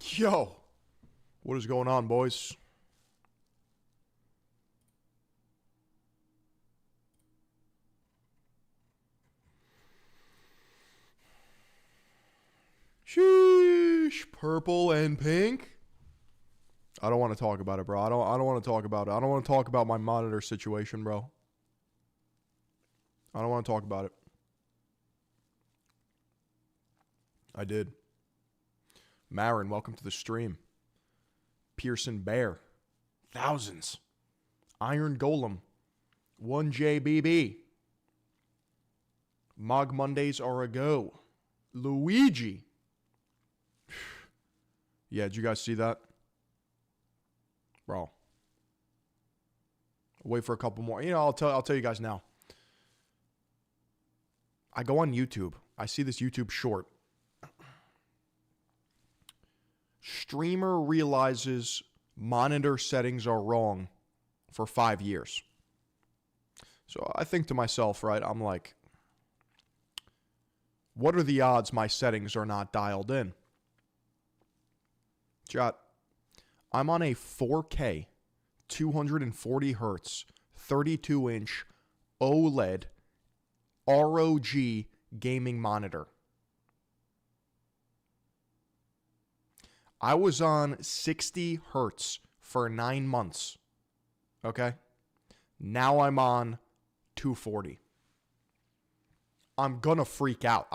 Yo, what is going on, boys? Sheesh, purple and pink. I don't want to talk about it, bro. I don't want to talk about it. I don't want to talk about my monitor situation, bro. I don't want to talk about it. I did. Marin, welcome to the stream. Pearson Bear. Thousands. Iron Golem. 1JBB. Mog Mondays are a go. Luigi. Yeah, did you guys see that? Bro. Wait for a couple more. You know, I'll tell you guys now. I go on YouTube. I see this YouTube short. Streamer realizes monitor settings are wrong for 5 years. So I think to myself, right, I'm like, what are the odds my settings are not dialed in? Chat, I'm on a 4K, 240 hertz, 32-inch OLED ROG gaming monitor. I was on 60 hertz for 9 months. Okay? Now I'm on 240. I'm gonna freak out.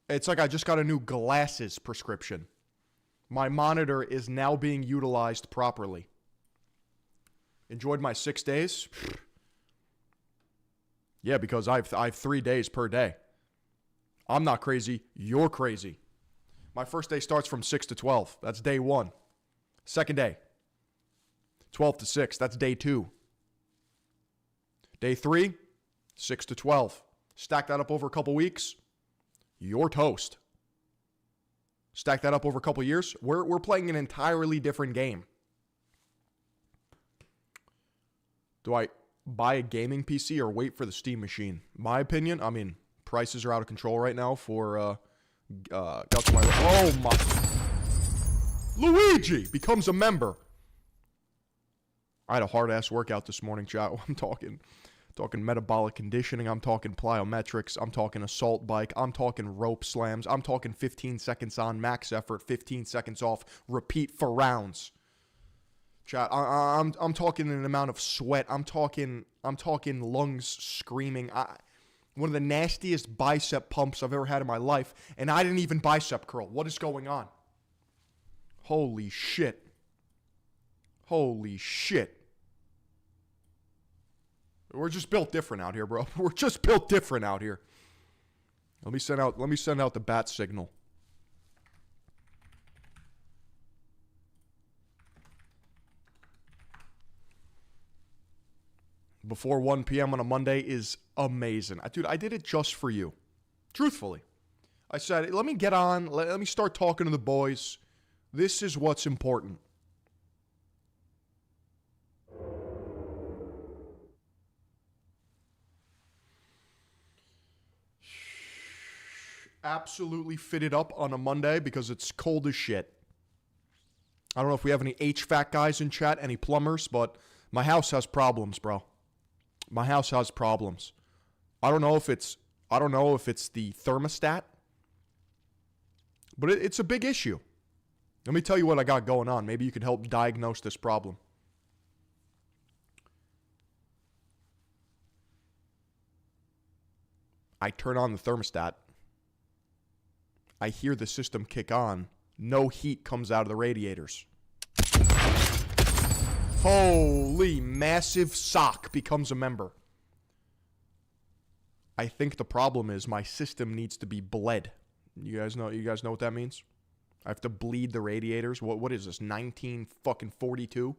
It's like I just got a new glasses prescription. My monitor is now being utilized properly. Enjoyed my 6 days? Yeah, because I have 3 days per day. I'm not crazy. You're crazy. My first day starts from 6 to 12. That's day 1. Second day, 12 to 6. That's day 2. Day 3, 6 to 12. Stack that up over a couple weeks. You're toast. Stack that up over a couple years. We're playing an entirely different game. Do I buy a gaming PC or wait for the Steam machine? My opinion, I mean, prices are out of control right now for oh my. Luigi becomes a member. I had a hard-ass workout this morning, chat. I'm talking metabolic conditioning. I'm talking plyometrics. I'm talking assault bike. I'm talking rope slams. I'm talking 15 seconds on, max effort, 15 seconds off, repeat for rounds. Chat, I'm talking an amount of sweat. I'm talking lungs screaming. One of the nastiest bicep pumps I've ever had in my life, and I didn't even bicep curl. What is going on? Holy shit. Holy shit. We're just built different out here, bro. We're just built different out here. Let me send out the bat signal. Before 1 p.m. on a Monday is amazing. Dude, I did it just for you. Truthfully. I said, let me get on. Let me start talking to the boys. This is what's important. Absolutely fitted up on a Monday because it's cold as shit. I don't know if we have any HVAC guys in chat, any plumbers, but my house has problems, bro. My house has problems. I don't know if it's the thermostat, but it's a big issue. Let me tell you what I got going on. Maybe you can help diagnose this problem. I turn on the thermostat. I hear the system kick on. No heat comes out of the radiators. Holy massive sock becomes a member. I think the problem is my system needs to be bled. You guys know what that means? I have to bleed the radiators. What is this? 1942?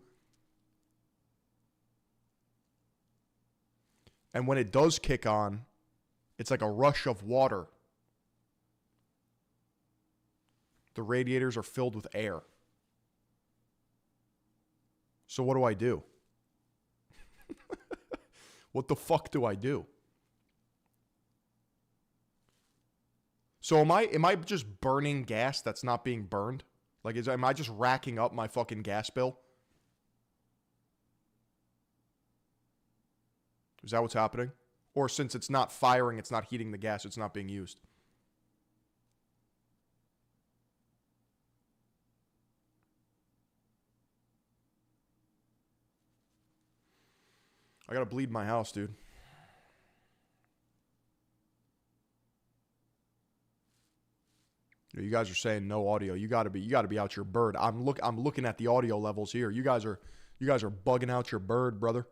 And when it does kick on, it's like a rush of water. The radiators are filled with air. So what do I do? What the fuck do I do? So am I just burning gas that's not being burned? Like, am I just racking up my fucking gas bill? Is that what's happening? Or since it's not firing, it's not heating the gas, it's not being used? I gotta bleed my house, dude. You guys are saying no audio. You gotta be out your bird. I'm looking at the audio levels here. You guys are bugging out your bird, brother.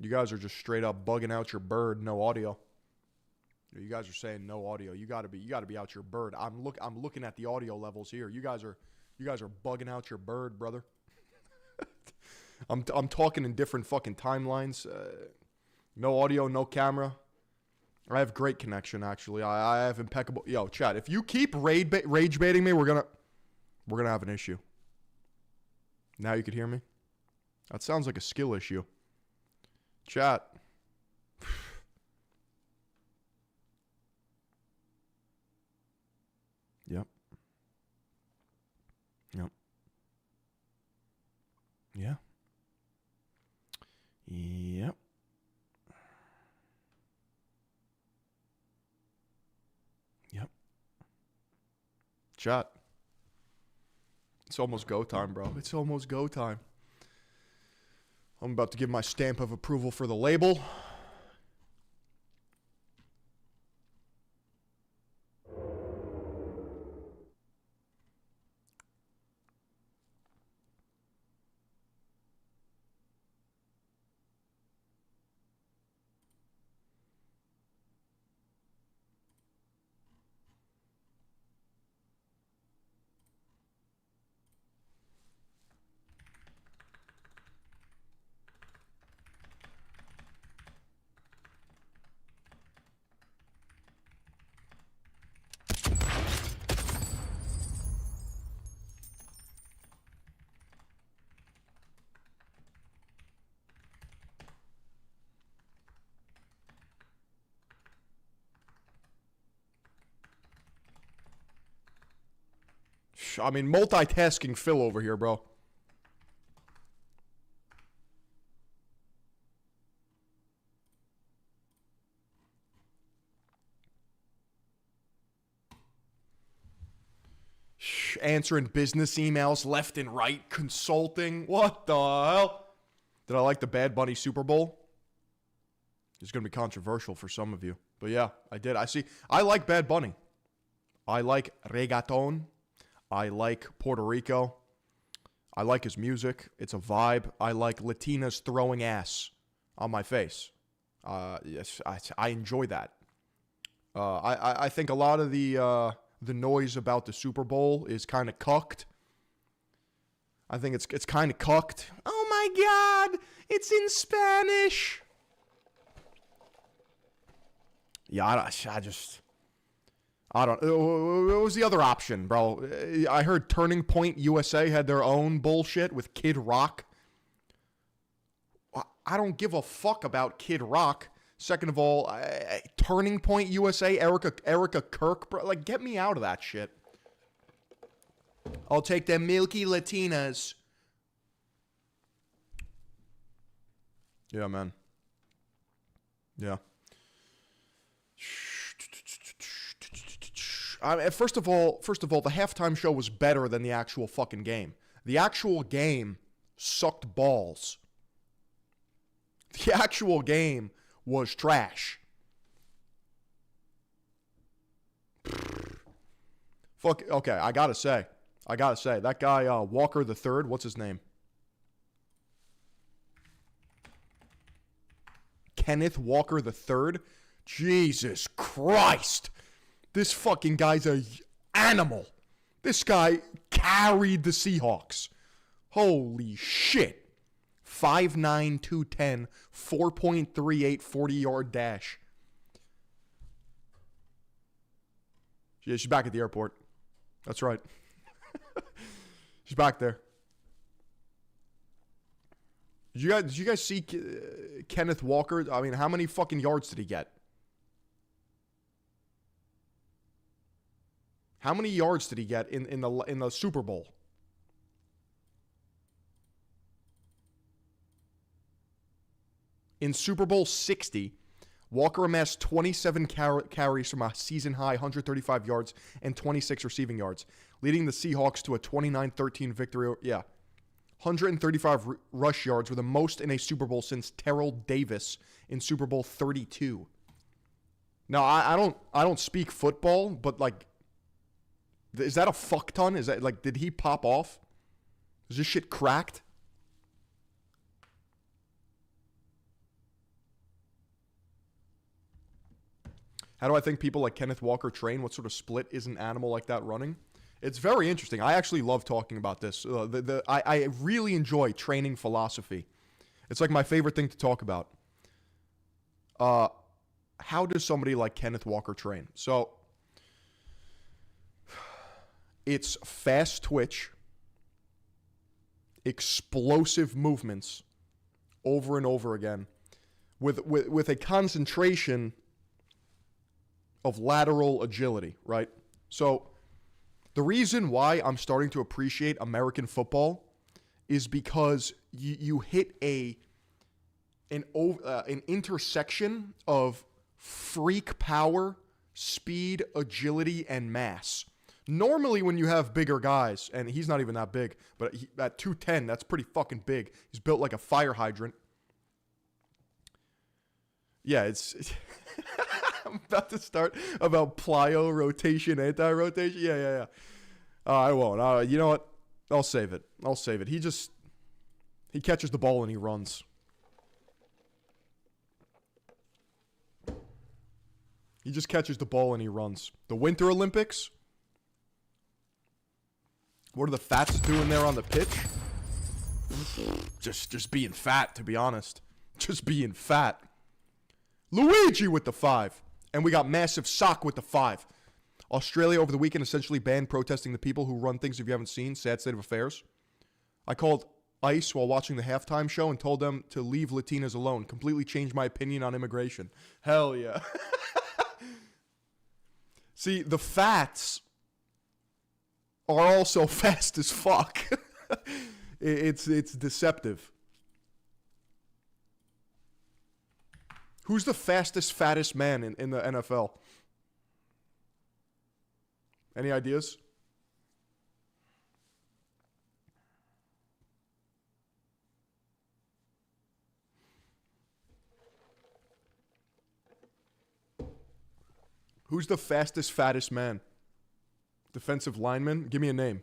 You guys are just straight up bugging out your bird. No audio. You guys are saying no audio. You gotta be out your bird. I'm looking at the audio levels here. You guys are bugging out your bird, brother. I'm talking in different fucking timelines. No audio, no camera. I have great connection, actually. I have impeccable. Yo, chat. If you keep rage baiting me, we're gonna have an issue. Now you can hear me. That sounds like a skill issue. Chat. Yep. Yep. Yeah. Yep. Yep. Chat. It's almost go time, bro. It's almost go time. I'm about to give my stamp of approval for the label. I mean, multitasking Phil over here, bro. Answering business emails left and right, consulting. What the hell? Did I like the Bad Bunny Super Bowl? It's going to be controversial for some of you. But yeah, I did. I like Bad Bunny. I like reggaeton. I like Puerto Rico. I like his music. It's a vibe. I like Latinas throwing ass on my face. Yes, I enjoy that. I think a lot of the noise about the Super Bowl is kind of cucked. I think it's kind of cucked. Oh my God, it's in Spanish. Yeah, I don't. What was the other option, bro? I heard Turning Point USA had their own bullshit with Kid Rock. I don't give a fuck about Kid Rock. Second of all, Turning Point USA, Erica Kirk, bro. Like, get me out of that shit. I'll take them milky Latinas. Yeah, man. Yeah. First of all, the halftime show was better than the actual fucking game. The actual game sucked balls. The actual game was trash. Fuck. Okay, I gotta say, that guy Walker the Third. What's his name? Kenneth Walker the Third. Jesus Christ. This fucking guy's a animal. This guy carried the Seahawks. Holy shit. 5'9", 210, 4.38 40-yard dash. Yeah, she's back at the airport. That's right. She's back there. Did you guys see Kenneth Walker? I mean, how many fucking yards did he get? How many yards did he get in the Super Bowl? In Super Bowl 60, Walker amassed 27 carries from a season-high 135 yards and 26 receiving yards, leading the Seahawks to a 29-13 victory. 135 rush yards were the most in a Super Bowl since Terrell Davis in Super Bowl 32. Now, I don't speak football, but, like, is that a fuck ton? Is that, like, did he pop off? Is this shit cracked? How do I think people like Kenneth Walker train? What sort of split is an animal like that running? It's very interesting. I actually love talking about this. I really enjoy training philosophy. It's like my favorite thing to talk about. How does somebody like Kenneth Walker train? So, it's fast twitch, explosive movements over and over again with a concentration of lateral agility, right? So the reason why I'm starting to appreciate American football is because you hit an intersection of freak power, speed, agility, and mass. Normally when you have bigger guys, and he's not even that big, but at 210, that's pretty fucking big. He's built like a fire hydrant. Yeah, it's I'm about to start about plyo, rotation, anti-rotation. Yeah. I won't. You know what? I'll save it. He catches the ball and he runs. He just catches the ball and he runs. The Winter Olympics. What are the fats doing there on the pitch? Just being fat, to be honest. Just being fat. Luigi with the 5. And we got Massive Sock with the 5. Australia over the weekend essentially banned protesting the people who run things if you haven't seen. Sad state of affairs. I called ICE while watching the halftime show and told them to leave Latinas alone. Completely changed my opinion on immigration. Hell yeah. See, the fats are also fast as fuck. It's deceptive. Who's the fastest, fattest man in the NFL? Any ideas? Who's the fastest, fattest man? Defensive lineman? Give me a name.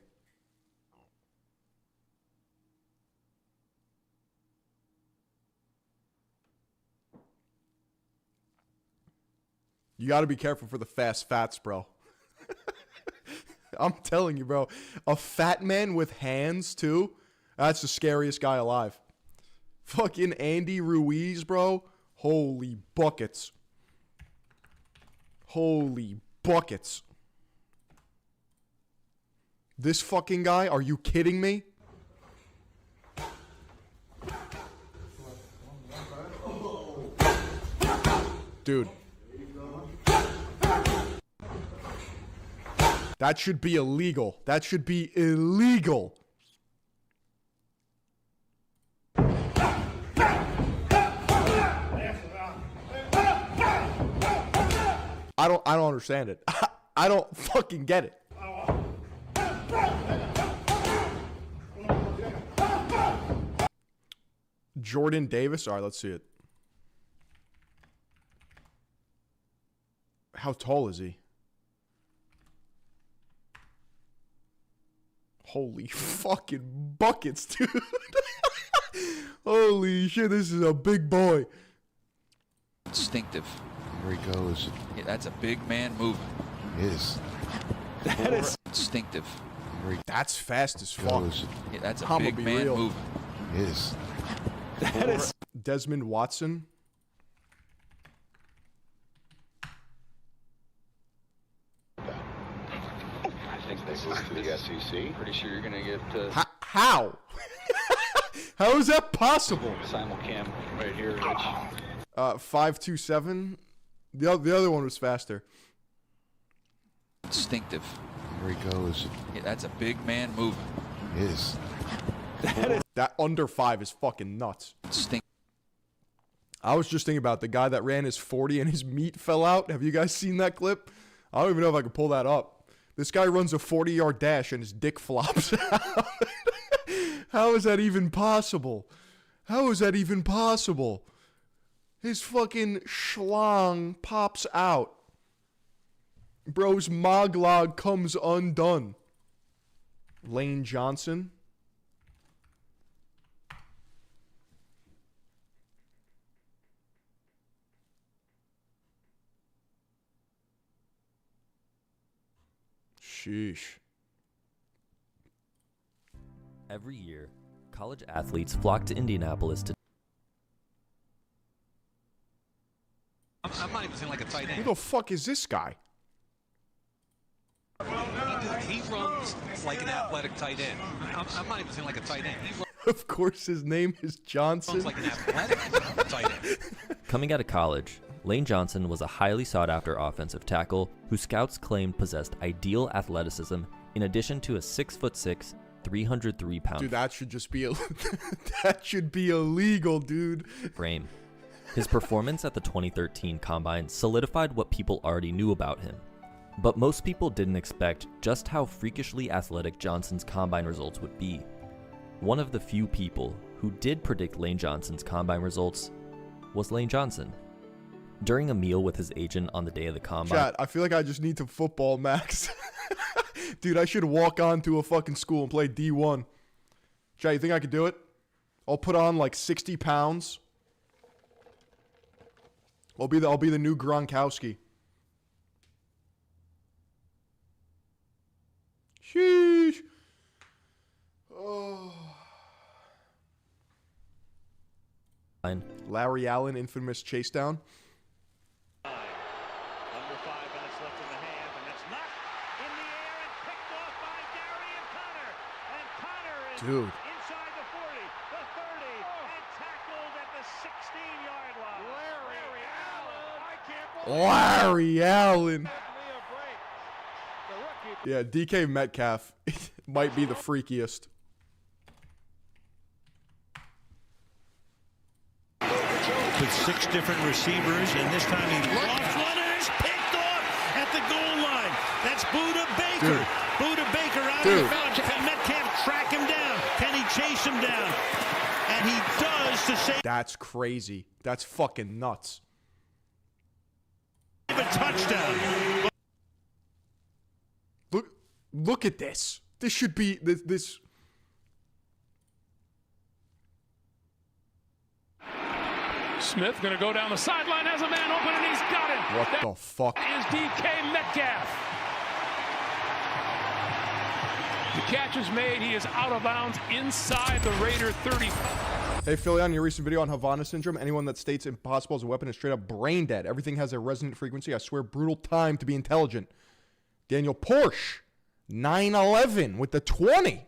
You got to be careful for the fast fats, bro. I'm telling you, bro. A fat man with hands, too? That's the scariest guy alive. Fucking Andy Ruiz, bro. Holy buckets. Holy buckets. This fucking guy? Are you kidding me? Dude. That should be illegal. That should be illegal. I don't understand it. I don't fucking get it. Jordan Davis? All right, let's see it. How tall is he? Holy fucking buckets, dude. Holy shit, this is a big boy. Instinctive. Here he goes. Yeah, that's a big man moving. It is. That is instinctive. That's fast as fuck. Yeah, that's a big man real. moving. It is. That is. Desmond Watson. I think this is to the SEC. Pretty sure you're gonna get. How? How is that possible? Simulcam right here, Rich. 527. The other one was faster. Instinctive. Here he goes. Yeah, that's a big man moving. It is. That under 5 is fucking nuts. Instinctive. I was just thinking about the guy that ran his 40 and his meat fell out. Have you guys seen that clip? I don't even know if I can pull that up. This guy runs a 40-yard dash and his dick flops out. How is that even possible? How is that even possible? His fucking schlong pops out. Bro's moglog comes undone. Lane Johnson. Sheesh. Every year, college athletes flock to Indianapolis to I'm not even saying like a tight Who end. the fuck is this guy? He runs like an athletic tight end. I'm not even saying like a tight end. He Of course his name is Johnson. runs like an athletic tight end. Coming out of college, Lane Johnson was a highly sought-after offensive tackle who scouts claimed possessed ideal athleticism in addition to a 6'6", 303-pound Dude, that should just be that should be illegal, dude. frame. His performance at the 2013 Combine solidified what people already knew about him. But most people didn't expect just how freakishly athletic Johnson's Combine results would be. One of the few people who did predict Lane Johnson's Combine results was Lane Johnson. During a meal with his agent on the day of the Combine, Chat, I feel like I just need to football max. Dude, I should walk on to a fucking school and play D1. Chat, you think I could do it? I'll put on like 60 pounds. I'll be the new Gronkowski. Sheesh. Oh. Larry Allen, infamous chase down. Under 5 minutes left in the half, and that's knocked in the air and picked off by Darian Connor. And Connor is Dude. inside the 40, the 30, and tackled at the 16-yard line. Larry Allen. I can't believe Larry Allen. me a break. The rookie. Yeah, DK Metcalf might be the freakiest. With 6 different receivers, and this time he lofts one and is picked off at the goal line. That's Buda Baker. Dude. Buda Baker out Dude. of bounds. Can Metcalf track him down? Can he chase him down? And he does to save That's crazy. That's fucking nuts. a touchdown. Look at this. This should be this. Smith going to go down the sideline, has a man open, and he's got it. What the fuck? Is DK Metcalf. The catch is made. He is out of bounds inside the Raider 30. Hey, Philly, on your recent video on Havana syndrome, anyone that states impossible as a weapon is straight up brain dead. Everything has a resonant frequency. I swear, brutal time to be intelligent. Daniel Porsche, 9/11 with the 20.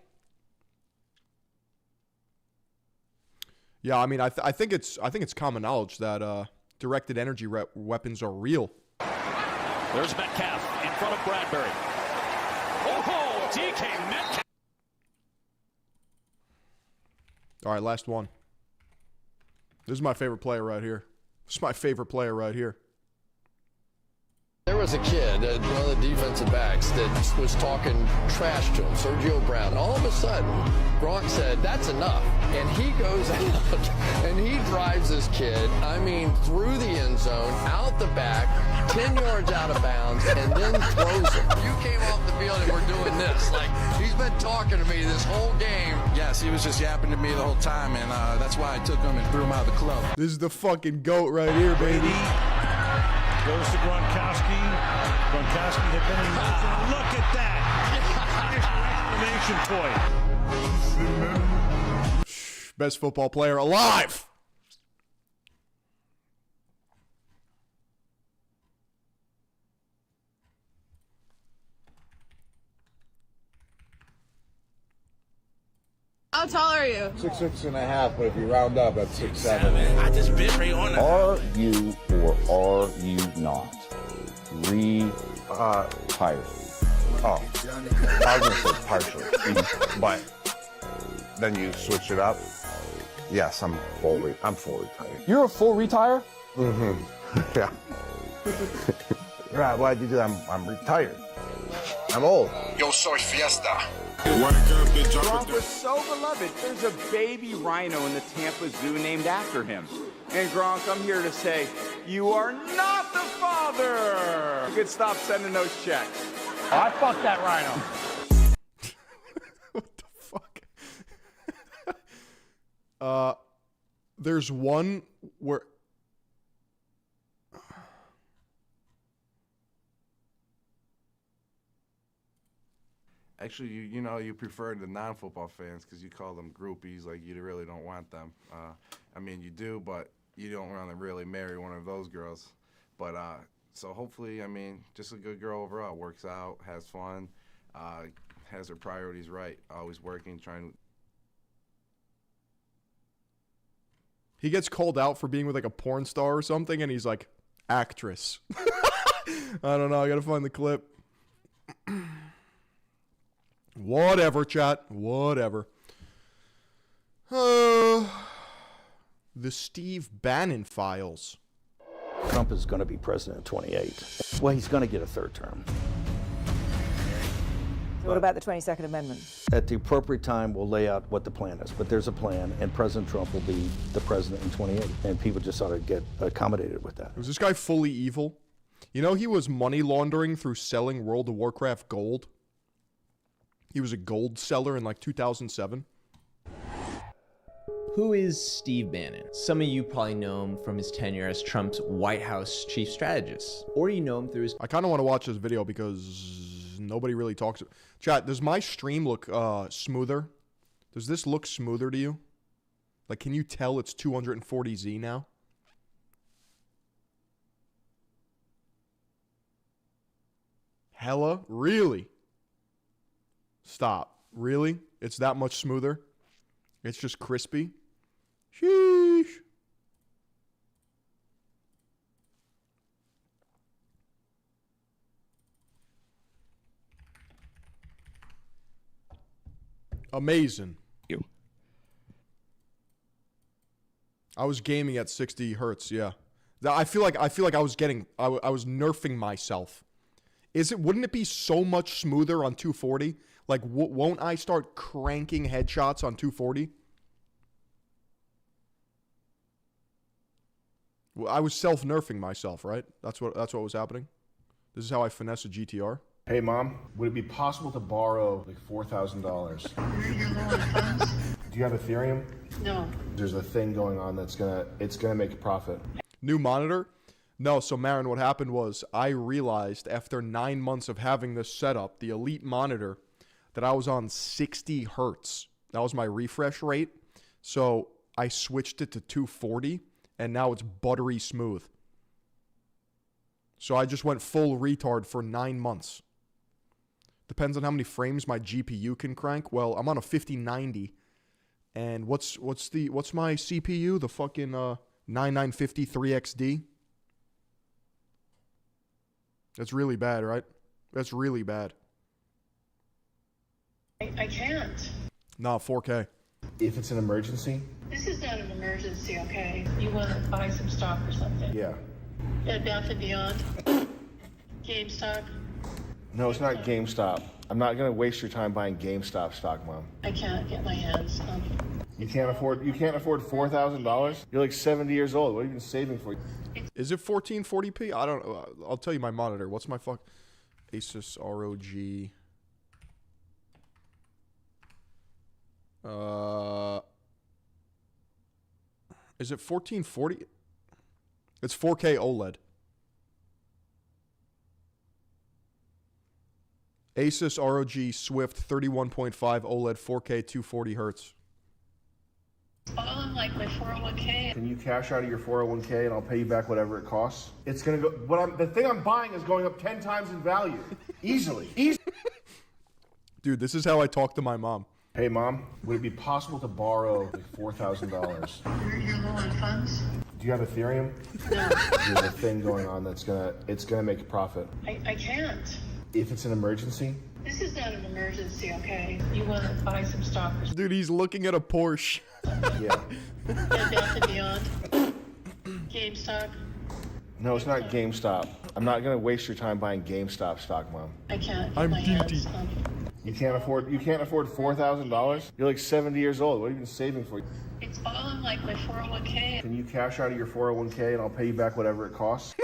Yeah, I mean, I think it's common knowledge that directed energy weapons are real. There's Metcalf in front of Bradbury. Oh, DK Metcalf. All right, last one. This is my favorite player right here. This is my favorite player right here. There was a kid, one of the defensive backs, that was talking trash to him, Sergio Brown. All of a sudden, Gronk said, "That's enough." And he goes out and he drives this kid, I mean, through the end zone, out the back, 10 yards out of bounds, and then throws him. You came off the field and we're doing this. Like, he's been talking to me this whole game. Yes, he was just yapping to me the whole time, and that's why I took him and threw him out of the club. This is the fucking GOAT right here, baby. Goes to Gronkowski. Gronkowski had been in motion. Look at that! Exclamation point. Best football player alive. How tall are you? 6'6.5", but if you round up, that's 6'7". I just bit right on it. Are you or are you not retired? Oh, I was going to say partially, but then you switch it up. Yes, I'm full retired. You're a full retire? Mm-hmm. Yeah. Right, why'd you do that? I'm retired. I'm old. Yo soy fiesta. Gronk was so beloved, there's a baby rhino in the Tampa Zoo named after him. And Gronk, I'm here to say, you are not the father! You could stop sending those checks. I fucked that rhino. What the fuck? There's one where... Actually, you prefer the non-football fans because you call them groupies, like you really don't want them. I mean, you do, but you don't want to really marry one of those girls. But so hopefully, I mean, just a good girl overall. Works out, has fun, has her priorities right, always working, trying to... He gets called out for being with like a porn star or something, and he's like, actress. I don't know. I got to find the clip. Whatever, chat. Whatever. The Steve Bannon files. Trump is going to be president in 28. Well, he's going to get a third term. So what about the 22nd Amendment? At the appropriate time, we'll lay out what the plan is. But there's a plan, and President Trump will be the president in 28. And people just ought to get accommodated with that. Was this guy fully evil? You know, he was money laundering through selling World of Warcraft gold. He was a gold seller in like 2007. Who is Steve Bannon? Some of you probably know him from his tenure as Trump's White House chief strategist, or you know him through his... I kind of want to watch this video because nobody really talks. Chat, does my stream look smoother? Does this look smoother to you? Like, can you tell it's 240Z now? Hella? Really? Stop. Really? It's that much smoother? It's just crispy? Sheesh. Amazing. I was gaming at 60 hertz, yeah. I feel like I was nerfing myself. Wouldn't it be so much smoother on 240? Like, won't I start cranking headshots on 240? Well, I was self-nerfing myself, right? That's what was happening. This is how I finesse a GTR. Hey, Mom, would it be possible to borrow like $4,000? Do you have Ethereum? No. There's a thing going on that's gonna make a profit. New monitor? No, so Marin, what happened was I realized after 9 months of having this setup, the Elite monitor, that I was on 60 hertz. That was my refresh rate. So I switched it to 240, and now it's buttery smooth. So I just went full retard for 9 months. Depends on how many frames my GPU can crank. Well, I'm on a 5090. And what's my CPU? The fucking 9950 3XD? That's really bad, right? That's really bad. I can't. Nah, 4K. If it's an emergency? This is not an emergency, okay? You want to buy some stock or something? Yeah. Bed Bath & Beyond? GameStop? No, it's not GameStop. I'm not gonna waste your time buying GameStop stock, Mom. I can't get my hands on it. You can't afford $4,000? You're like 70 years old. What have you been saving for? Is it 1440p? I don't know. I'll tell you my monitor. What's my Asus ROG? Is it 1440? It's 4K OLED. Asus ROG Swift 31.5 OLED 4K 240 hertz. Oh, like my 401k. Can you cash out of your 401k and I'll pay you back whatever it costs? It's gonna go. The thing I'm buying is going up 10 times in value, easily. Dude, this is how I talk to my mom. Hey, Mom, would it be possible to borrow like $4,000? You're low on funds? Do you have Ethereum? No. There's a thing going on that's gonna make a profit. I can't. If it's an emergency? This is not an emergency, okay? You want to buy some stock or Dude, he's looking at a Porsche. Yeah. Bed Bath and Beyond? GameStop? No, it's not GameStop. I'm not gonna waste your time buying GameStop stock, Mom. I can't. I'm my guilty. hands on- You can't afford $4,000? You're like 70 years old. What have you been saving for? It's all in like my 401k. Can you cash out of your 401k and I'll pay you back whatever it costs?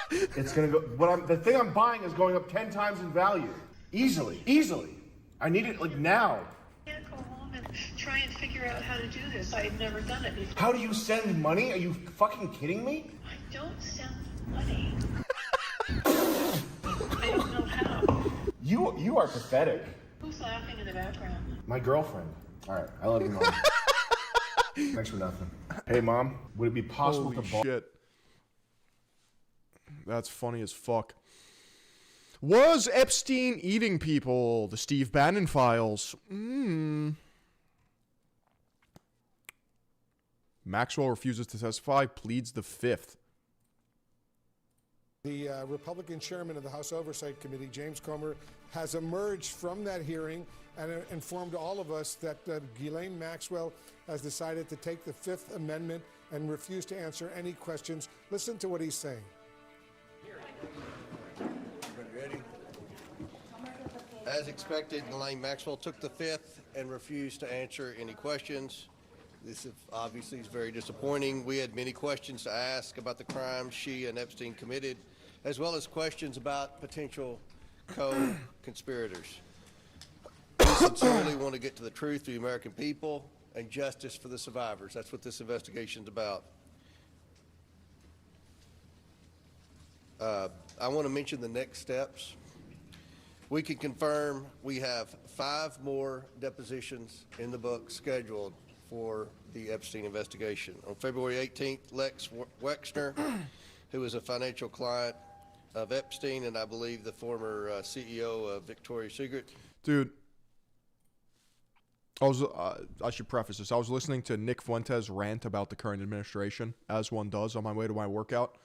It's gonna go. The thing I'm buying is going up 10 times in value. Easily. I need it like now. I can't go home and try and figure out how to do this. I've never done it before. How do you send money? Are you fucking kidding me? I don't send money. I don't know how. You are pathetic. Who's laughing in the background? My girlfriend. All right, I love you, Mom. Thanks for nothing. Hey, Mom, would it be possible Holy to borrow? shit. That's funny as fuck. Was Epstein eating people? The Steve Bannon files. Maxwell refuses to testify, pleads the fifth. The Republican chairman of the House Oversight Committee, James Comer, has emerged from that hearing and informed all of us that Ghislaine Maxwell has decided to take the Fifth Amendment and refuse to answer any questions. Listen to what he's saying. Ready? As expected, Ghislaine Maxwell took the Fifth and refused to answer any questions. This obviously is very disappointing. We had many questions to ask about the crimes she and Epstein committed, as well as questions about potential co-conspirators. We sincerely want to get to the truth for the American people and justice for the survivors. That's what this investigation is about. I want to mention the next steps. We can confirm we have 5 more depositions in the book scheduled for the Epstein investigation. On February 18th, Lex Wexner, who is a financial client of Epstein and I believe the former CEO of Victoria's Secret. Dude, I should preface this. I was listening to Nick Fuentes rant about the current administration, as one does, on my way to my workout.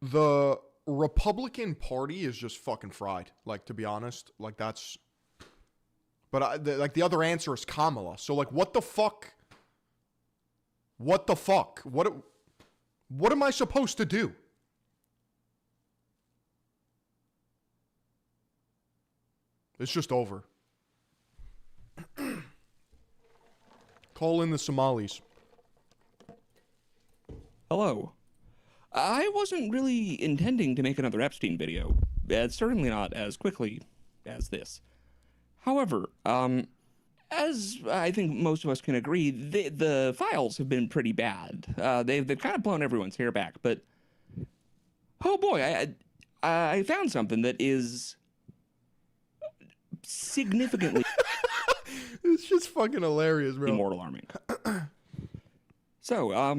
The Republican Party is just fucking fried. Like, to be honest, like that's. But the other answer is Kamala. So like, what the fuck? What the fuck? What am I supposed to do? It's just over. Call in the Somalis. Hello. I wasn't really intending to make another Epstein video, certainly not as quickly as this. However, as I think most of us can agree, the files have been pretty bad. They've kind of blown everyone's hair back, but oh boy, I found something that is significantly It's just fucking hilarious, bro. more alarming. So, all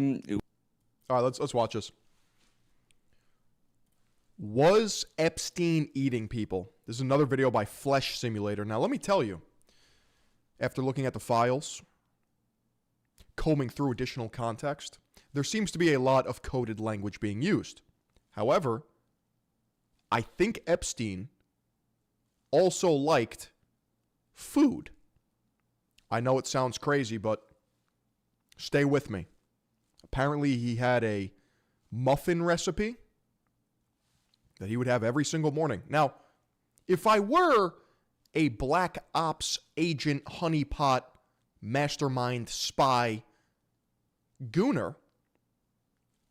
right, let's watch this. Was Epstein eating people? This is another video by Flesh Simulator. Now, let me tell you, after looking at the files, combing through additional context, there seems to be a lot of coded language being used. However, I think Epstein also liked food. I know it sounds crazy, but stay with me. Apparently, he had a muffin recipe that he would have every single morning. Now, if I were a black ops agent, honeypot, mastermind, spy, gooner,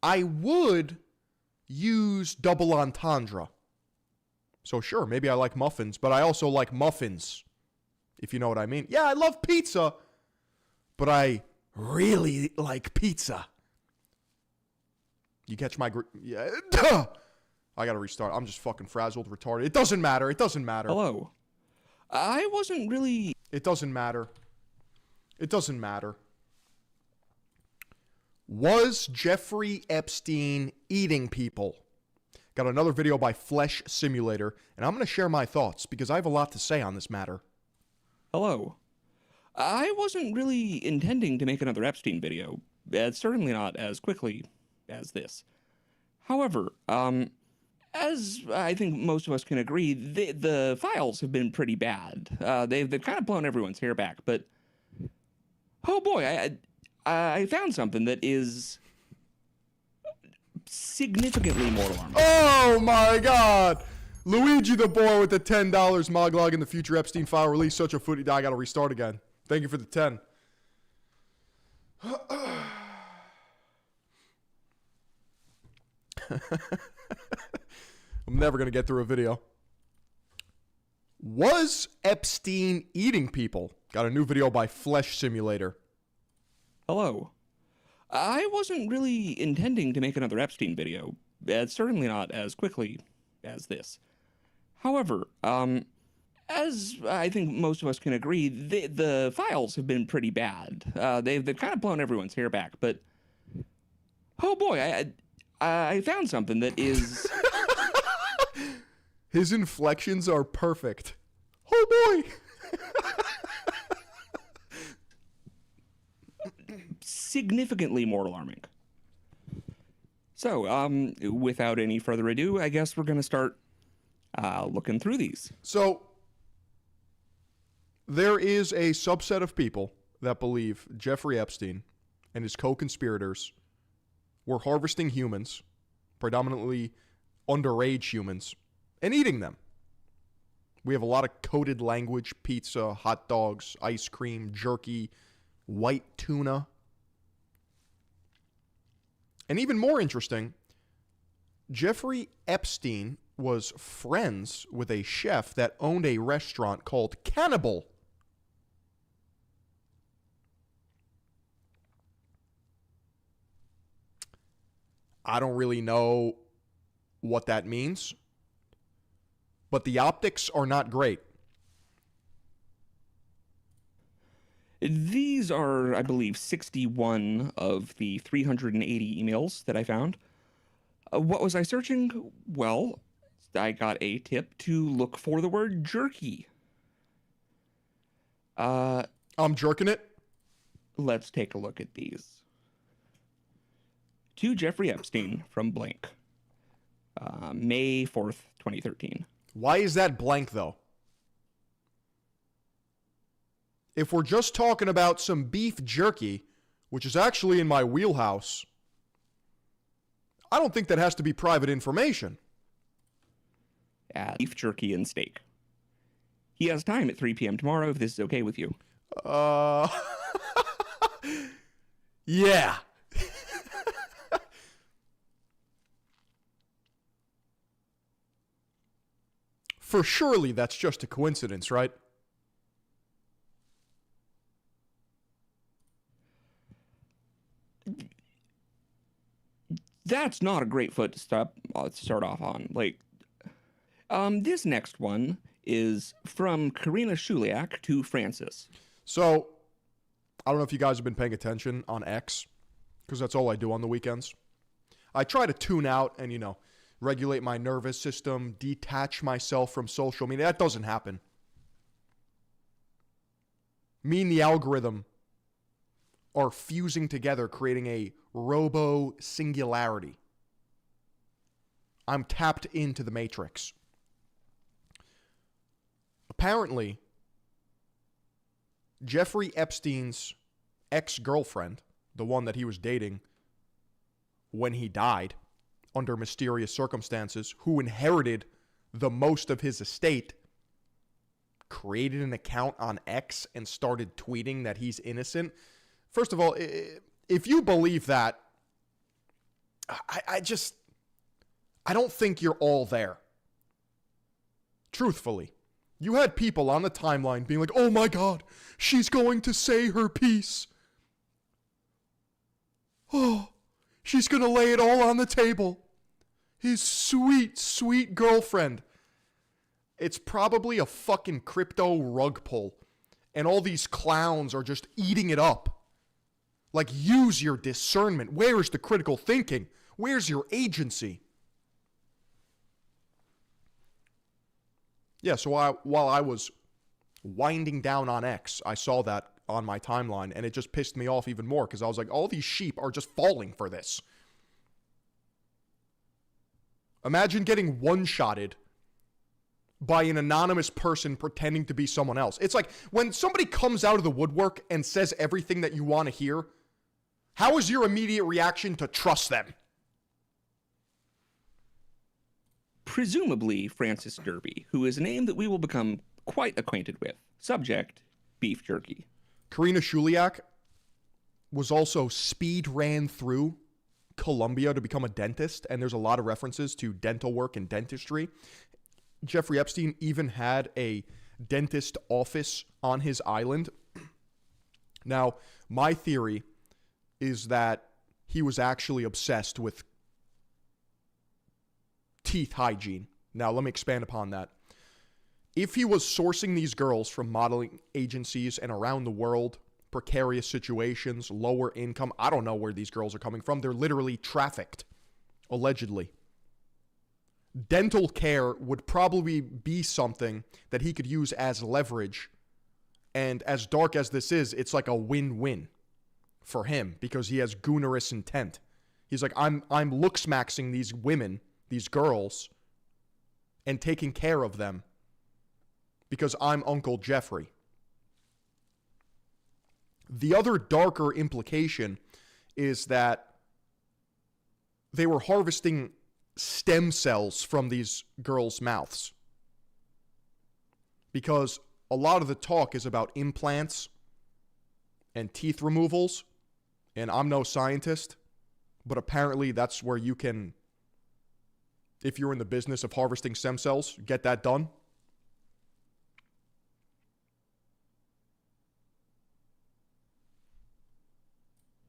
I would use double entendre. So sure, maybe I like muffins, but I also like muffins, if you know what I mean. Yeah, I love pizza, but I really like pizza. You catch my... yeah. I gotta restart. I'm just fucking frazzled, retarded. It doesn't matter. It doesn't matter. Hello. I wasn't really... It doesn't matter. It doesn't matter. Was Jeffrey Epstein eating people? Got another video by Flesh Simulator, and I'm going to share my thoughts because I have a lot to say on this matter. Hello. I wasn't really intending to make another Epstein video, certainly not as quickly as this. However, as I think most of us can agree, the files have been pretty bad. They've kind of blown everyone's hair back, but oh boy, I found something that is significantly more alarming. Oh my God! Luigi the boy with the $10 Moglog in the future Epstein file release. Such a footy. I gotta restart again. Thank you for the 10. I'm never gonna get through a video. Was Epstein eating people? Got a new video by Flesh Simulator. Hello. I wasn't really intending to make another Epstein video, certainly not as quickly as this. However, as I think most of us can agree, the files have been pretty bad. They've kind of blown everyone's hair back, but oh boy, I found something that is... His inflections are perfect. Oh boy! Significantly more alarming. So, without any further ado, I guess we're going to start looking through these. So, there is a subset of people that believe Jeffrey Epstein and his co-conspirators were harvesting humans, predominantly underage humans, and eating them. We have a lot of coded language: pizza, hot dogs, ice cream, jerky, white tuna. And even more interesting, Jeffrey Epstein was friends with a chef that owned a restaurant called Cannibal. I don't really know what that means, but the optics are not great. These are, I believe, 61 of the 380 emails that I found. What was I searching? Well, I got a tip to look for the word jerky. I'm jerking it. Let's take a look at these. To Jeffrey Epstein from blank. May 4th, 2013. Why is that blank, though? If we're just talking about some beef jerky, which is actually in my wheelhouse, I don't think that has to be private information. Beef jerky and steak. He has time at 3 p.m. tomorrow if this is okay with you. Yeah. For surely that's just a coincidence, right? That's not a great foot to start off on. Like, this next one is from Karina Shuliak to Francis. So, I don't know if you guys have been paying attention on X, because that's all I do on the weekends. I try to tune out and, regulate my nervous system, detach myself from social media. That doesn't happen. Me and the algorithm are fusing together, creating a robo-singularity. I'm tapped into the Matrix. Apparently, Jeffrey Epstein's ex-girlfriend, the one that he was dating when he died under mysterious circumstances, who inherited the most of his estate, created an account on X and started tweeting that he's innocent. First of all, if you believe that, I don't think you're all there. Truthfully. You had people on the timeline being like, oh my God, she's going to say her piece. Oh, she's going to lay it all on the table. His sweet, sweet girlfriend. It's probably a fucking crypto rug pull. And all these clowns are just eating it up. Like, use your discernment. Where is the critical thinking? Where's your agency? Yeah, so while I was winding down on X, I saw that on my timeline, and it just pissed me off even more because I was like, all these sheep are just falling for this. Imagine getting one-shotted by an anonymous person pretending to be someone else. It's like when somebody comes out of the woodwork and says everything that you want to hear, how is your immediate reaction to trust them? Presumably Francis Derby, who is a name that we will become quite acquainted with. Subject, beef jerky. Karina Shuliak was also speed ran through Columbia to become a dentist, and there's a lot of references to dental work and dentistry. Jeffrey Epstein even had a dentist office on his island. Now, my theory is that he was actually obsessed with teeth hygiene. Now, let me expand upon that. If he was sourcing these girls from modeling agencies and around the world, precarious situations, lower income, I don't know where these girls are coming from. They're literally trafficked, allegedly. Dental care would probably be something that he could use as leverage. And as dark as this is, it's like a win-win for him because he has goonerous intent. He's like, I'm looks-maxing these women, these girls, and taking care of them because I'm Uncle Jeffrey. The other darker implication is that they were harvesting stem cells from these girls' mouths. Because a lot of the talk is about implants and teeth removals, and I'm no scientist, but apparently that's where you can, if you're in the business of harvesting stem cells, get that done.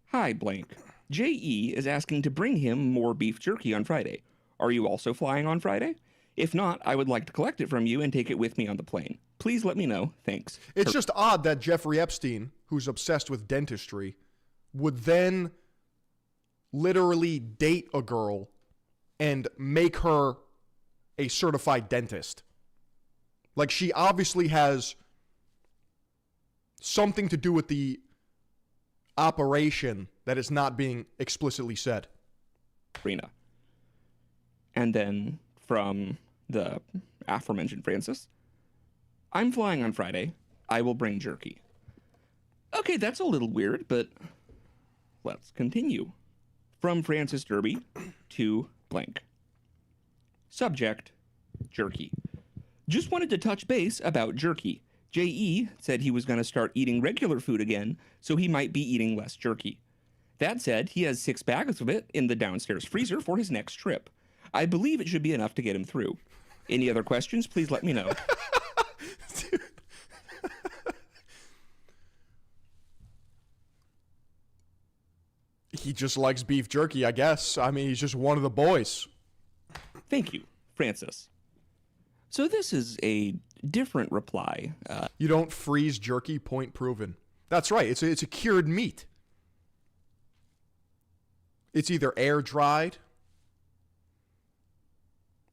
Hi, blank. J.E. is asking to bring him more beef jerky on Friday. Are you also flying on Friday? If not, I would like to collect it from you and take it with me on the plane. Please let me know. Thanks. It's just odd that Jeffrey Epstein, who's obsessed with dentistry, would then literally date a girl and make her a certified dentist. Like, she obviously has something to do with the operation that is not being explicitly said. Rena. And then from the aforementioned Francis, I'm flying on Friday. I will bring jerky. Okay, that's a little weird, but let's continue. From Francis Derby to blank. Subject, jerky. Just wanted to touch base about jerky. J.E. said he was going to start eating regular food again, so he might be eating less jerky. That said, he has 6 bags of it in the downstairs freezer for his next trip. I believe it should be enough to get him through. Any other questions, please let me know. Dude. He just likes beef jerky, I guess. I mean, he's just one of the boys. Thank you, Francis. So this is a different reply. You don't freeze jerky, point proven. That's right. It's a cured meat. It's either air dried,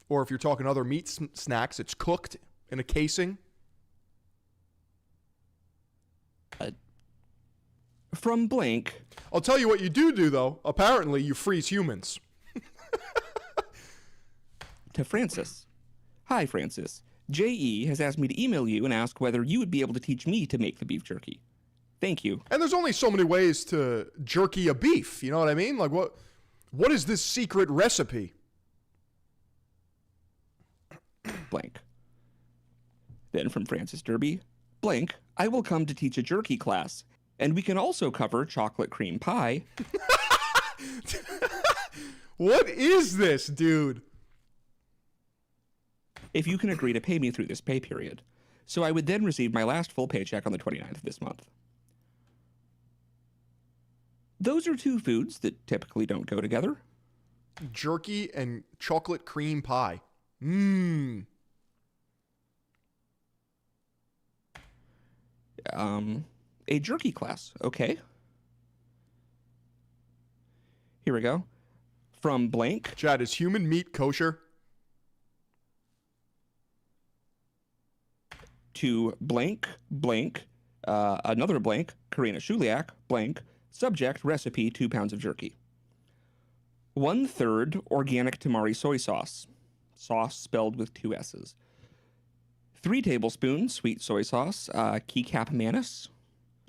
or if you're talking other meat snacks, it's cooked in a casing. From blank. I'll tell you what you do though. Apparently, you freeze humans. To Francis. Hi, Francis. J.E. has asked me to email you and ask whether you would be able to teach me to make the beef jerky. Thank you. And there's only so many ways to jerky a beef. You know what I mean? Like, what is this secret recipe? Blank. Then from Francis Derby, blank, I will come to teach a jerky class, and we can also cover chocolate cream pie. What is this, dude? If you can agree to pay me through this pay period. So I would then receive my last full paycheck on the 29th of this month. Those are 2 foods that typically don't go together. Jerky and chocolate cream pie. A jerky class, okay. Here we go. From blank. Chad, is human meat kosher? to blank, another blank, Karina Shuliak, blank, subject, recipe, 2 pounds of jerky. 1/3 organic tamari soy sauce, sauce spelled with 2 S's. 3 tablespoons sweet soy sauce, keycap manis.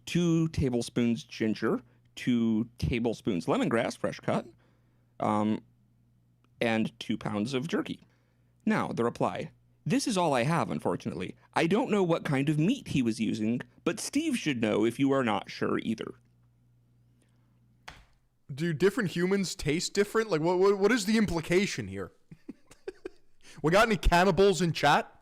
2 tablespoons ginger, 2 tablespoons lemongrass, fresh cut, and 2 pounds of jerky. Now, the reply. This is all I have, unfortunately. I don't know what kind of meat he was using, but Steve should know if you are not sure either. Do different humans taste different? Like, what is the implication here? We got any cannibals in chat?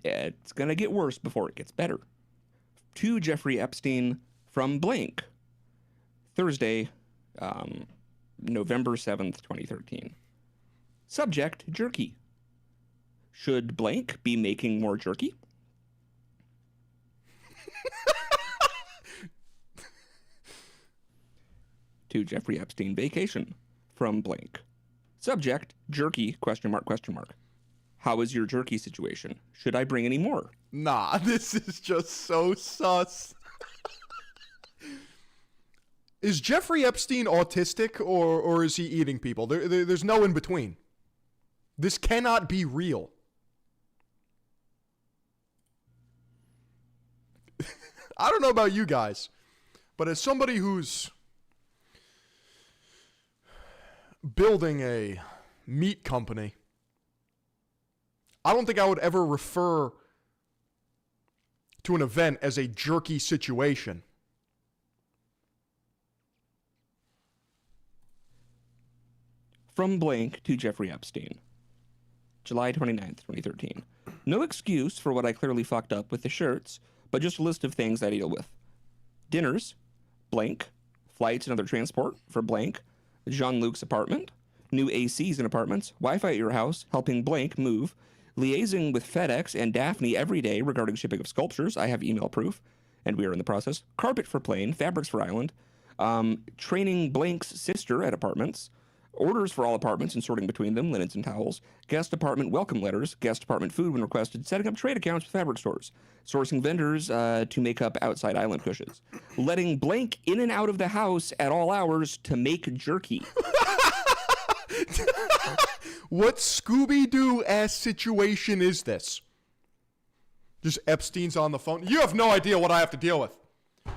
It's gonna get worse before it gets better. To Jeffrey Epstein from blank. Thursday, November 7th, 2013. Subject, jerky. Should blank be making more jerky? To Jeffrey Epstein, vacation. From blank. Subject, jerky, question mark, question mark. How is your jerky situation? Should I bring any more? Nah, this is just so sus. Is Jeffrey Epstein autistic or is he eating people? There's no in between. This cannot be real. I don't know about you guys, but as somebody who's building a meat company, I don't think I would ever refer to an event as a jerky situation. From blank to Jeffrey Epstein. July 29th, 2013. No excuse for what I clearly fucked up with the shirts, but just a list of things I deal with. Dinners, blank. Flights and other transport, for blank. Jean-Luc's apartment. New ACs in apartments. Wi-Fi at your house, helping blank move. Liaising with FedEx and Daphne every day regarding shipping of sculptures. I have email proof, and we are in the process. Carpet for plane, fabrics for island. Training blank's sister at apartments. Orders for all apartments and sorting between them, linens and towels. Guest apartment welcome letters. Guest apartment food when requested. Setting up trade accounts with fabric stores. Sourcing vendors to make up outside island cushions. Letting blank in and out of the house at all hours to make jerky. What Scooby-Doo ass situation is this? Just Epstein's on the phone. You have no idea what I have to deal with.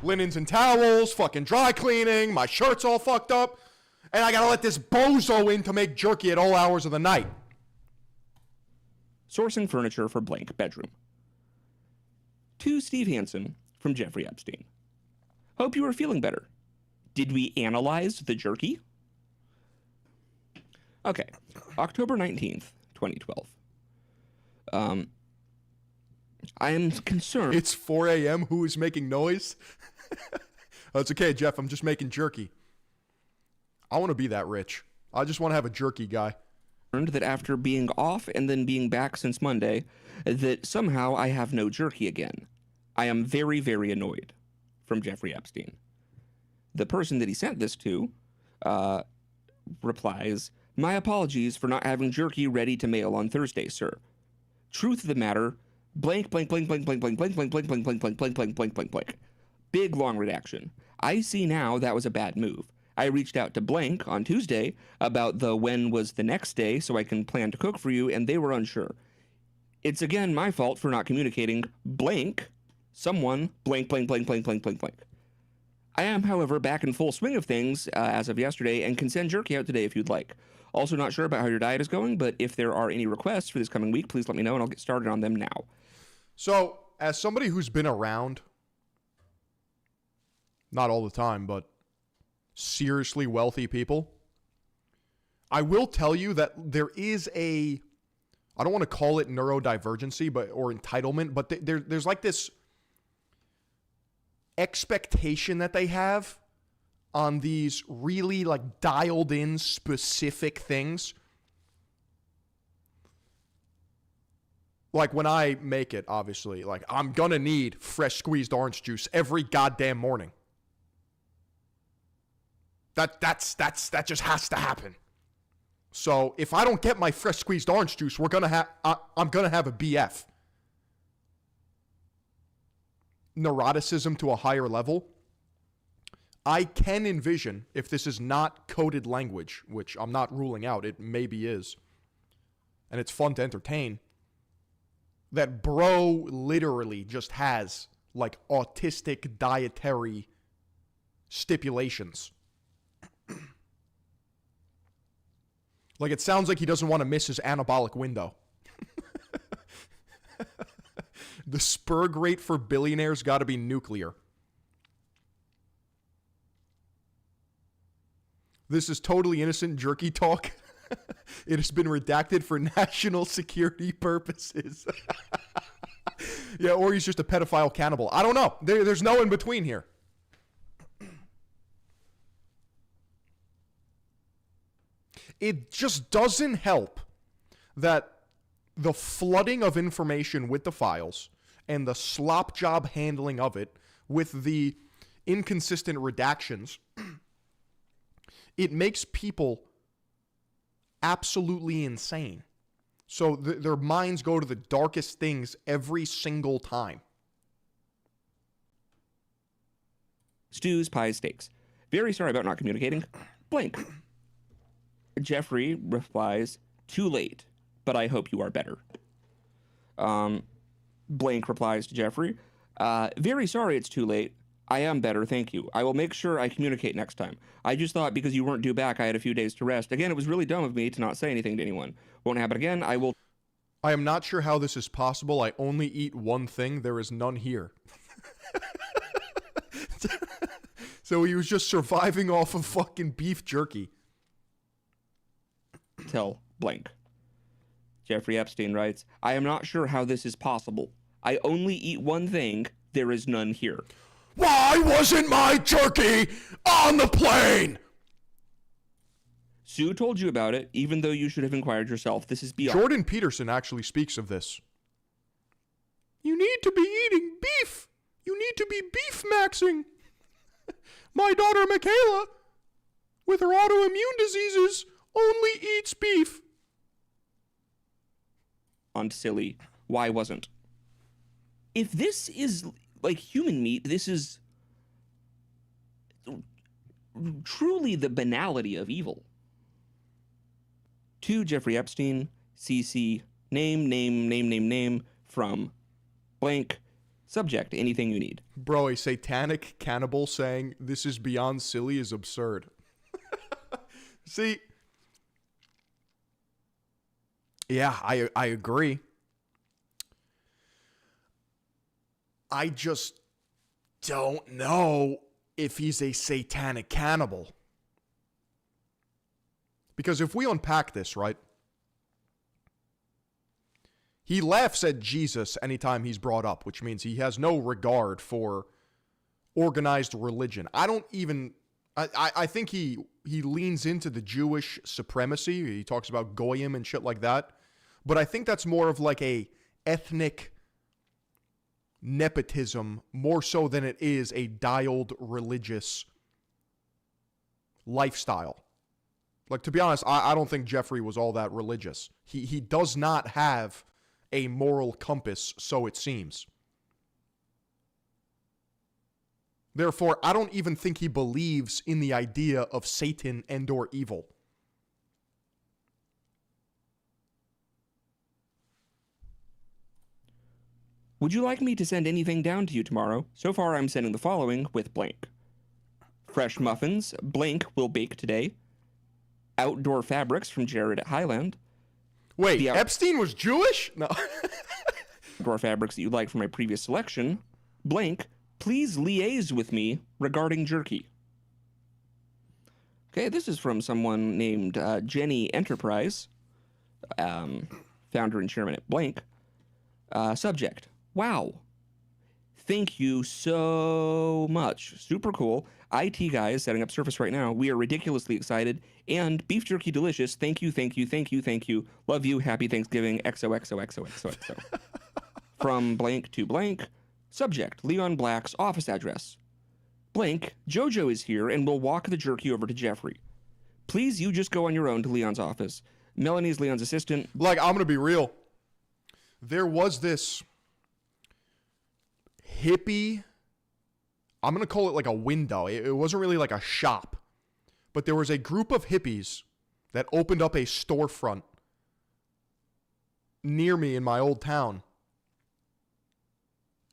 Linens and towels, fucking dry cleaning, my shirt's all fucked up, and I gotta let this bozo in to make jerky at all hours of the night. Sourcing furniture for blank bedroom. To Steve Hansen from Jeffrey Epstein. Hope you are feeling better. Did we analyze the jerky? Okay, October 19th, 2012. I am concerned. It's 4 a.m. Who is making noise? Oh, it's okay, Jeff. I'm just making jerky. I want to be that rich. I just want to have a jerky guy. That after being off and then being back since Monday, that somehow I have no jerky again. I am very, very annoyed. From Jeffrey Epstein. The person that he sent this to replies, my apologies for not having jerky ready to mail on Thursday, sir. Truth of the matter, blank, blank, blank, blank, blank, blank, blank, blank, blank, blank, blank, blank, blank, blank, blank, blank, blank. Big long redaction. I see now that was a bad move. I reached out to blank on Tuesday about the when was the next day so I can plan to cook for you, and they were unsure. It's again my fault for not communicating blank, someone, blank, blank, blank, blank, blank, blank, blank. I am, however, back in full swing of things as of yesterday and can send jerky out today if you'd like. Also not sure about how your diet is going, but if there are any requests for this coming week, please let me know and I'll get started on them now. So, as somebody who's been around, not all the time, but seriously wealthy people, I will tell you that there is a, I don't want to call it neurodivergency or entitlement, but there's like this expectation that they have on these really like dialed in specific things. Like when I make it, obviously, like I'm gonna need fresh squeezed orange juice every goddamn morning. That just has to happen. So if I don't get my fresh squeezed orange juice, I'm gonna have a BF. Neuroticism to a higher level. I can envision, if this is not coded language, which I'm not ruling out, it maybe is, and it's fun to entertain, that bro literally just has like autistic dietary stipulations. Like, it sounds like he doesn't want to miss his anabolic window. The spurg rate for billionaires got to be nuclear. This is totally innocent jerky talk. It has been redacted for national security purposes. Yeah, or he's just a pedophile cannibal. I don't know. There's no in between here. It just doesn't help that the flooding of information with the files and the slop job handling of it with the inconsistent redactions, it makes people absolutely insane. So their minds go to the darkest things every single time. Stews, pies, steaks. Very sorry about not communicating. Blank. Jeffrey replies, too late, but I hope you are better. Blank replies to Jeffrey, very sorry it's too late. I am better, thank you. I will make sure I communicate next time. I just thought because you weren't due back, I had a few days to rest. Again, it was really dumb of me to not say anything to anyone. Won't happen again. I am not sure how this is possible. I only eat one thing. There is none here. So he was just surviving off of fucking beef jerky. Tell blank. Jeffrey Epstein writes, I am not sure how this is possible. I only eat one thing. There is none here. Why wasn't my jerky on the plane? Sue told you about it, even though you should have inquired yourself. This is beyond. Jordan Peterson actually speaks of this. You need to be eating beef. You need to be beef maxing. My daughter Michaela, with her autoimmune diseases, only eats beef. On silly. Why wasn't? If this is like human meat, this is truly the banality of evil. To Jeffrey Epstein, CC, name, from blank, subject, anything you need. Bro, a satanic cannibal saying this is beyond silly is absurd. See, yeah, I agree. I just don't know if he's a satanic cannibal. Because if we unpack this, right? He laughs at Jesus anytime he's brought up, which means he has no regard for organized religion. I think he leans into the Jewish supremacy. He talks about goyim and shit like that. But I think that's more of like a ethnic nepotism, more so than it is a dialed religious lifestyle. Like, to be honest, I don't think Jeffrey was all that religious. He does not have a moral compass, so it seems. Therefore, I don't even think he believes in the idea of Satan and or evil. Would you like me to send anything down to you tomorrow? So far, I'm sending the following with blank. Fresh muffins, blank will bake today. Outdoor fabrics from Jared at Highland. Wait, Epstein was Jewish? No. Outdoor fabrics that you like from my previous selection. Blank, please liaise with me regarding jerky. Okay, this is from someone named Jenny Enterprise, founder and chairman at blank. Subject, wow. Thank you so much. Super cool. IT guy is setting up Surface right now. We are ridiculously excited. And beef jerky delicious. Thank you. Love you. Happy Thanksgiving. XOXOXOXOXO. From blank to blank. Subject, Leon Black's office address. Blank, Jojo is here and will walk the jerky over to Jeffrey. Please, you just go on your own to Leon's office. Melanie's Leon's assistant. Like, I'm going to be real. There was this hippie, I'm going to call it like a window. It wasn't really like a shop. But there was a group of hippies that opened up a storefront near me in my old town.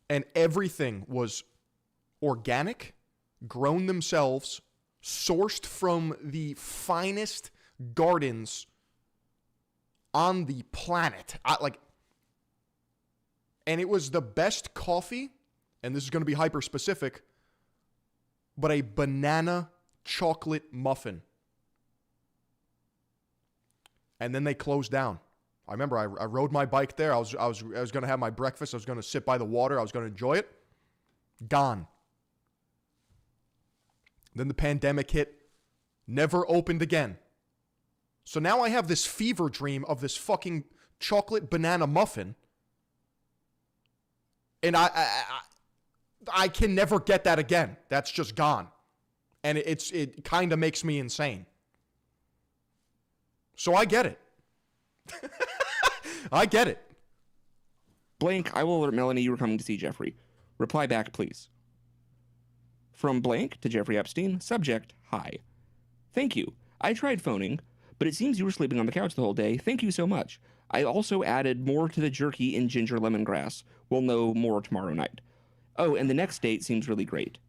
And everything was organic, grown themselves, sourced from the finest gardens on the planet. And it was the best coffee, and this is going to be hyper specific, but a banana chocolate muffin. And then they closed down. I remember I rode my bike there. I was going to have my breakfast. I was going to sit by the water. I was going to enjoy it. Gone. Then the pandemic hit. Never opened again. So now I have this fever dream of this fucking chocolate banana muffin. And I can never get that again. That's just gone. And it kind of makes me insane. So I get it. I get it. Blank, I will alert Melanie you were coming to see Jeffrey. Reply back, please. From Blank to Jeffrey Epstein. Subject, hi. Thank you. I tried phoning, but it seems you were sleeping on the couch the whole day. Thank you so much. I also added more to the jerky in ginger lemongrass. We'll know more tomorrow night. Oh, and the next date seems really great.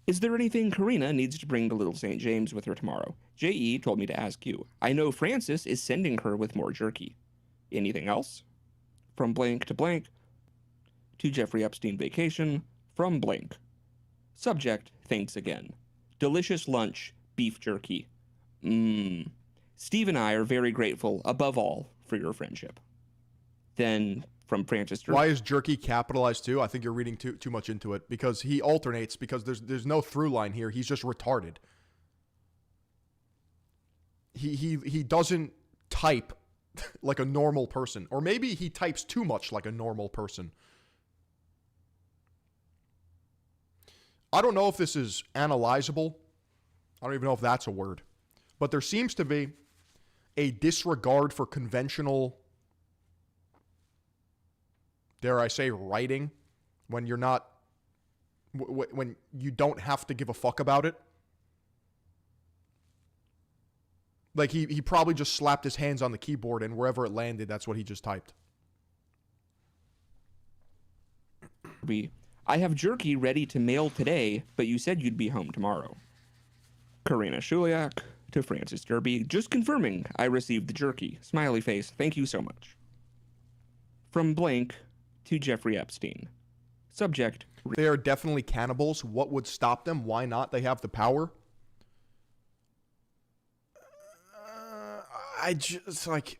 Is there anything Karina needs to bring to Little St. James with her tomorrow? J.E. told me to ask you. I know Francis is sending her with more jerky. Anything else? From Blank to Jeffrey Epstein vacation. From Blank. Subject, thanks again. Delicious lunch, beef jerky. Steve and I are very grateful, above all, for your friendship. Then, from Francis. Why is jerky capitalized too? I think you're reading too much into it, because he alternates, because there's no through line here. He's just retarded. He doesn't type like a normal person, or maybe he types too much like a normal person. I don't know if this is analyzable. I don't even know if that's a word. But there seems to be a disregard for conventional, dare I say, writing, when you're not, when you don't have to give a fuck about it. Like, he probably just slapped his hands on the keyboard, and wherever it landed, that's what he just typed. I have jerky ready to mail today, but you said you'd be home tomorrow. Karina Shuliak to Francis Derby, just confirming I received the jerky. Smiley face, thank you so much. From Blank to Jeffrey Epstein. Subject. They are definitely cannibals. What would stop them? Why not? They have the power. I just, like,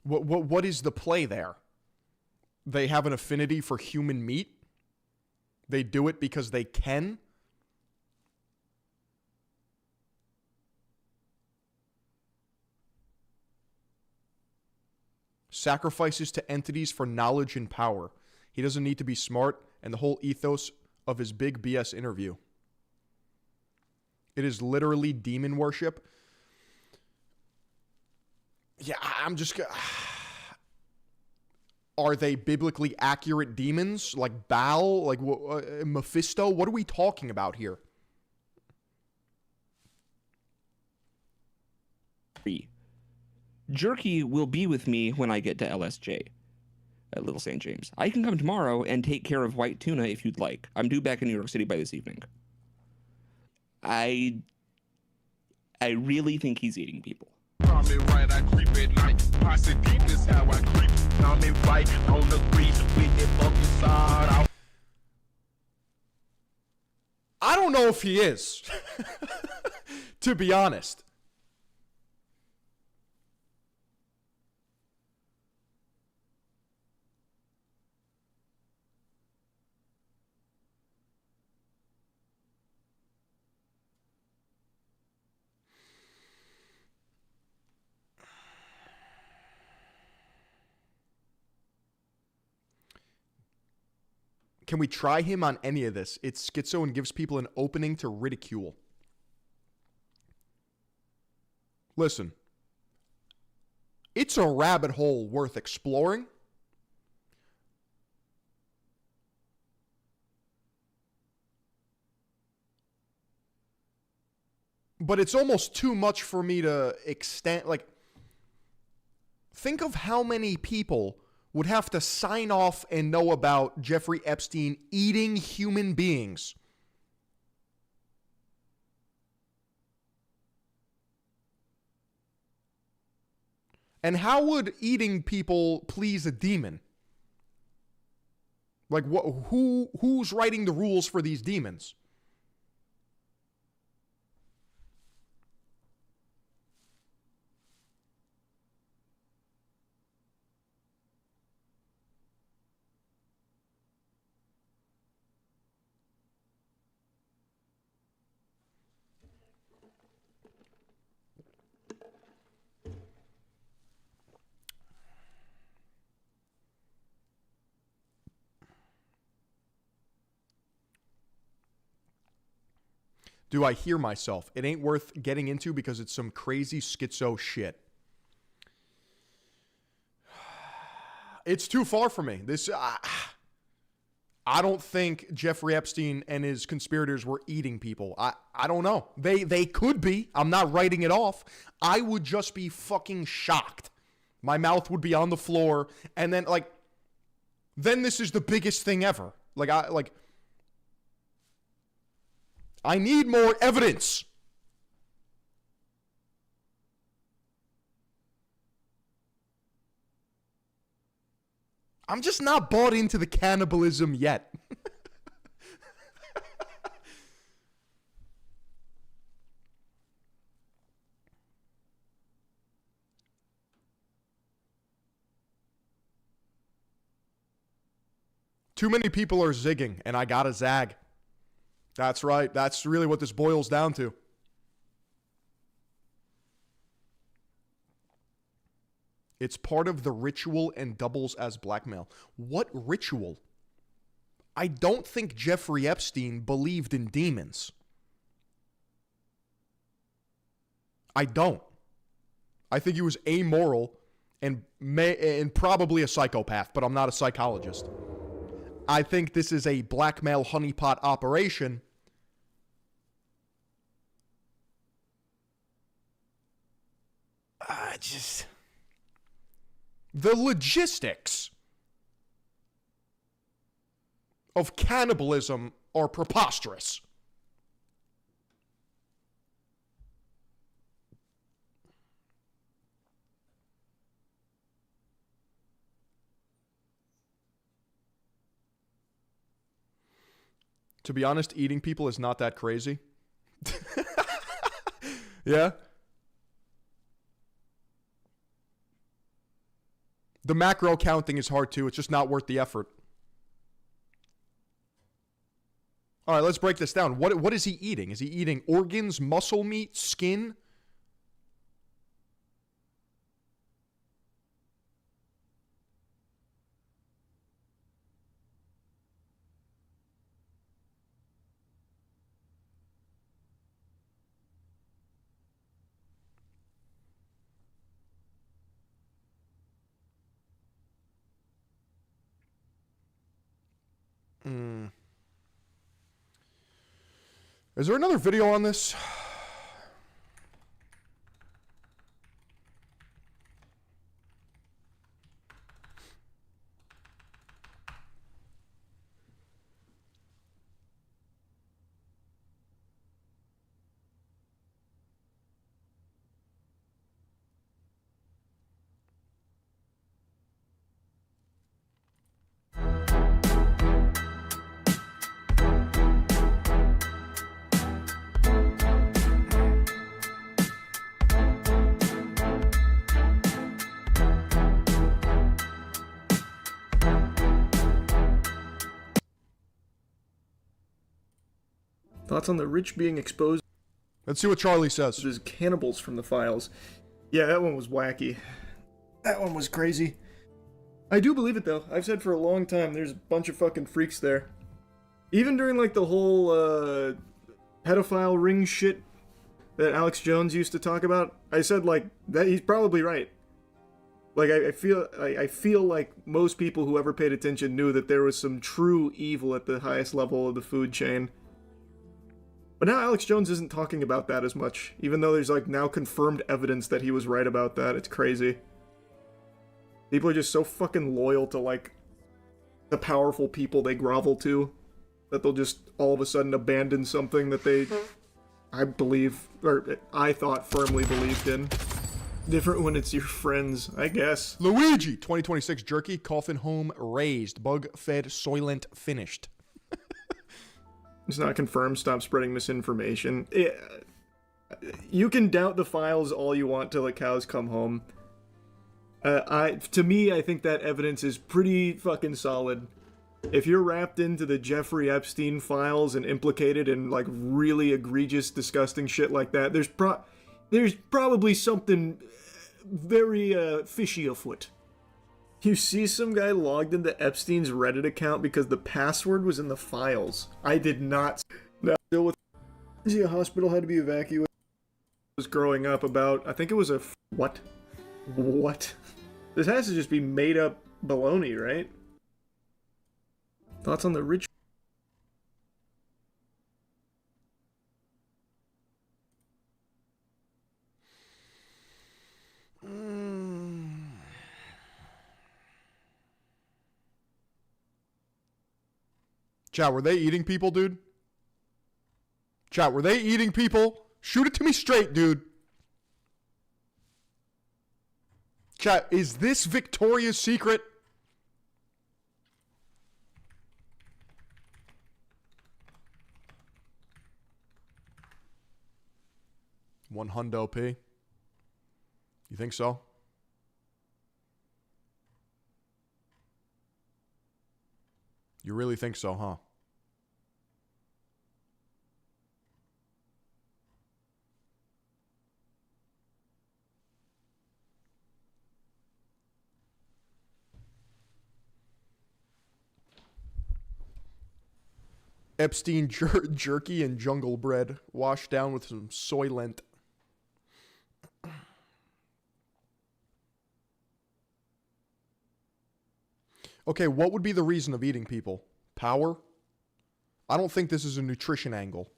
what is the play there? They have an affinity for human meat. They do it because they can. Sacrifices to entities for knowledge and power. He doesn't need to be smart, and the whole ethos of his big BS interview. It is literally demon worship. Yeah, I'm just... Are they biblically accurate demons? Like Baal? Like Mephisto? What are we talking about here? Jerky will be with me when I get to LSJ at Little St. James. I can come tomorrow and take care of white tuna if you'd like. I'm due back in New York City by this evening. I really think he's eating people. I don't know if he is, to be honest. Can we try him on any of this? It's schizo and gives people an opening to ridicule. listen, it's a rabbit hole worth exploring. But it's almost too much for me to extend. Like, think of how many people would have to sign off and know about Jeffrey Epstein eating human beings. And how would eating people please a demon? Like, who's writing the rules for these demons? Do I hear myself? It ain't worth getting into because it's some crazy schizo shit. It's too far for me. I don't think Jeffrey Epstein and his conspirators were eating people. I don't know. They could be. I'm not writing it off. I would just be fucking shocked. My mouth would be on the floor, and then then this is the biggest thing ever. I need more evidence. I'm just not bought into the cannibalism yet. Too many people are zigging, and I gotta zag. That's right. That's really what this boils down to. It's part of the ritual and doubles as blackmail. What ritual? I don't think Jeffrey Epstein believed in demons. I don't. I think he was amoral and probably a psychopath, but I'm not a psychologist. I think this is a blackmail honeypot operation. The logistics of cannibalism are preposterous. To be honest, eating people is not that crazy. Yeah? The macro counting is hard too. It's just not worth the effort. All right, let's break this down. What is he eating? Is he eating organs, muscle meat, skin? Is there another video on this? Thoughts on the rich being exposed? Let's see what Charlie says. As cannibals from the files. Yeah, that one was wacky. That one was crazy. I do believe it though. I've said for a long time there's a bunch of fucking freaks there. Even during like the whole pedophile ring shit that Alex Jones used to talk about, I said, like, that he's probably right. Like, I feel like most people who ever paid attention knew that there was some true evil at the highest level of the food chain. But now Alex Jones isn't talking about that as much, even though there's, like, now confirmed evidence that he was right about that. It's crazy. People are just so fucking loyal to, like, the powerful people they grovel to, that they'll just all of a sudden abandon something that they, I believe, or I thought firmly believed in. Different when it's your friends, I guess. Luigi, 2026 jerky, coffin home raised, bug fed, soylent finished. It's not confirmed. Stop spreading misinformation. You can doubt the files all you want till the cows come home. To me, I think that evidence is pretty fucking solid. If you're wrapped into the Jeffrey Epstein files and implicated in, like, really egregious, disgusting shit like that, there's probably something very fishy afoot. You see some guy logged into Epstein's Reddit account because the password was in the files. I did not. No, still with. Is he a hospital had to be evacuated? Was growing up about. I think it was a what? What? This has to just be made up baloney, right? Thoughts on the rich? Chat, were they eating people, dude? Chat, were they eating people? Shoot it to me straight, dude. Chat, is this Victoria's Secret? $100 P. You think so? You really think so, huh? Epstein jerky and jungle bread washed down with some soylent. Okay, what would be the reason of eating people? Power? I don't think this is a nutrition angle.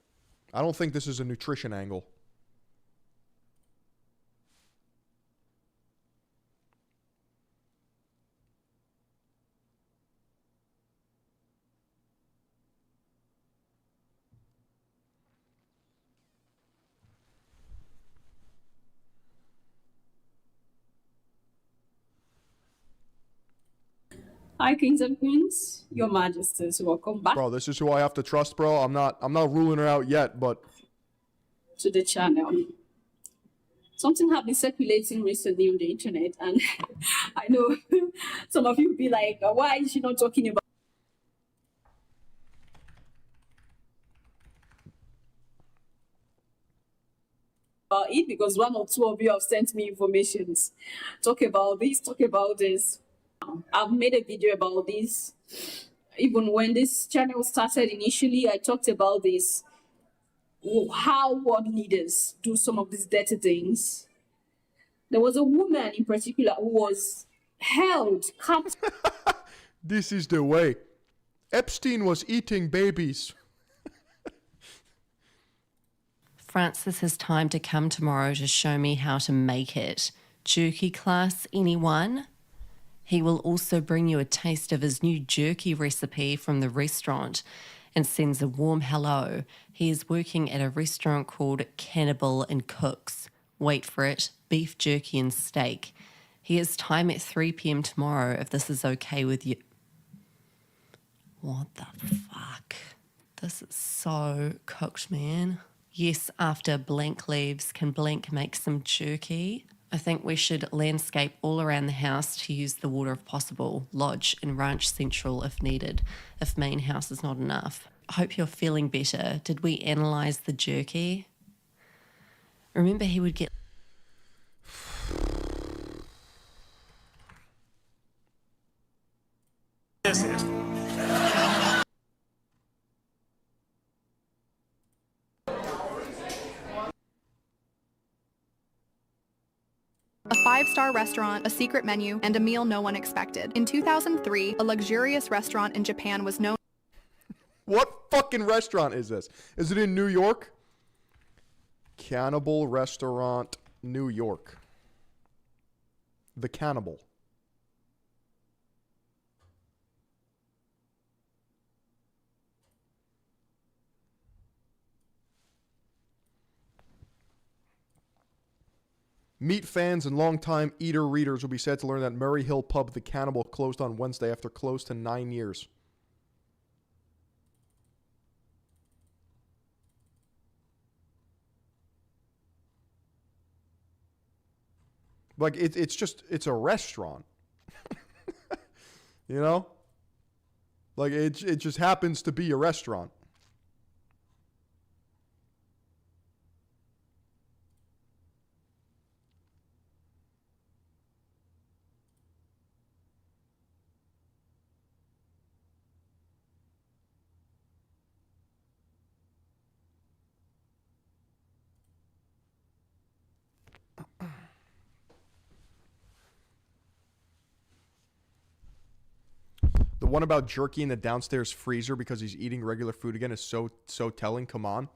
Hi, kings and queens, your majesties, welcome back. Bro, this is who I have to trust, bro. I'm not ruling her out yet, but to the channel. Something has been circulating recently on the internet, and I know some of you will be like, why is she not talking about it? Because one or two of you have sent me informations. Talk about this, talk about this. I've made a video about this. Even when this channel started initially, I talked about this. How world leaders do some of these dirty things. There was a woman in particular who was held captive. this is the way. Epstein was eating babies. Francis has time to come tomorrow to show me how to make it. Jerky class, anyone? He will also bring you a taste of his new jerky recipe from the restaurant and sends a warm hello. He is working at a restaurant called Cannibal and Cooks. Wait for it, beef jerky and steak. He has time at 3 p.m. tomorrow if this is okay with you. What the fuck? This is so cooked, man. Yes, after Blank leaves, can Blank make some jerky? I think we should landscape all around the house to use the water if possible, lodge and ranch central if needed, if main house is not enough. I hope you're feeling better. Did we analyse the jerky? Remember he would get... This is. a 5-star restaurant, a secret menu, and a meal no one expected. In 2003, a luxurious restaurant in Japan was known. What fucking restaurant is this? Is it in New York? Cannibal Restaurant, New York. The Cannibal. Meat fans and longtime eater readers will be sad to learn that Murray Hill Pub, The Cannibal, closed on Wednesday after close to 9 years. Like, it's a restaurant. You know? Like, it just happens to be a restaurant. The one about jerky in the downstairs freezer because he's eating regular food again is so telling. Come on.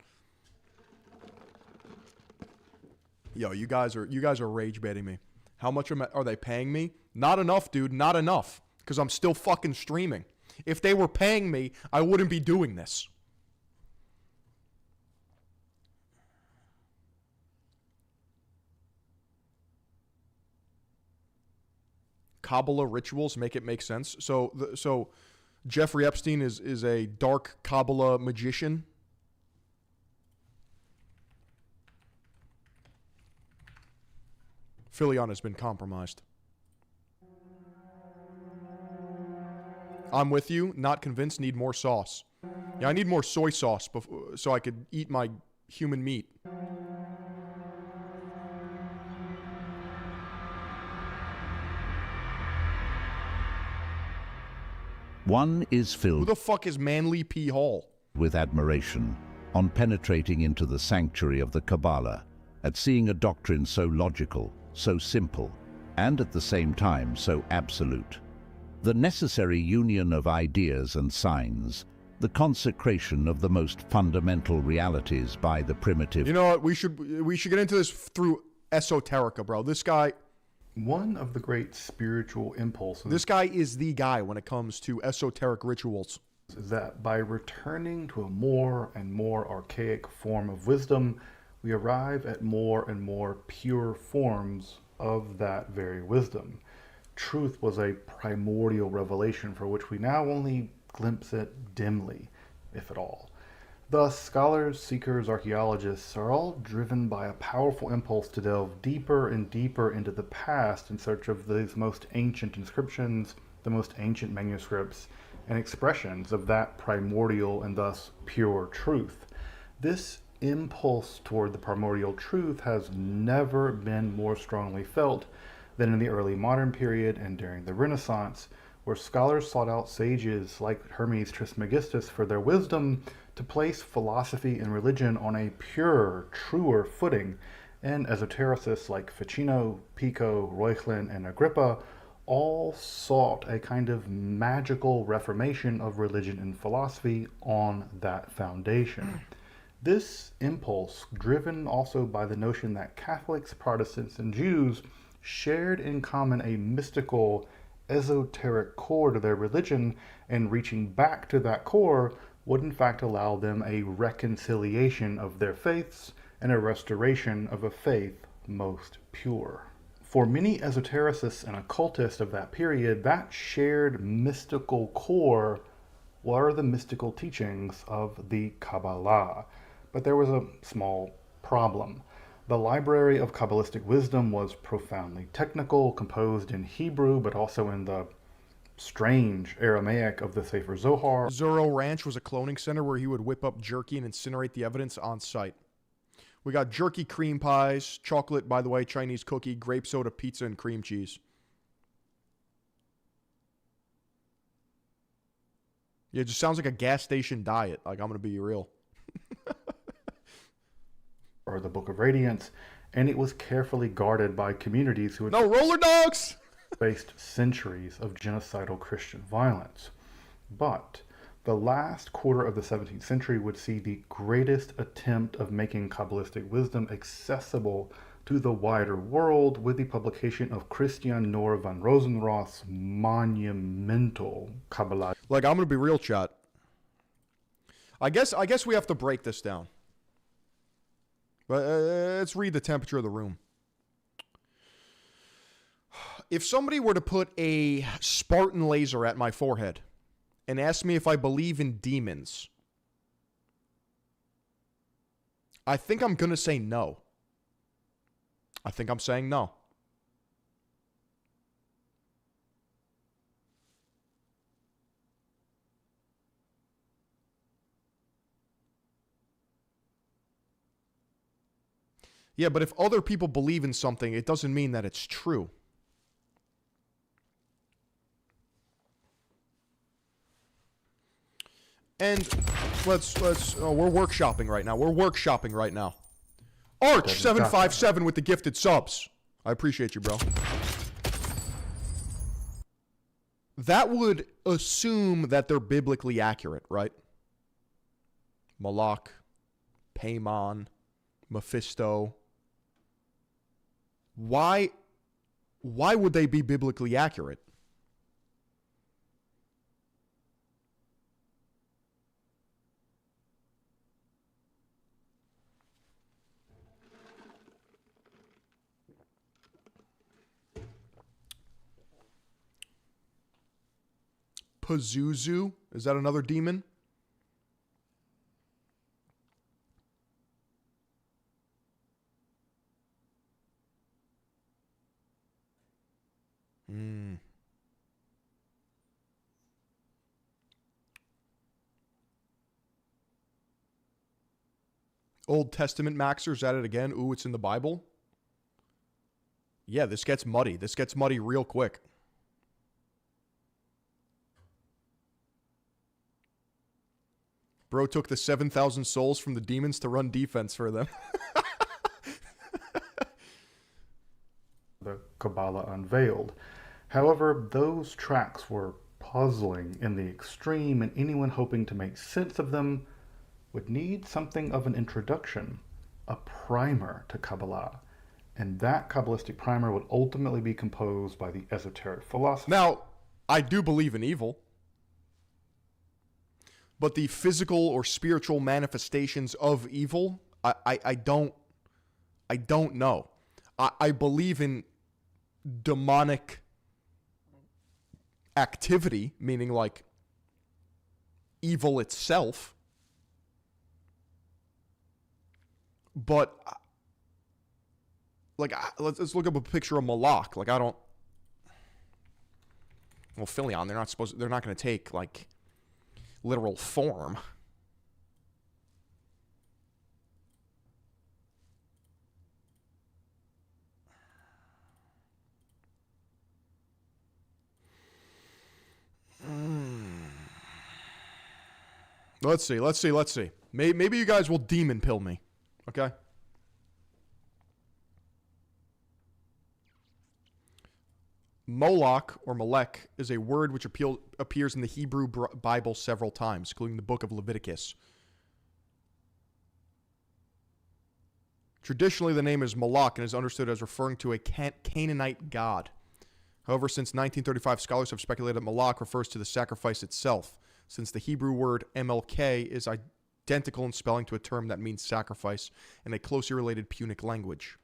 Yo, you guys are rage baiting me. How much are they paying me? Not enough, dude. Not enough. Because I'm still fucking streaming. If they were paying me, I wouldn't be doing this. Kabbalah rituals make it make sense. So Jeffrey Epstein is a dark Kabbalah magician. Philion has been compromised. I'm with you. Not convinced. Need more sauce. Yeah, I need more soy sauce so I could eat my human meat. One is filled Who the fuck is Manly P. Hall? With admiration on penetrating into the sanctuary of the Kabbalah, at seeing a doctrine so logical, so simple, and at the same time so absolute. The necessary union of ideas and signs, the consecration of the most fundamental realities by the primitive. You know what? We should get into this through esoterica, bro. This guy. One of the great spiritual impulses. This guy is the guy when it comes to esoteric rituals. Is that by returning to a more and more archaic form of wisdom, we arrive at more and more pure forms of that very wisdom. Truth was a primordial revelation for which we now only glimpse it dimly, if at all. Thus, scholars, seekers, archaeologists are all driven by a powerful impulse to delve deeper and deeper into the past in search of these most ancient inscriptions, the most ancient manuscripts, and expressions of that primordial and thus pure truth. This impulse toward the primordial truth has never been more strongly felt than in the early modern period and during the Renaissance, where scholars sought out sages like Hermes Trismegistus for their wisdom to place philosophy and religion on a purer, truer footing, and esotericists like Ficino, Pico, Reuchlin, and Agrippa all sought a kind of magical reformation of religion and philosophy on that foundation. This impulse, driven also by the notion that Catholics, Protestants, and Jews shared in common a mystical, esoteric core to their religion, and reaching back to that core would in fact allow them a reconciliation of their faiths and a restoration of a faith most pure. For many esotericists and occultists of that period, that shared mystical core were the mystical teachings of the Kabbalah. But there was a small problem. The library of Kabbalistic wisdom was profoundly technical, composed in Hebrew, but also in the strange Aramaic of the Sefer Zohar. Zorro Ranch was a cloning center where he would whip up jerky and incinerate the evidence on site. We got jerky cream pies, chocolate, by the way, Chinese cookie, grape soda, pizza, and cream cheese. Yeah, it just sounds like a gas station diet. Like, I'm going to be real. Or the Book of Radiance, and it was carefully guarded by communities who had no roller dogs faced centuries of genocidal Christian violence. But the last quarter of the 17th century would see the greatest attempt of making Kabbalistic wisdom accessible to the wider world with the publication of Christian Noor van Rosenroth's monumental Kabbalah. Like, I'm gonna be real, chat. I guess we have to break this down. But let's read the temperature of the room. If somebody were to put a Spartan laser at my forehead and ask me if I believe in demons, I think I'm gonna say no. I think I'm saying no. Yeah, but if other people believe in something, it doesn't mean that it's true. And we're workshopping right now. We're workshopping right now. Arch757 with the gifted subs. I appreciate you, bro. That would assume that they're biblically accurate, right? Malak, Paimon, Mephisto. Why would they be biblically accurate? Pazuzu? Is that another demon? Old Testament Maxer's at it again. Ooh, it's in the Bible. Yeah, this gets muddy. This gets muddy real quick. Bro took the 7,000 souls from the demons to run defense for them. The Kabbalah unveiled. However, those tracks were puzzling in the extreme, and anyone hoping to make sense of them would need something of an introduction, a primer to Kabbalah. And that Kabbalistic primer would ultimately be composed by the esoteric philosophy. Now, I do believe in evil. But the physical or spiritual manifestations of evil, I don't know. I believe in demonic activity, meaning like evil itself. But like, let's look up a picture of Malak. Like, I don't. Well, Philion, they're not going to take like literal form. Let's see. Maybe you guys will demon pill me. Okay? Moloch, or Melech, is a word which appears in the Hebrew Bible several times, including the book of Leviticus. Traditionally, the name is Moloch and is understood as referring to a Canaanite god. However, since 1935, scholars have speculated that Moloch refers to the sacrifice itself, since the Hebrew word MLK is identical in spelling to a term that means sacrifice in a closely related Punic language.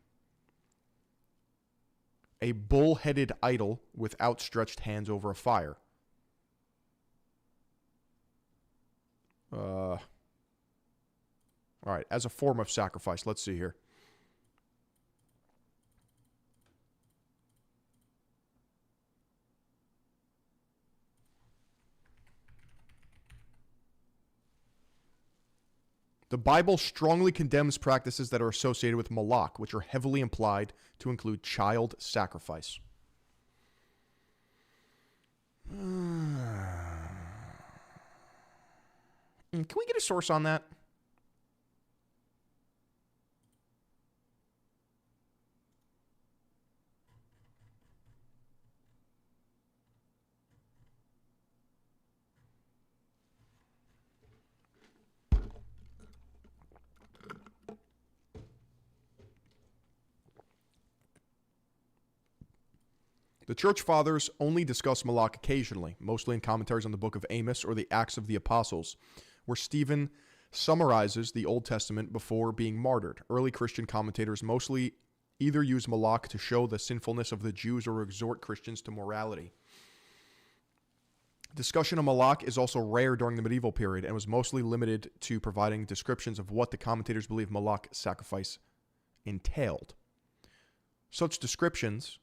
A bull-headed idol with outstretched hands over a fire. All right, as a form of sacrifice. Let's see here. The Bible strongly condemns practices that are associated with Moloch, which are heavily implied to include child sacrifice. Can we get a source on that? The Church Fathers only discuss Moloch occasionally, mostly in commentaries on the book of Amos or the Acts of the Apostles, where Stephen summarizes the Old Testament before being martyred. Early Christian commentators mostly either use Moloch to show the sinfulness of the Jews or exhort Christians to morality. Discussion of Moloch is also rare during the medieval period and was mostly limited to providing descriptions of what the commentators believe Moloch sacrifice entailed. Such descriptions,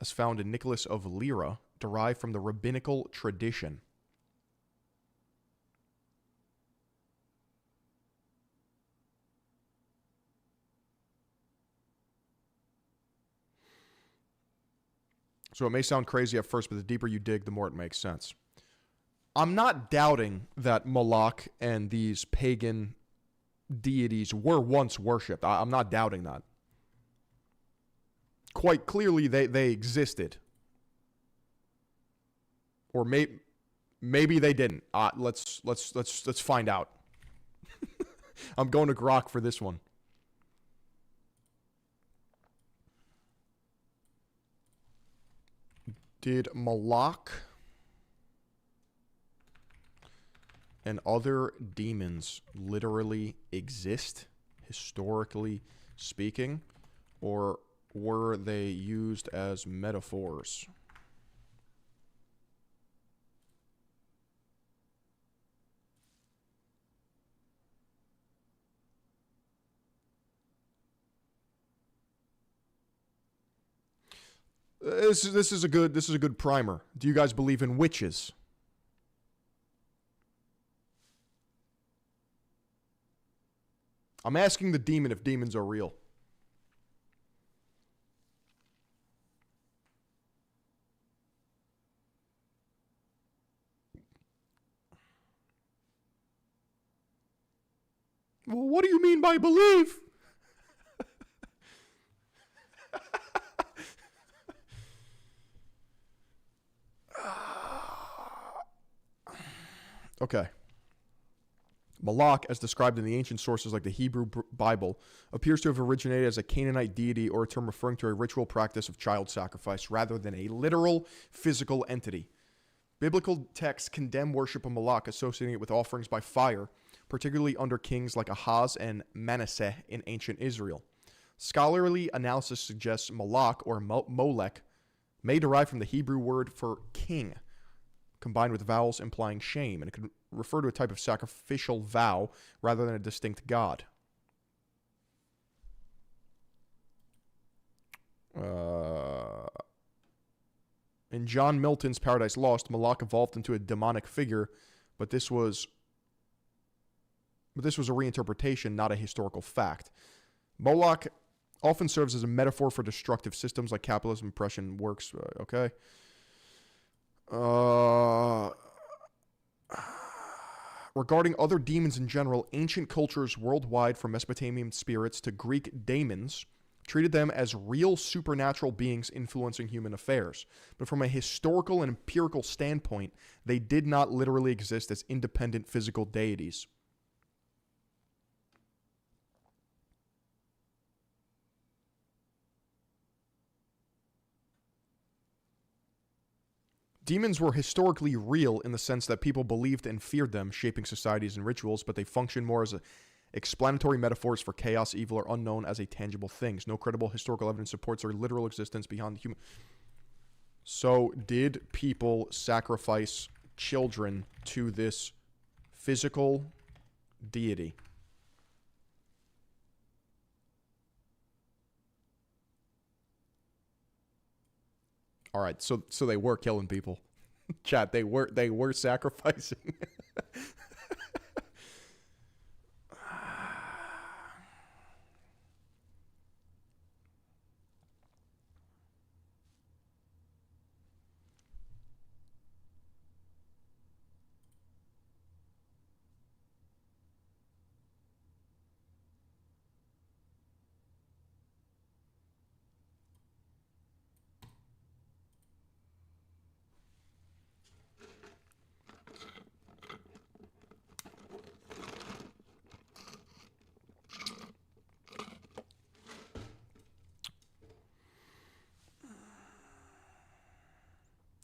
as found in Nicholas of Lyra, derive from the rabbinical tradition. So it may sound crazy at first, but the deeper you dig, the more it makes sense. I'm not doubting that Moloch and these pagan deities were once worshipped. I'm not doubting that. Quite clearly, they existed. Or maybe they didn't. Let's find out. I'm going to Grok for this one. Did Moloch and other demons literally exist, historically speaking, or were they used as metaphors? This is a good primer. Do you guys believe in witches? I'm asking the demon if demons are real. Well, what do you mean by believe? Okay. Moloch, as described in the ancient sources like the Hebrew Bible, appears to have originated as a Canaanite deity or a term referring to a ritual practice of child sacrifice rather than a literal physical entity. Biblical texts condemn worship of Moloch, associating it with offerings by fire, particularly under kings like Ahaz and Manasseh in ancient Israel. Scholarly analysis suggests Moloch, or Molech, may derive from the Hebrew word for king, combined with vowels implying shame, and it could refer to a type of sacrificial vow rather than a distinct god. In John Milton's Paradise Lost, Moloch evolved into a demonic figure, but this was a reinterpretation, not a historical fact. Moloch often serves as a metaphor for destructive systems like capitalism, oppression, works. Okay. Regarding other demons in general, ancient cultures worldwide, from Mesopotamian spirits to Greek daemons, treated them as real supernatural beings influencing human affairs. But from a historical and empirical standpoint, they did not literally exist as independent physical deities. Demons were historically real in the sense that people believed and feared them, shaping societies and rituals, but they function more as explanatory metaphors for chaos, evil, or unknown as a tangible things. No credible historical evidence supports their literal existence beyond the human. So, did people sacrifice children to this physical deity? All right, so they were killing people. Chat, they were sacrificing.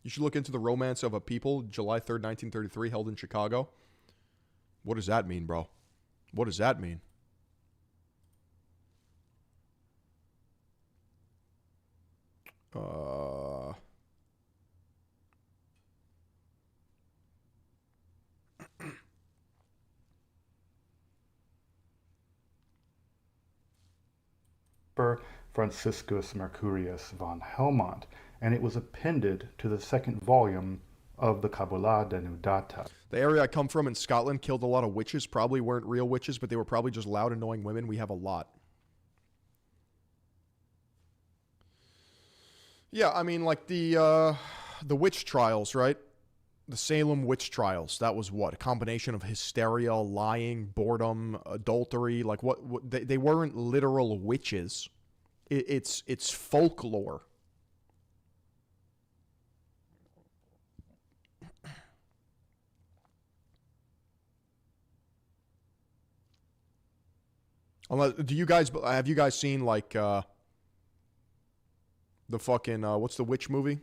You should look into the Romance of a People, July 3rd, 1933, held in Chicago. What does that mean, bro? What does that mean? Franciscus Mercurius von Helmont, and it was appended to the second volume of the Kabbalah Denudata. The area I come from in Scotland killed a lot of witches. Probably weren't real witches, but they were probably just loud, annoying women. We have a lot. Yeah, I mean, like the witch trials, right? The Salem witch trials. That was what? A combination of hysteria, lying, boredom, adultery. Like what they weren't literal witches. It's folklore. Do you guys have you guys seen like the fucking what's the witch movie?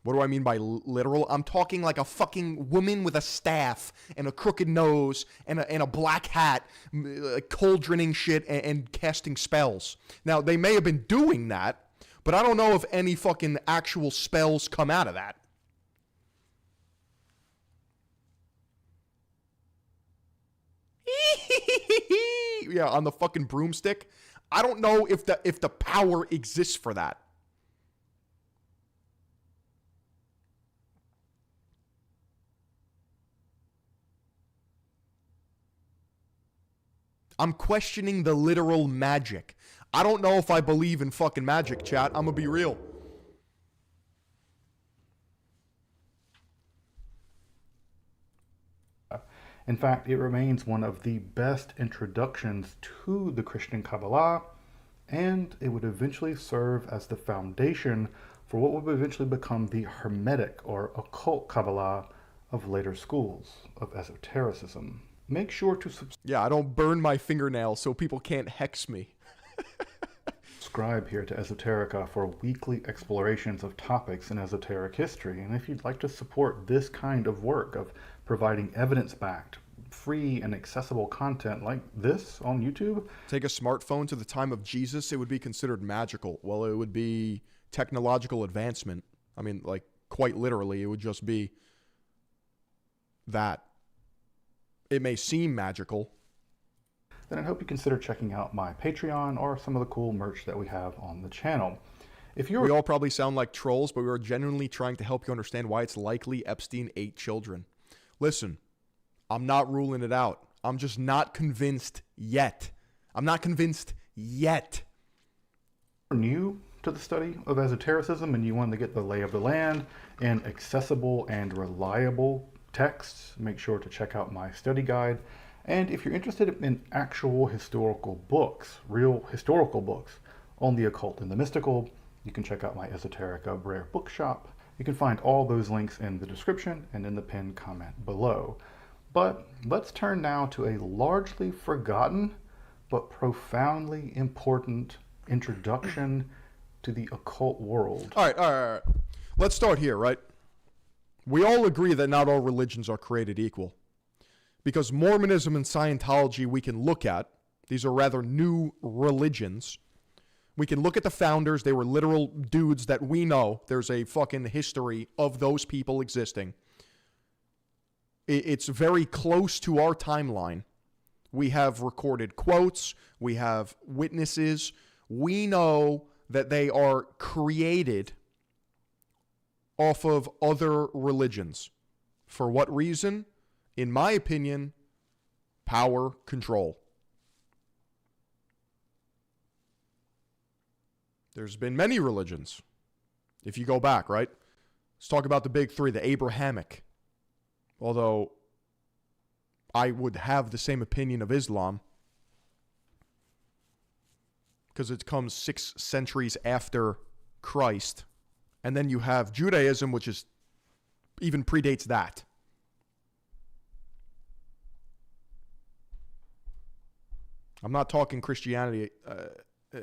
What do I mean by literal? I'm talking like a fucking woman with a staff and a crooked nose and a black hat, cauldroning shit and casting spells. Now, they may have been doing that, but I don't know if any fucking actual spells come out of that. Yeah, on the fucking broomstick. I don't know if the power exists for that. I'm questioning the literal magic. I don't know if I believe in fucking magic, chat. I'm gonna be real. In fact, it remains one of the best introductions to the Christian Kabbalah, and it would eventually serve as the foundation for what would eventually become the Hermetic or occult Kabbalah of later schools of esotericism. Make sure to Yeah, I don't burn my fingernails so people can't hex me. subscribe here to Esoterica for weekly explorations of topics in esoteric history. And if you'd like to support this kind of work of providing evidence-backed, free and accessible content like this on YouTube. Take a smartphone to the time of Jesus, it would be considered magical. Well, it would be technological advancement. I mean, like, quite literally, it would just be that. It may seem magical. Then I hope you consider checking out my Patreon or some of the cool merch that we have on the channel. If you're We all probably sound like trolls, but we are genuinely trying to help you understand why it's likely Epstein ate children. Listen, I'm not ruling it out. I'm just not convinced yet. I'm not convinced yet. New to the study of esotericism and you want to get the lay of the land in accessible and reliable texts, make sure to check out my study guide. And if you're interested in actual historical books, real historical books on the occult and the mystical, you can check out my Esoterica Rare Bookshop. You can find all those links in the description and in the pinned comment below. But let's turn now to a largely forgotten but profoundly important introduction to the occult world. All right. Let's start here, right? We all agree that not all religions are created equal. Because Mormonism and Scientology we can look at. These are rather new religions. We can look at the founders. They were literal dudes that we know. There's a fucking history of those people existing. It's very close to our timeline. We have recorded quotes. We have witnesses. We know that they are created off of other religions. For what reason? In my opinion, power, control. There's been many religions. If you go back, right? Let's talk about the big three, the Abrahamic. Although I would have the same opinion of Islam because it comes 6 centuries after Christ. And then you have Judaism, which is even predates that. I'm not talking Christianity.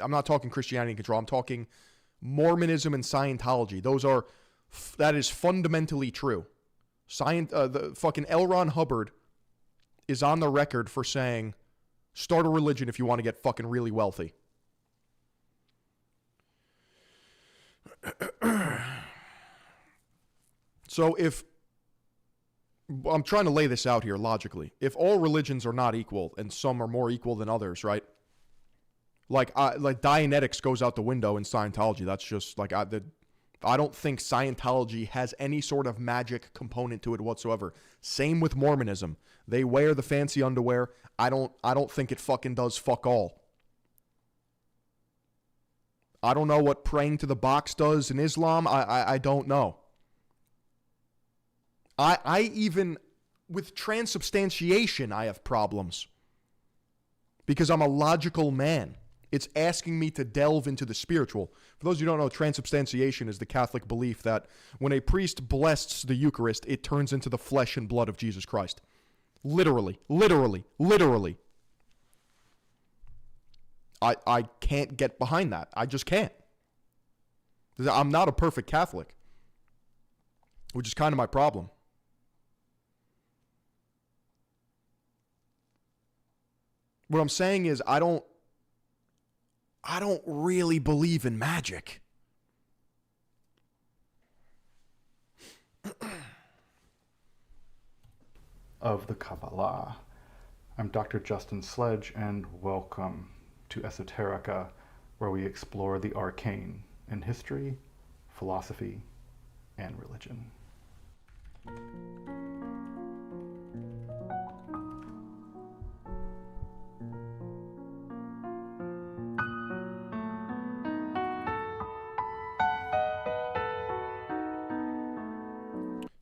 I'm not talking Christianity in control. I'm talking Mormonism and Scientology. That is fundamentally true. The fucking L. Ron Hubbard is on the record for saying, start a religion if you want to get fucking really wealthy. So I'm trying to lay this out here logically. If all religions are not equal and some are more equal than others, right? Like Dianetics goes out the window in Scientology. That's just like I don't think Scientology has any sort of magic component to it whatsoever. Same with Mormonism. They wear the fancy underwear. I don't think it fucking does fuck all. I don't know what praying to the box does in Islam. I don't know. I even, with transubstantiation, I have problems. Because I'm a logical man. It's asking me to delve into the spiritual. For those who don't know, transubstantiation is the Catholic belief that when a priest blesses the Eucharist, it turns into the flesh and blood of Jesus Christ. Literally. Literally. Literally. I can't get behind that. I just can't. I'm not a perfect Catholic, which is kind of my problem. What I'm saying is I don't really believe in magic. Of the Kabbalah. I'm Dr. Justin Sledge, and welcome to Esoterica, where we explore the arcane in history, philosophy, and religion.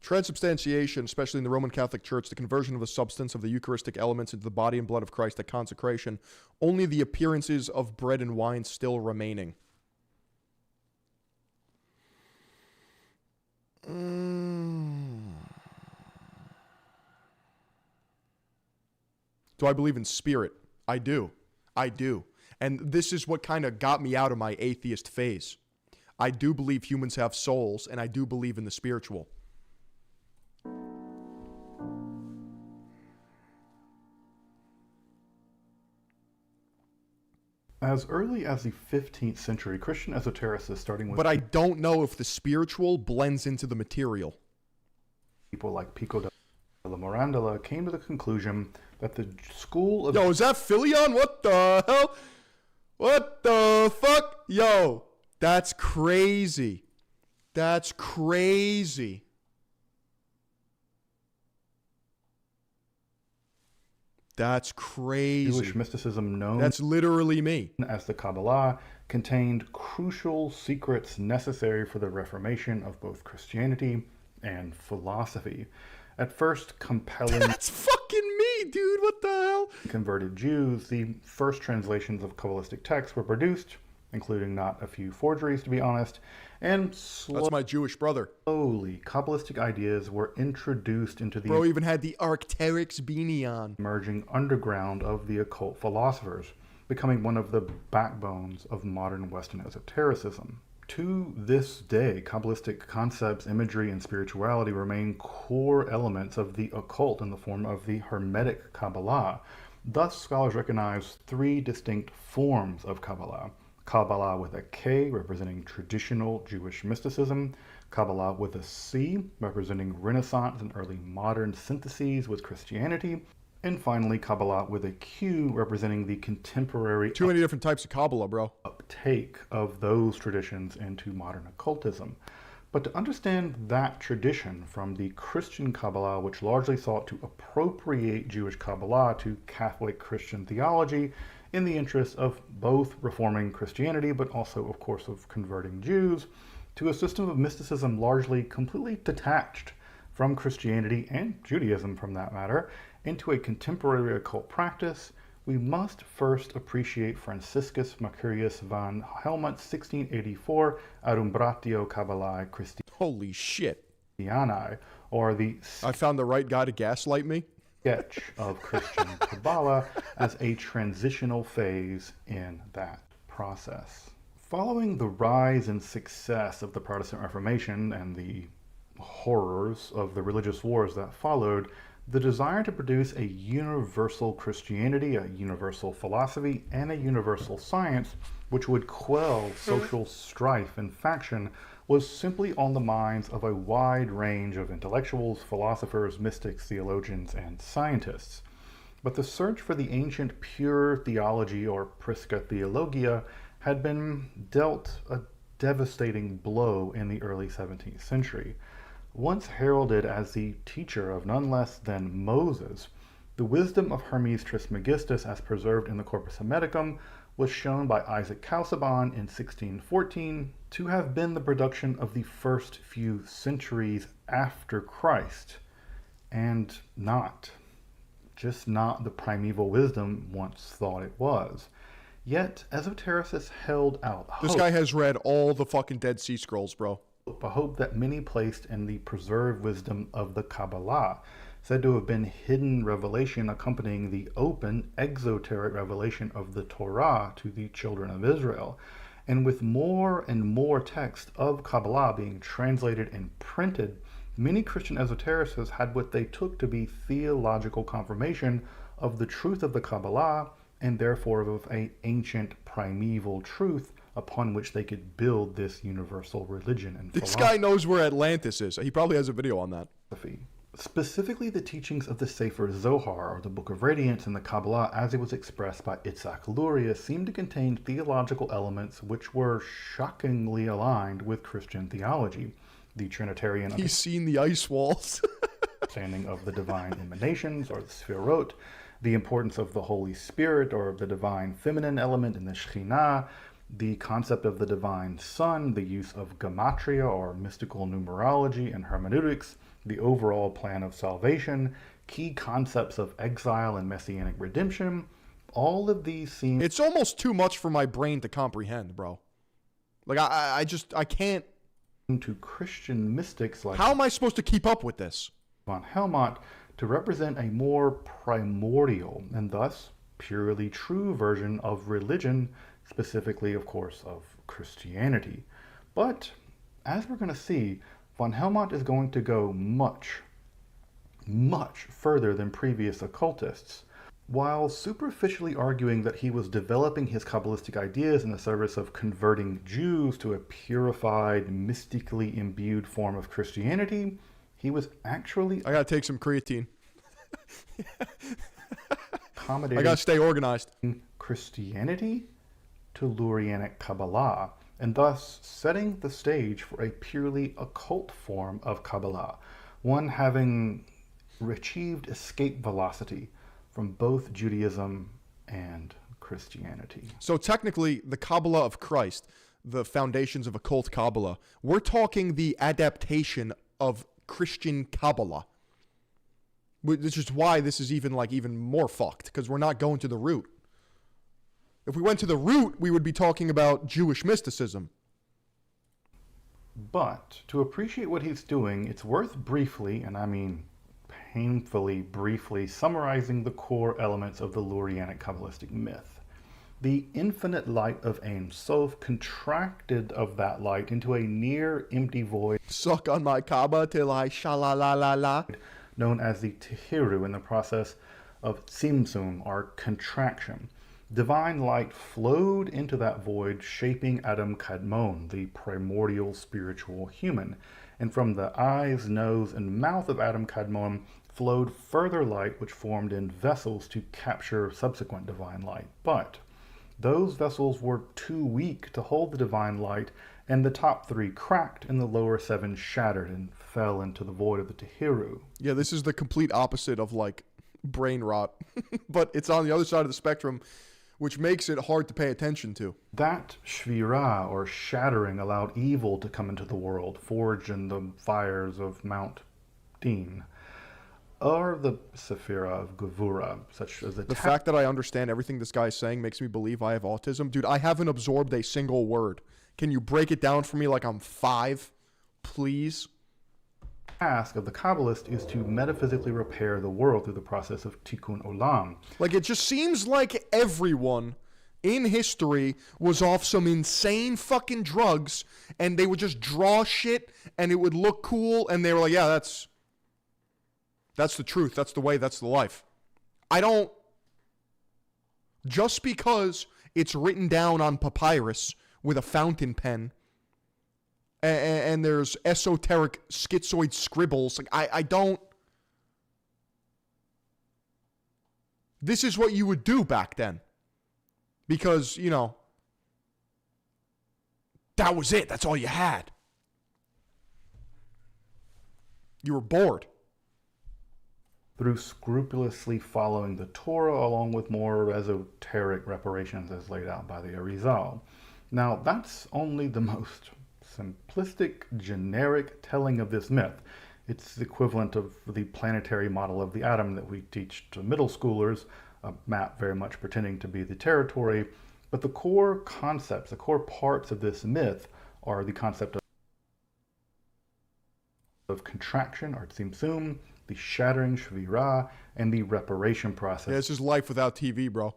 Transubstantiation, especially in the Roman Catholic Church, the conversion of the substance of the Eucharistic elements into the body and blood of Christ at consecration, only the appearances of bread and wine still remaining. Do I believe in spirit? I do. I do. And this is what kind of got me out of my atheist phase. I do believe humans have souls, and I do believe in the spiritual. As early as the 15th century, Christian esotericists, starting with... But I don't know if the spiritual blends into the material. People like Pico de la Mirandola came to the conclusion that the school of... Yo, is that Philion? What the hell? What the fuck? Yo, that's crazy. That's crazy. That's crazy. Jewish mysticism known That's literally me. as the Kabbalah contained crucial secrets necessary for the reformation of both Christianity and philosophy. At first compelling... That's fucking me, dude. What the hell? Converted Jews, the first translations of Kabbalistic texts were produced, including not a few forgeries, to be honest, and that's my Jewish brother. Slowly, Kabbalistic ideas were introduced into the... Bro even had the Arc'teryx beanie on. Emerging underground of the occult philosophers, becoming one of the backbones of modern Western esotericism. To this day, Kabbalistic concepts, imagery, and spirituality remain core elements of the occult in the form of the Hermetic Kabbalah. Thus, scholars recognize three distinct forms of Kabbalah. Kabbalah with a K, representing traditional Jewish mysticism. Kabbalah with a C, representing Renaissance and early modern syntheses with Christianity. And finally, Kabbalah with a Q, representing the contemporary... Too many different types of Kabbalah, bro. ...uptake of those traditions into modern occultism. But to understand that tradition from the Christian Kabbalah, which largely sought to appropriate Jewish Kabbalah to Catholic Christian theology in the interest of both reforming Christianity, but also, of course, of converting Jews, to a system of mysticism largely completely detached from Christianity and Judaism, for that matter, into a contemporary occult practice, we must first appreciate Franciscus Mercurius von Helmut's 1684 Adumbratio Kabbalae Christianae. Holy shit. Or the... I found the right guy to gaslight me. Sketch of Christian Kabbalah as a transitional phase in that process. Following the rise and success of the Protestant Reformation and the horrors of the religious wars that followed, the desire to produce a universal Christianity, a universal philosophy, and a universal science which would quell social strife and faction was simply on the minds of a wide range of intellectuals, philosophers, mystics, theologians, and scientists. But the search for the ancient pure theology, or Prisca Theologia, had been dealt a devastating blow in the early 17th century. Once heralded as the teacher of none less than Moses, the wisdom of Hermes Trismegistus as preserved in the Corpus Hermeticum was shown by Isaac Casaubon in 1614 to have been the production of the first few centuries after Christ, and just not the primeval wisdom once thought it was. Yet, esotericists held out hope. This guy has read all the fucking Dead Sea Scrolls, bro. A hope that many placed in the preserved wisdom of the Kabbalah, said to have been hidden revelation accompanying the open, exoteric revelation of the Torah to the children of Israel. And with more and more text of Kabbalah being translated and printed, many Christian esotericists had what they took to be theological confirmation of the truth of the Kabbalah, and therefore of an ancient primeval truth upon which they could build this universal religion and philosophy. This guy knows where Atlantis is. He probably has a video on that. Specifically the teachings of the Sefer Zohar, or the Book of Radiance, in the Kabbalah as it was expressed by Itzhak Luria, seemed to contain theological elements which were shockingly aligned with Christian theology. The Trinitarian He's seen the ice walls. understanding of the divine emanations, or the Sefirot, the importance of the Holy Spirit, or of the divine feminine element in the Shekhinah, the concept of the divine Son, the use of gematria, or mystical numerology and hermeneutics, the overall plan of salvation, key concepts of exile and messianic redemption. All of these seem... It's almost too much for my brain to comprehend, bro. Like, I can't... to Christian mystics like... How am I supposed to keep up with this? Von Helmont to represent a more primordial and thus purely true version of religion, specifically, of course, of Christianity. But, as we're going to see, von Helmont is going to go much, much further than previous occultists. While superficially arguing that he was developing his Kabbalistic ideas in the service of converting Jews to a purified, mystically imbued form of Christianity, he was actually... I gotta take some creatine. accommodating I gotta stay organized. Christianity to Lurianic Kabbalah, and thus setting the stage for a purely occult form of Kabbalah, one having achieved escape velocity from both Judaism and Christianity. So technically, the Kabbalah of Christ, the foundations of occult Kabbalah, we're talking the adaptation of Christian Kabbalah, which is why this is even more fucked, because we're not going to the root. If we went to the root, we would be talking about Jewish mysticism. But to appreciate what he's doing, it's worth briefly, and I mean painfully briefly, summarizing the core elements of the Lurianic Kabbalistic myth. The infinite light of Ein Sof contracted of that light into a near empty void. Suck on my Kaaba till I sha-la-la-la-la. Known as the Tehiru, in the process of Tzimtzum, or contraction. Divine light flowed into that void, shaping Adam Kadmon, the primordial spiritual human. And from the eyes, nose, and mouth of Adam Kadmon flowed further light, which formed in vessels to capture subsequent divine light. But those vessels were too weak to hold the divine light, and the top 3 cracked, and the lower 7 shattered and fell into the void of the Tehiru. Yeah, this is the complete opposite of, brain rot. But it's on the other side of the spectrum, which makes it hard to pay attention to. That shvira, or shattering, allowed evil to come into the world, forged in the fires of Mount Din, or the Sephira of Gevura, such as the fact that I understand everything this guy is saying makes me believe I have autism. Dude, I haven't absorbed a single word. Can you break it down for me like I'm 5, please? The task of the Kabbalist is to metaphysically repair the world through the process of tikkun olam. Like, it just seems like everyone in history was off some insane fucking drugs, and they would just draw shit and it would look cool, and they were like, yeah, that's the truth, that's the way, that's the life. Just because it's written down on papyrus with a fountain pen and there's esoteric schizoid scribbles, like I don't. This is what you would do back then. Because, that was it. That's all you had. You were bored. Through scrupulously following the Torah along with more esoteric reparations as laid out by the Arizal. Now, that's only the most simplistic, generic telling of this myth. It's the equivalent of the planetary model of the atom that we teach to middle schoolers, a map very much pretending to be the territory, but the core concepts, the core parts of this myth are the concept of contraction, or tzimtzum, the shattering, shvira, and the reparation process. Yeah, this is life without TV, bro.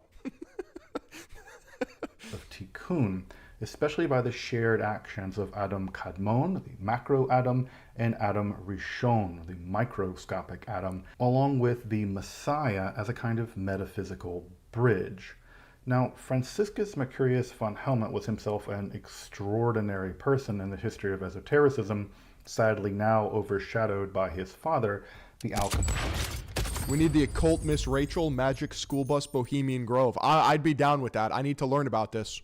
Of tikkun, especially by the shared actions of Adam Kadmon, the macro atom, and Adam Rishon, the microscopic atom, along with the Messiah as a kind of metaphysical bridge. Now, Franciscus Mercurius von Helmont was himself an extraordinary person in the history of esotericism, sadly now overshadowed by his father, the alchemist. We need the occult Miss Rachel, Magic School Bus, Bohemian Grove. I'd be down with that. I need to learn about this.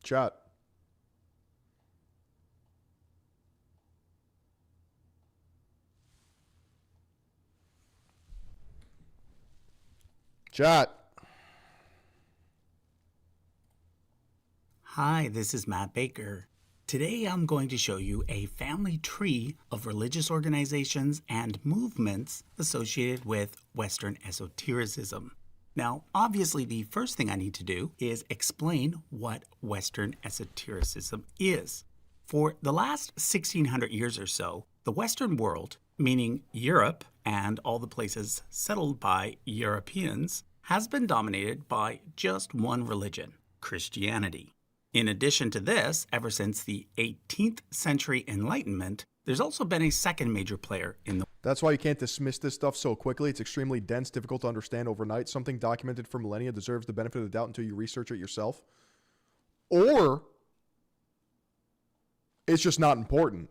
Chat. Chat. Hi, this is Matt Baker. Today I'm going to show you a family tree of religious organizations and movements associated with Western esotericism. Now, obviously, the first thing I need to do is explain what Western esotericism is. For the last 1600 years or so, the Western world, meaning Europe and all the places settled by Europeans, has been dominated by just one religion, Christianity. In addition to this, ever since the 18th century Enlightenment, there's also been a second major player in the... That's why you can't dismiss this stuff so quickly. It's extremely dense, difficult to understand overnight. Something documented for millennia deserves the benefit of the doubt until you research it yourself. Or it's just not important.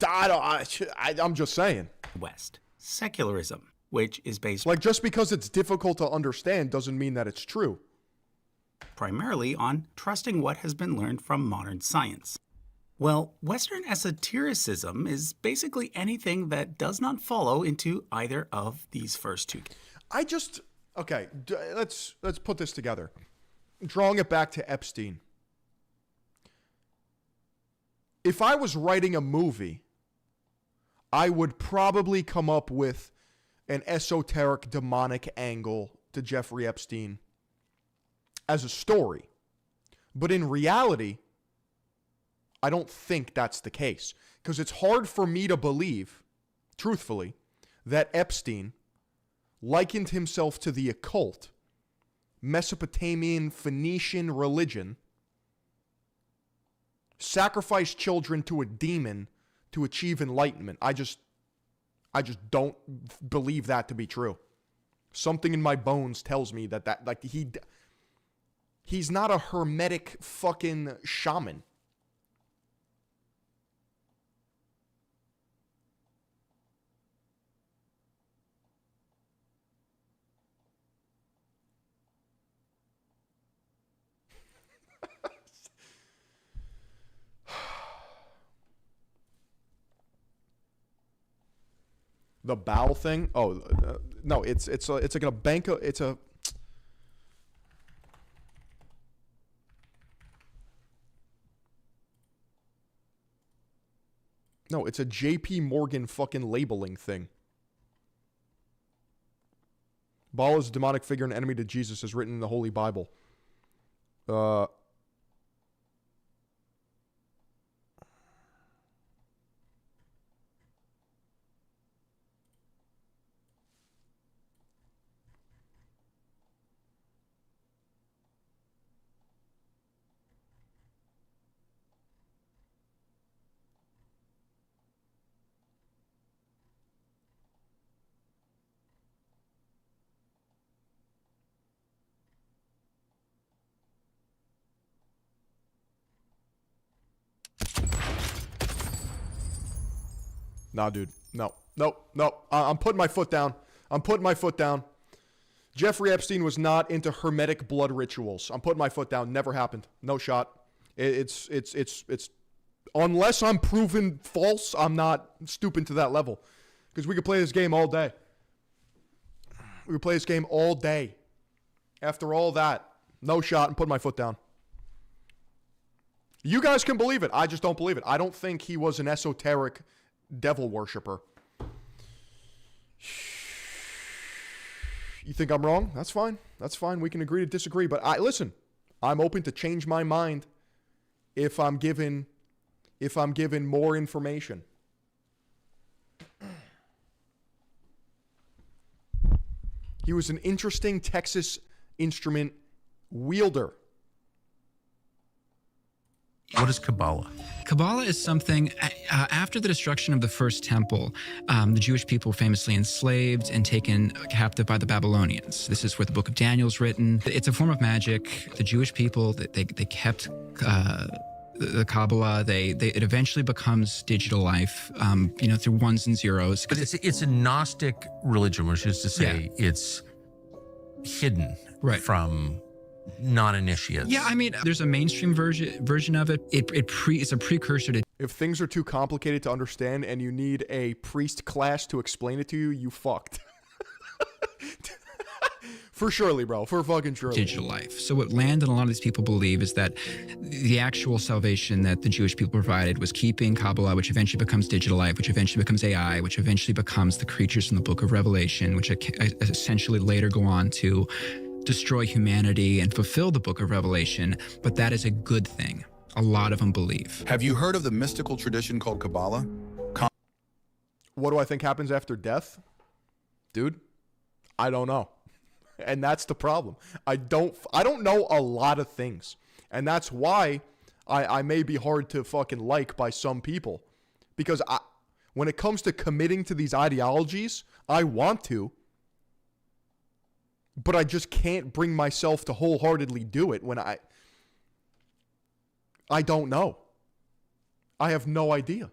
I'm just saying. West. Secularism, which is based... Like, just because it's difficult to understand doesn't mean that it's true. Primarily on trusting what has been learned from modern science. Well, Western esotericism is basically anything that does not follow into either of these first two. Okay, let's put this together. Drawing it back to Epstein. If I was writing a movie, I would probably come up with an esoteric demonic angle to Jeffrey Epstein as a story. But in reality, I don't think that's the case. Because it's hard for me to believe, truthfully, that Epstein likened himself to the occult, Mesopotamian Phoenician religion, sacrificed children to a demon to achieve enlightenment. I just don't believe that to be true. Something in my bones tells me that he's not a hermetic fucking shaman. The bowel thing? Oh, no, it's like a bank. It's a... No, it's a JP Morgan fucking labeling thing. Baal is a demonic figure and enemy to Jesus as written in the Holy Bible. Nah, dude. No. I'm putting my foot down. Jeffrey Epstein was not into hermetic blood rituals. I'm putting my foot down. Never happened. No shot. It's unless I'm proven false, I'm not stooping to that level. Because we could play this game all day. After all that, no shot. I'm putting my foot down. You guys can believe it. I just don't believe it. I don't think he was an esoteric devil worshiper. You think I'm wrong? That's fine. We can agree to disagree. But listen, I'm open to change my mind if I'm given more information. He was an interesting Texas instrument wielder. What is Kabbalah? Kabbalah is something, after the destruction of the first temple, the Jewish people were famously enslaved and taken captive by the Babylonians. This is where the book of Daniel is written. It's a form of magic. The Jewish people, they kept the Kabbalah. It eventually becomes digital life, through ones and zeros. But it's a Gnostic religion, which is to say it's hidden from non-initiates. Yeah, I mean, there's a mainstream version of it. It's a precursor to. If things are too complicated to understand and you need a priest class to explain it to you, you fucked. For surely, bro. For fucking surely. Digital life. So what Land and a lot of these people believe is that the actual salvation that the Jewish people provided was keeping Kabbalah, which eventually becomes digital life, which eventually becomes AI, which eventually becomes the creatures in the book of Revelation, which essentially later go on to destroy humanity and fulfill the book of Revelation. But that is a good thing. A lot of them believe. Have you heard of the mystical tradition called Kabbalah? What do I think happens after death? Dude, I don't know. And that's the problem. I don't know a lot of things. And that's why I may be hard to fucking like by some people. Because when it comes to committing to these ideologies, I want to. But I just can't bring myself to wholeheartedly do it when I don't know. I have no idea.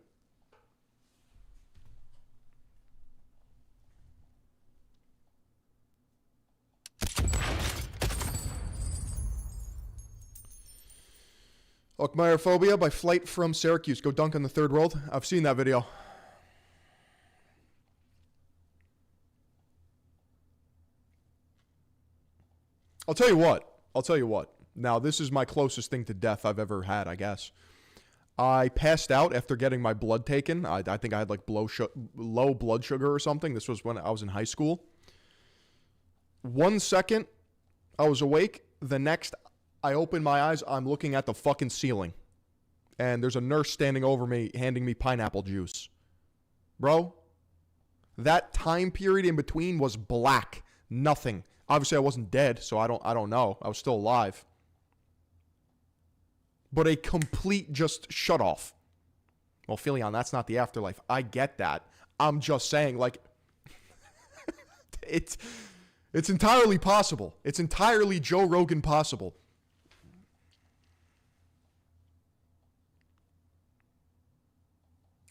Okmyophobia by Flight from Syracuse. Go dunk on the third world. I've seen that video. I'll tell you what. Now, this is my closest thing to death I've ever had, I guess. I passed out after getting my blood taken. I think I had like low blood sugar or something. This was when I was in high school. 1 second, I was awake. The next, I open my eyes. I'm looking at the fucking ceiling. And there's a nurse standing over me, handing me pineapple juice. Bro, that time period in between was black. Nothing. Obviously, I wasn't dead, so I don't know. I was still alive. But a complete just shut off. Well, Philion, that's not the afterlife. I get that. I'm just saying, like, it's entirely possible. It's entirely Joe Rogan possible.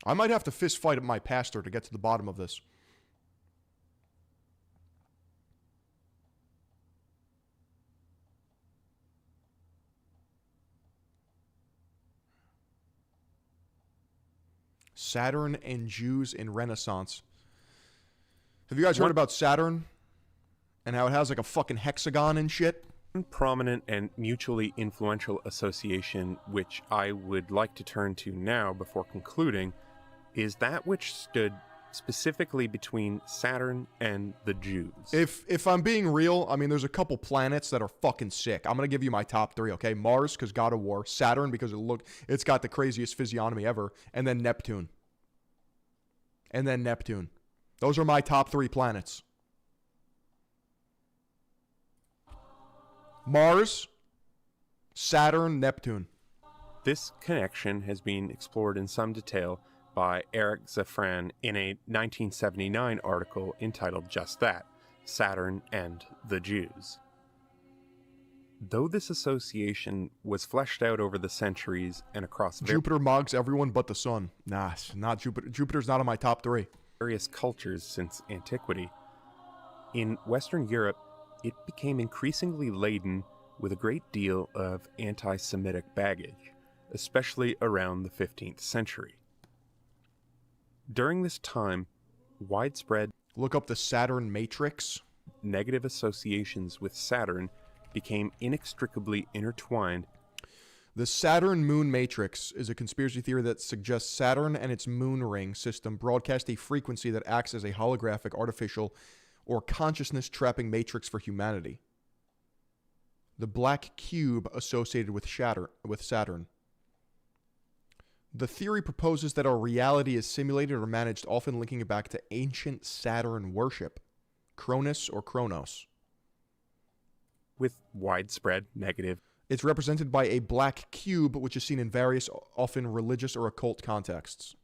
I might have to fist fight my pastor to get to the bottom of this. Saturn and Jews in Renaissance. Have you guys heard about Saturn? And how it has like a fucking hexagon and shit? One prominent and mutually influential association which I would like to turn to now before concluding is that which stood specifically between Saturn and the Jews. If I'm being real, I mean, there's a couple planets that are fucking sick. I'm going to give you my top three, okay? Mars, because God of War. Saturn, because it's got the craziest physiognomy ever. And then Neptune. Those are my top three planets. Mars, Saturn, Neptune. This connection has been explored in some detail by Eric Zafran in a 1979 article entitled just that, Saturn and the Jews. Though this association was fleshed out over the centuries and across Jupiter mugs everyone but the sun. Nah, it's not Jupiter. Jupiter's not on my top 3. Various cultures since antiquity, in Western Europe, it became increasingly laden with a great deal of anti-Semitic baggage, especially around the 15th century. During this time, widespread look up the Saturn matrix. Negative associations with Saturn became inextricably intertwined. The Saturn moon matrix is a conspiracy theory that suggests Saturn and its moon ring system broadcast a frequency that acts as a holographic, artificial, or consciousness-trapping matrix for humanity. The black cube associated with Saturn. The theory proposes that our reality is simulated or managed, often linking it back to ancient Saturn worship, Cronus or Kronos. With widespread negative. It's represented by a black cube, which is seen in various, often religious or occult contexts.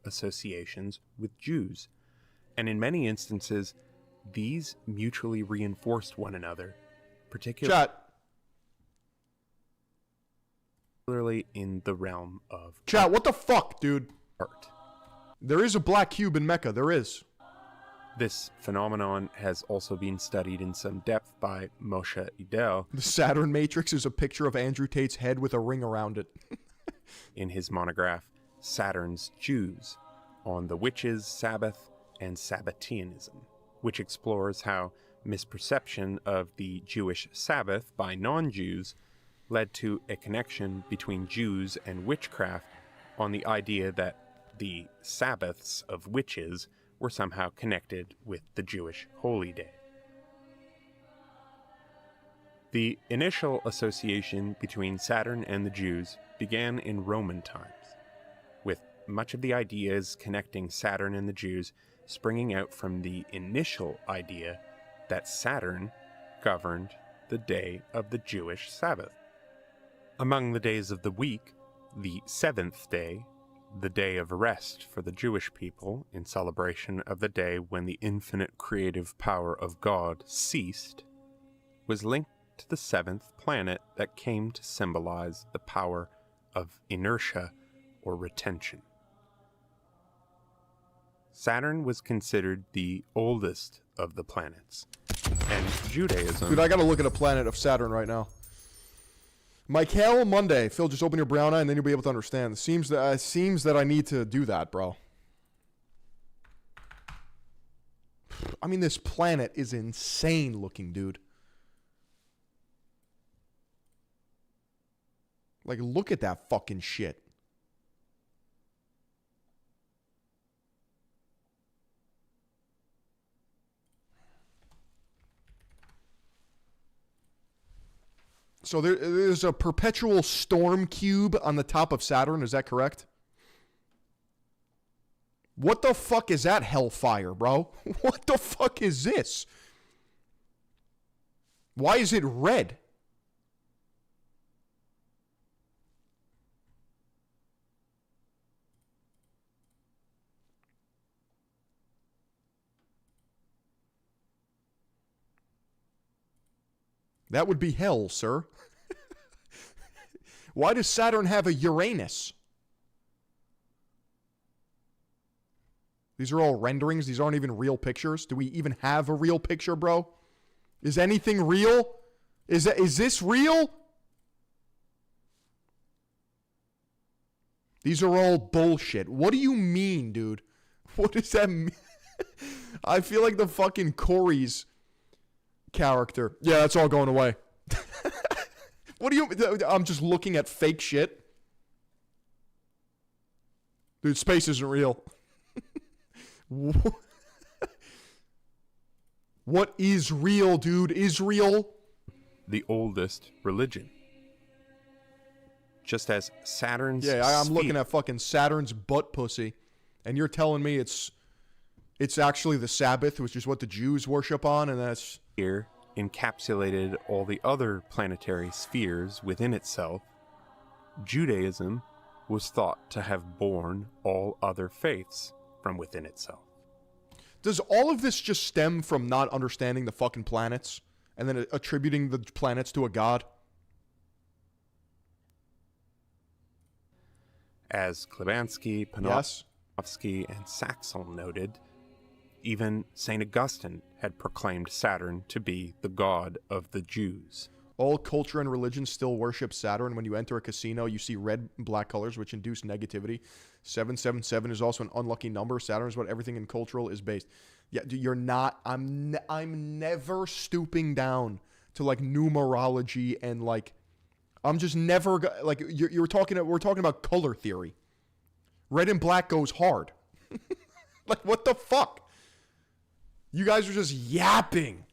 Associations with Jews. And in many instances, these mutually reinforced one another, particularly in the realm of Chat, what the fuck, dude? Art. There is a black cube in Mecca, there is. This phenomenon has also been studied in some depth by Moshe Idel. The Saturn matrix is a picture of Andrew Tate's head with a ring around it. In his monograph, Saturn's Jews, on the witches, Sabbath, and Sabbateanism, which explores how misperception of the Jewish Sabbath by non-Jews led to a connection between Jews and witchcraft on the idea that the Sabbaths of witches were somehow connected with the Jewish holy day. The initial association between Saturn and the Jews began in Roman times, with much of the ideas connecting Saturn and the Jews springing out from the initial idea that Saturn governed the day of the Jewish Sabbath. Among the days of the week, the seventh day, the day of rest for the Jewish people in celebration of the day when the infinite creative power of God ceased, was linked to the seventh planet that came to symbolize the power of inertia or retention. Saturn was considered the oldest of the planets, and Judaism... Dude, I gotta look at a planet of Saturn right now. Mog Monday. Phil, just open your brown eye and then you'll be able to understand. It seems that I need to do that, bro. I mean, this planet is insane looking, dude. Like, look at that fucking shit. So there's a perpetual storm cube on the top of Saturn, is that correct? What the fuck is that hellfire, bro? What the fuck is this? Why is it red? That would be hell, sir. Why does Saturn have a Uranus? These are all renderings. These aren't even real pictures. Do we even have a real picture, bro? Is anything real? Is this real? These are all bullshit. What do you mean, dude? What does that mean? I feel like the fucking Corey's character. Yeah, that's all going away. What do you... I'm just looking at fake shit. Dude, space isn't real. What is real, dude? Israel? The oldest religion. Just as Saturn's I'm looking at fucking Saturn's butt pussy. And you're telling me it's actually the Sabbath, which is what the Jews worship on, and that's... Here encapsulated all the other planetary spheres within itself, Judaism was thought to have borne all other faiths from within itself. Does all of this just stem from not understanding the fucking planets and then attributing the planets to a god. As Klebansky, Panofsky, and Saxel noted, even St. Augustine had proclaimed Saturn to be the god of the Jews. All culture and religion still worship Saturn. When you enter a casino, you see red and black colors, which induce negativity. 777 is also an unlucky number. Saturn is what everything in cultural is based. Yeah, you're not. I'm never stooping down to like numerology and like. I'm just never like we're talking about color theory. Red and black goes hard. Like what the fuck? You guys are just yapping.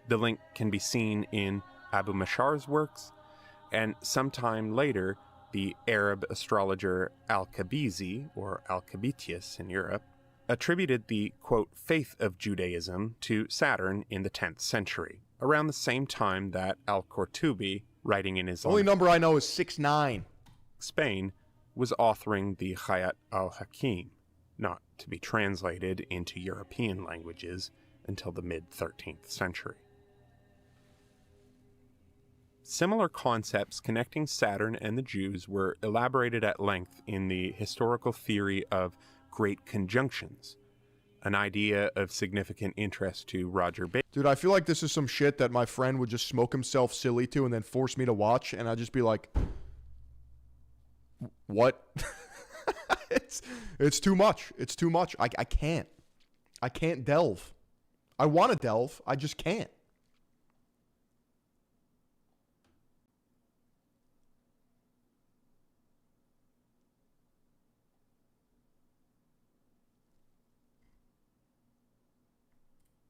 The link can be seen in Abu Mashar's works, and sometime later, the Arab astrologer Al-Kabizi, or Al-Kabitius in Europe, attributed the, quote, faith of Judaism to Saturn in the 10th century, around the same time that Al-Qurtubi, writing in his only number I know is 6'9". Spain, was authoring the Hayat al-Hakim, not to be translated into European languages until the mid-13th century. Similar concepts connecting Saturn and the Jews were elaborated at length in the historical theory of great conjunctions, an idea of significant interest to Roger Bacon. Dude, I feel like this is some shit that my friend would just smoke himself silly to and then force me to watch, and I'd just be like, what? It's too much. It's too much. I can't. I can't delve. I want to delve. I just can't.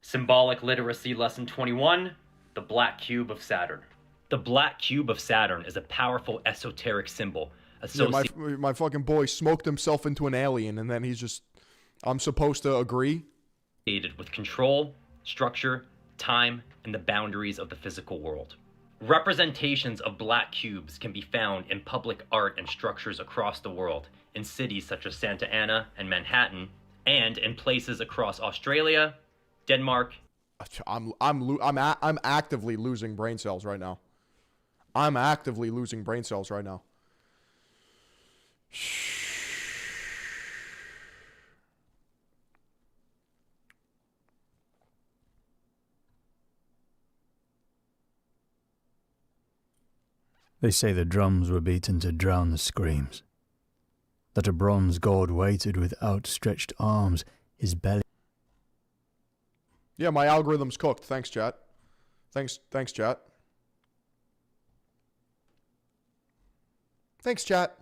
Symbolic Literacy Lesson 21, the Black Cube of Saturn. The Black Cube of Saturn is a powerful esoteric symbol. Yeah, my fucking boy smoked himself into an alien, and then he's just, I'm supposed to agree? With control, structure, time, and the boundaries of the physical world. Representations of black cubes can be found in public art and structures across the world, in cities such as Santa Ana and Manhattan, and in places across Australia, Denmark. I'm actively losing brain cells right now. I'm actively losing brain cells right now. They say the drums were beaten to drown the screams. That a bronze god waited with outstretched arms, his belly. Yeah, my algorithm's cooked. Thanks, chat. Thanks, chat. Thanks, chat.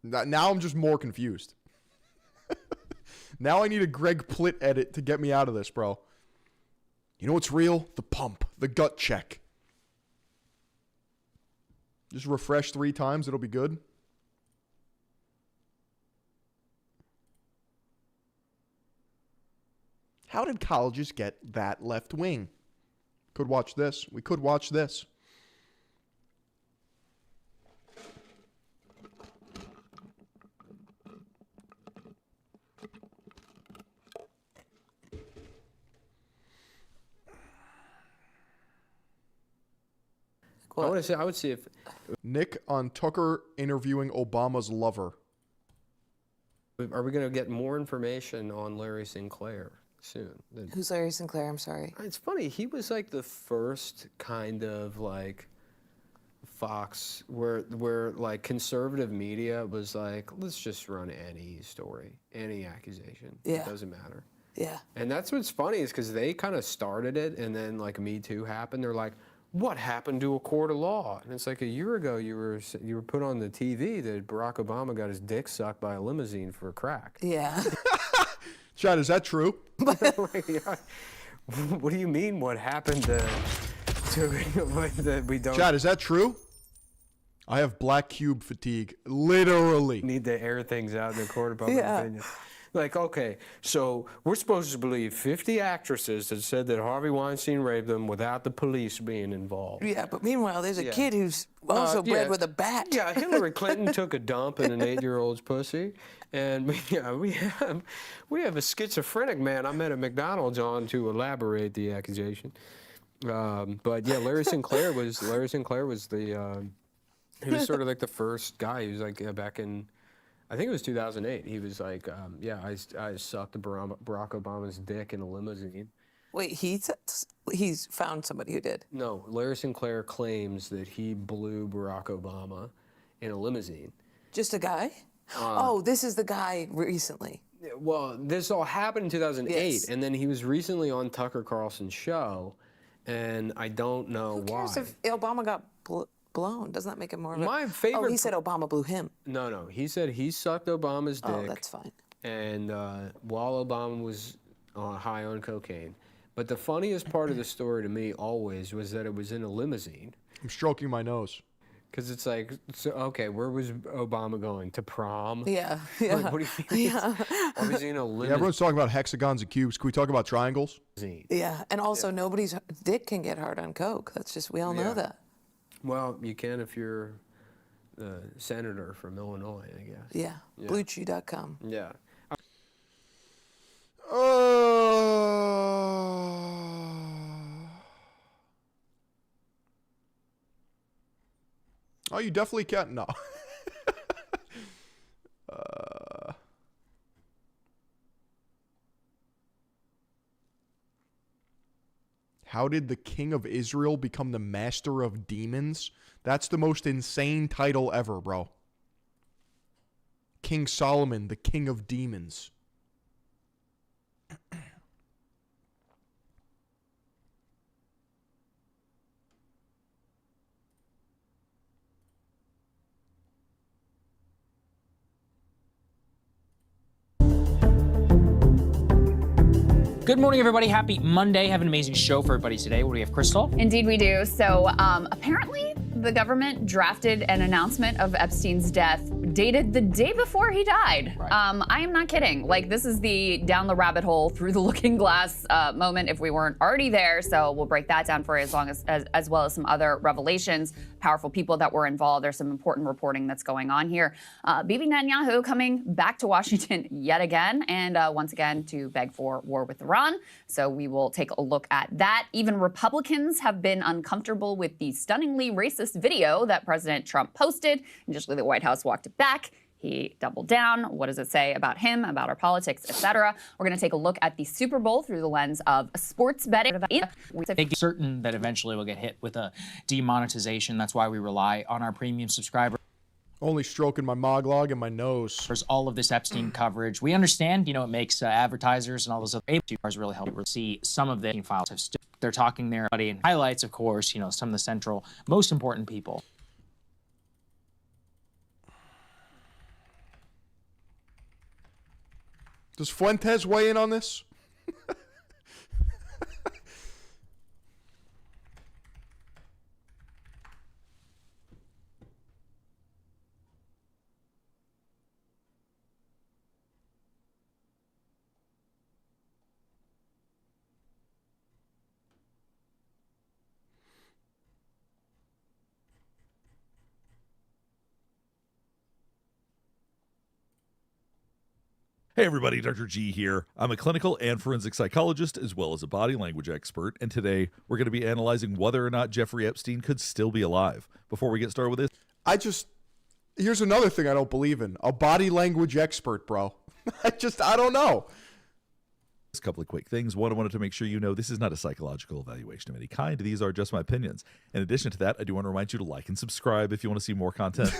Now I'm just more confused. Now I need a Greg Plitt edit to get me out of this, bro. You know what's real? The pump. The gut check. Just refresh 3 times. It'll be good. How did colleges get that left wing? Could watch this. We could watch this. I would see if Nick on Tucker interviewing Obama's lover. Are we going to get more information on Larry Sinclair soon? Who's Larry Sinclair? I'm sorry. It's funny. He was like the first kind of like Fox where like conservative media was like, let's just run any story, any accusation. Yeah. It doesn't matter. Yeah. And that's what's funny is because they kind of started it, and then like Me Too happened. They're like, what happened to a court of law? And it's like a year ago you were put on the TV that Barack Obama got his dick sucked by a limousine for crack. Yeah. Chad, is that true? What do you mean? What happened to we don't? Chad, is that true? I have black cube fatigue, literally. Need to air things out in the court of public opinion. Like, okay, so we're supposed to believe 50 actresses that said that Harvey Weinstein raped them without the police being involved. Yeah, but meanwhile, there's a Yeah. kid who's also bred yeah. with a bat. Yeah, Hillary Clinton took a dump in an 8-year-old's pussy, and we have a schizophrenic man I met at McDonald's on to elaborate the accusation. But yeah, Larry Sinclair was the he was sort of like the first guy. He was like back in, I think it was 2008. He was like, yeah, I sucked Barack Obama's dick in a limousine. Wait, he's found somebody who did. No, Larry Sinclair claims that he blew Barack Obama in a limousine. Just a guy? Oh, this is the guy recently. Well, this all happened in 2008, Yes. and then he was recently on Tucker Carlson's show, and I don't know Who why. cares if Obama got blown? Doesn't that make it more of a... My favorite... Oh, he said Obama blew him. No, he said he sucked Obama's dick. Oh, that's fine. And while Obama was high on cocaine. But the funniest part of the story to me always was that it was in a limousine. I'm stroking my nose. Because it's like, so, okay, where was Obama going? To prom? Yeah, Like, what do you mean? Yeah. Or was he in a limousine? Yeah, everyone's talking about hexagons and cubes. Can we talk about triangles? Yeah, and also nobody's dick can get hard on coke. That's just, we all know that. Well, you can if you're the senator from Illinois, I guess. Yeah, BlueChew.com. Yeah. Oh, you definitely can't. No. How did the king of Israel become the master of demons? That's the most insane title ever, bro. King Solomon, the king of demons. Good morning, everybody. Happy Monday. Have an amazing show for everybody today. What do we have, Crystal? Indeed, we do. So apparently, the government drafted an announcement of Epstein's death dated the day before he died. Right. I am not kidding. Like, this is the down the rabbit hole, through the looking glass moment if we weren't already there. So we'll break that down for you as well as some other revelations, powerful people that were involved. There's some important reporting that's going on here. Bibi Netanyahu coming back to Washington yet again, and once again to beg for war with Iran. So we will take a look at that. Even Republicans have been uncomfortable with the stunningly racist video that President Trump posted. Initially, the White House walked it back. He doubled down. What does it say about him, about our politics, etc.? We're going to take a look at the Super Bowl through the lens of sports betting. Make certain that eventually we'll get hit with a demonetization. That's why we rely on our premium subscribers. Only stroking my Mog log and my nose. There's all of this Epstein coverage. We understand, it makes advertisers and all those other APRs really help see some of the files have stood. They're talking there, and highlights, of course, some of the central, most important people. Does Fuentes weigh in on this? Hey everybody, Dr. G here. I'm a clinical and forensic psychologist as well as a body language expert, and today we're going to be analyzing whether or not Jeffrey Epstein could still be alive. Before we get started with this, here's another thing I don't believe in. A body language expert, bro. I don't know. A couple of quick things. One, I wanted to make sure you know this is not a psychological evaluation of any kind. These are just my opinions. In addition to that, I do want to remind you to like and subscribe if you want to see more content.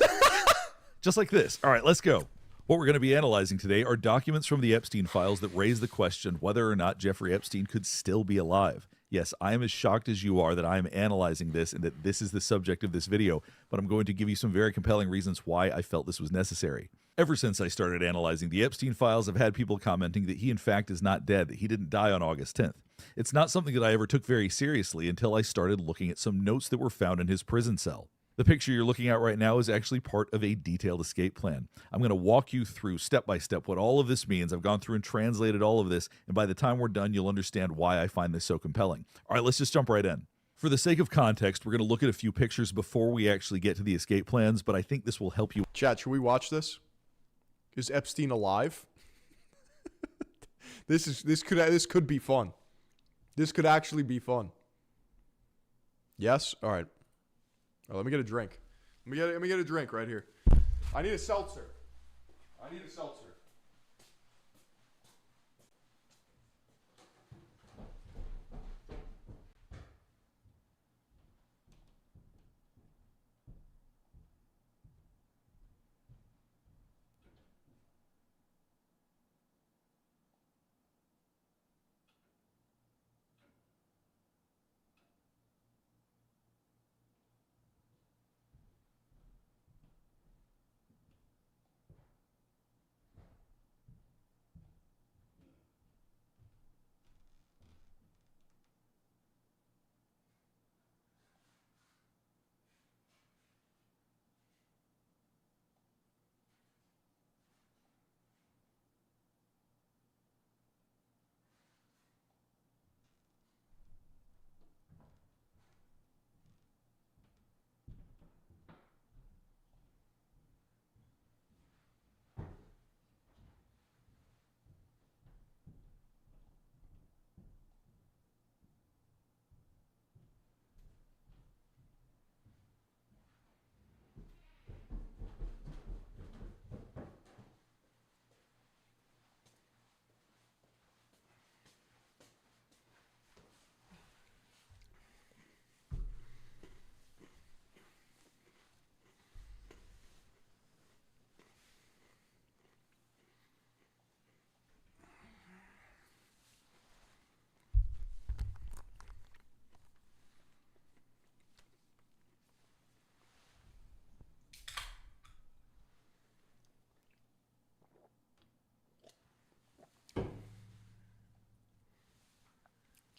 Just like this. All right, let's go. What we're going to be analyzing today are documents from the Epstein files that raise the question whether or not Jeffrey Epstein could still be alive. Yes, I am as shocked as you are that I am analyzing this and that this is the subject of this video, but I'm going to give you some very compelling reasons why I felt this was necessary. Ever since I started analyzing the Epstein files, I've had people commenting that he in fact is not dead, that he didn't die on August 10th. It's not something that I ever took very seriously until I started looking at some notes that were found in his prison cell. The picture you're looking at right now is actually part of a detailed escape plan. I'm going to walk you through step by step what all of this means. I've gone through and translated all of this, and by the time we're done, you'll understand why I find this so compelling. All right, let's just jump right in. For the sake of context, we're going to look at a few pictures before we actually get to the escape plans, but I think this will help you. Chat, should we watch this? Is Epstein alive? This could be fun. This could actually be fun. Yes? All right. Let me get a drink. Let me get a drink right here. I need a seltzer. I need a seltzer.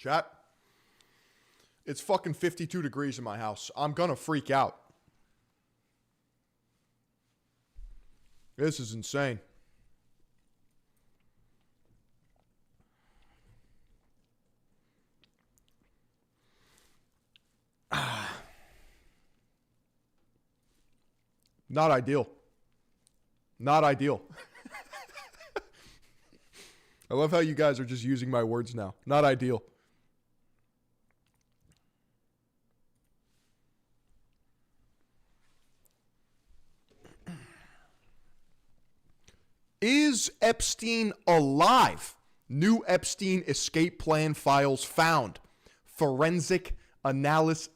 Chat, it's fucking 52 degrees in my house. I'm gonna freak out. This is insane. Not ideal. Not ideal. I love how you guys are just using my words now. Not ideal. Is Epstein alive? New Epstein escape plan files found. Forensic analysis.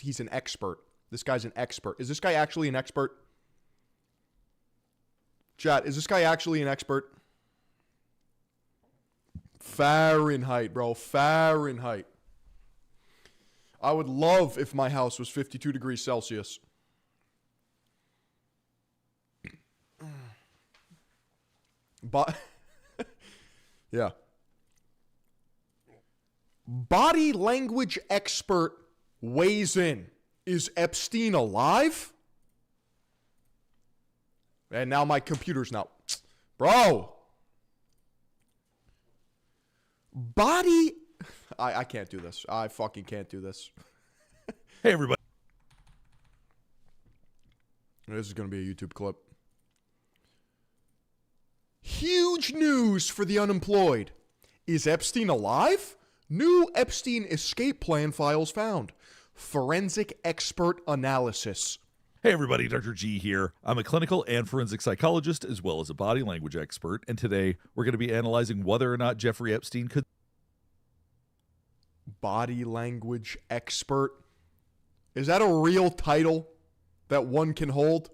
He's an expert. This guy's an expert. Is this guy actually an expert? Chat, is this guy actually an expert? Fahrenheit, bro. Fahrenheit. I would love if my house was 52 degrees Celsius. But, yeah. Body language expert weighs in. Is Epstein alive? And now my computer's not. Bro. Body. I can't do this. I fucking can't do this. Hey, everybody. This is going to be a YouTube clip. Huge news for the unemployed. Is Epstein alive? New Epstein escape plan files found. Forensic expert analysis. Hey everybody, Dr. G here. I'm a clinical and forensic psychologist as well as a body language expert, and today we're going to be analyzing whether or not Jeffrey Epstein could... Body language expert? Is that a real title that one can hold?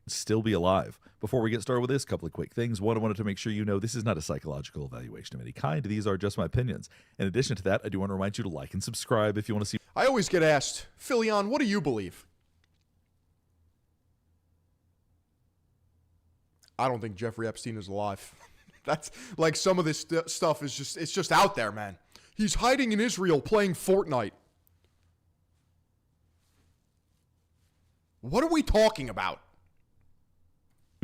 Still be alive. Before we get started with this, a couple of quick things. One, I wanted to make sure you know this is not a psychological evaluation of any kind. These are just my opinions. In addition to that, I do want to remind you to like and subscribe if you want to see... I always get asked, Philion, what do you believe? I don't think Jeffrey Epstein is alive. That's like some of this stuff is just, it's just out there, man. He's hiding in Israel playing Fortnite. What are we talking about?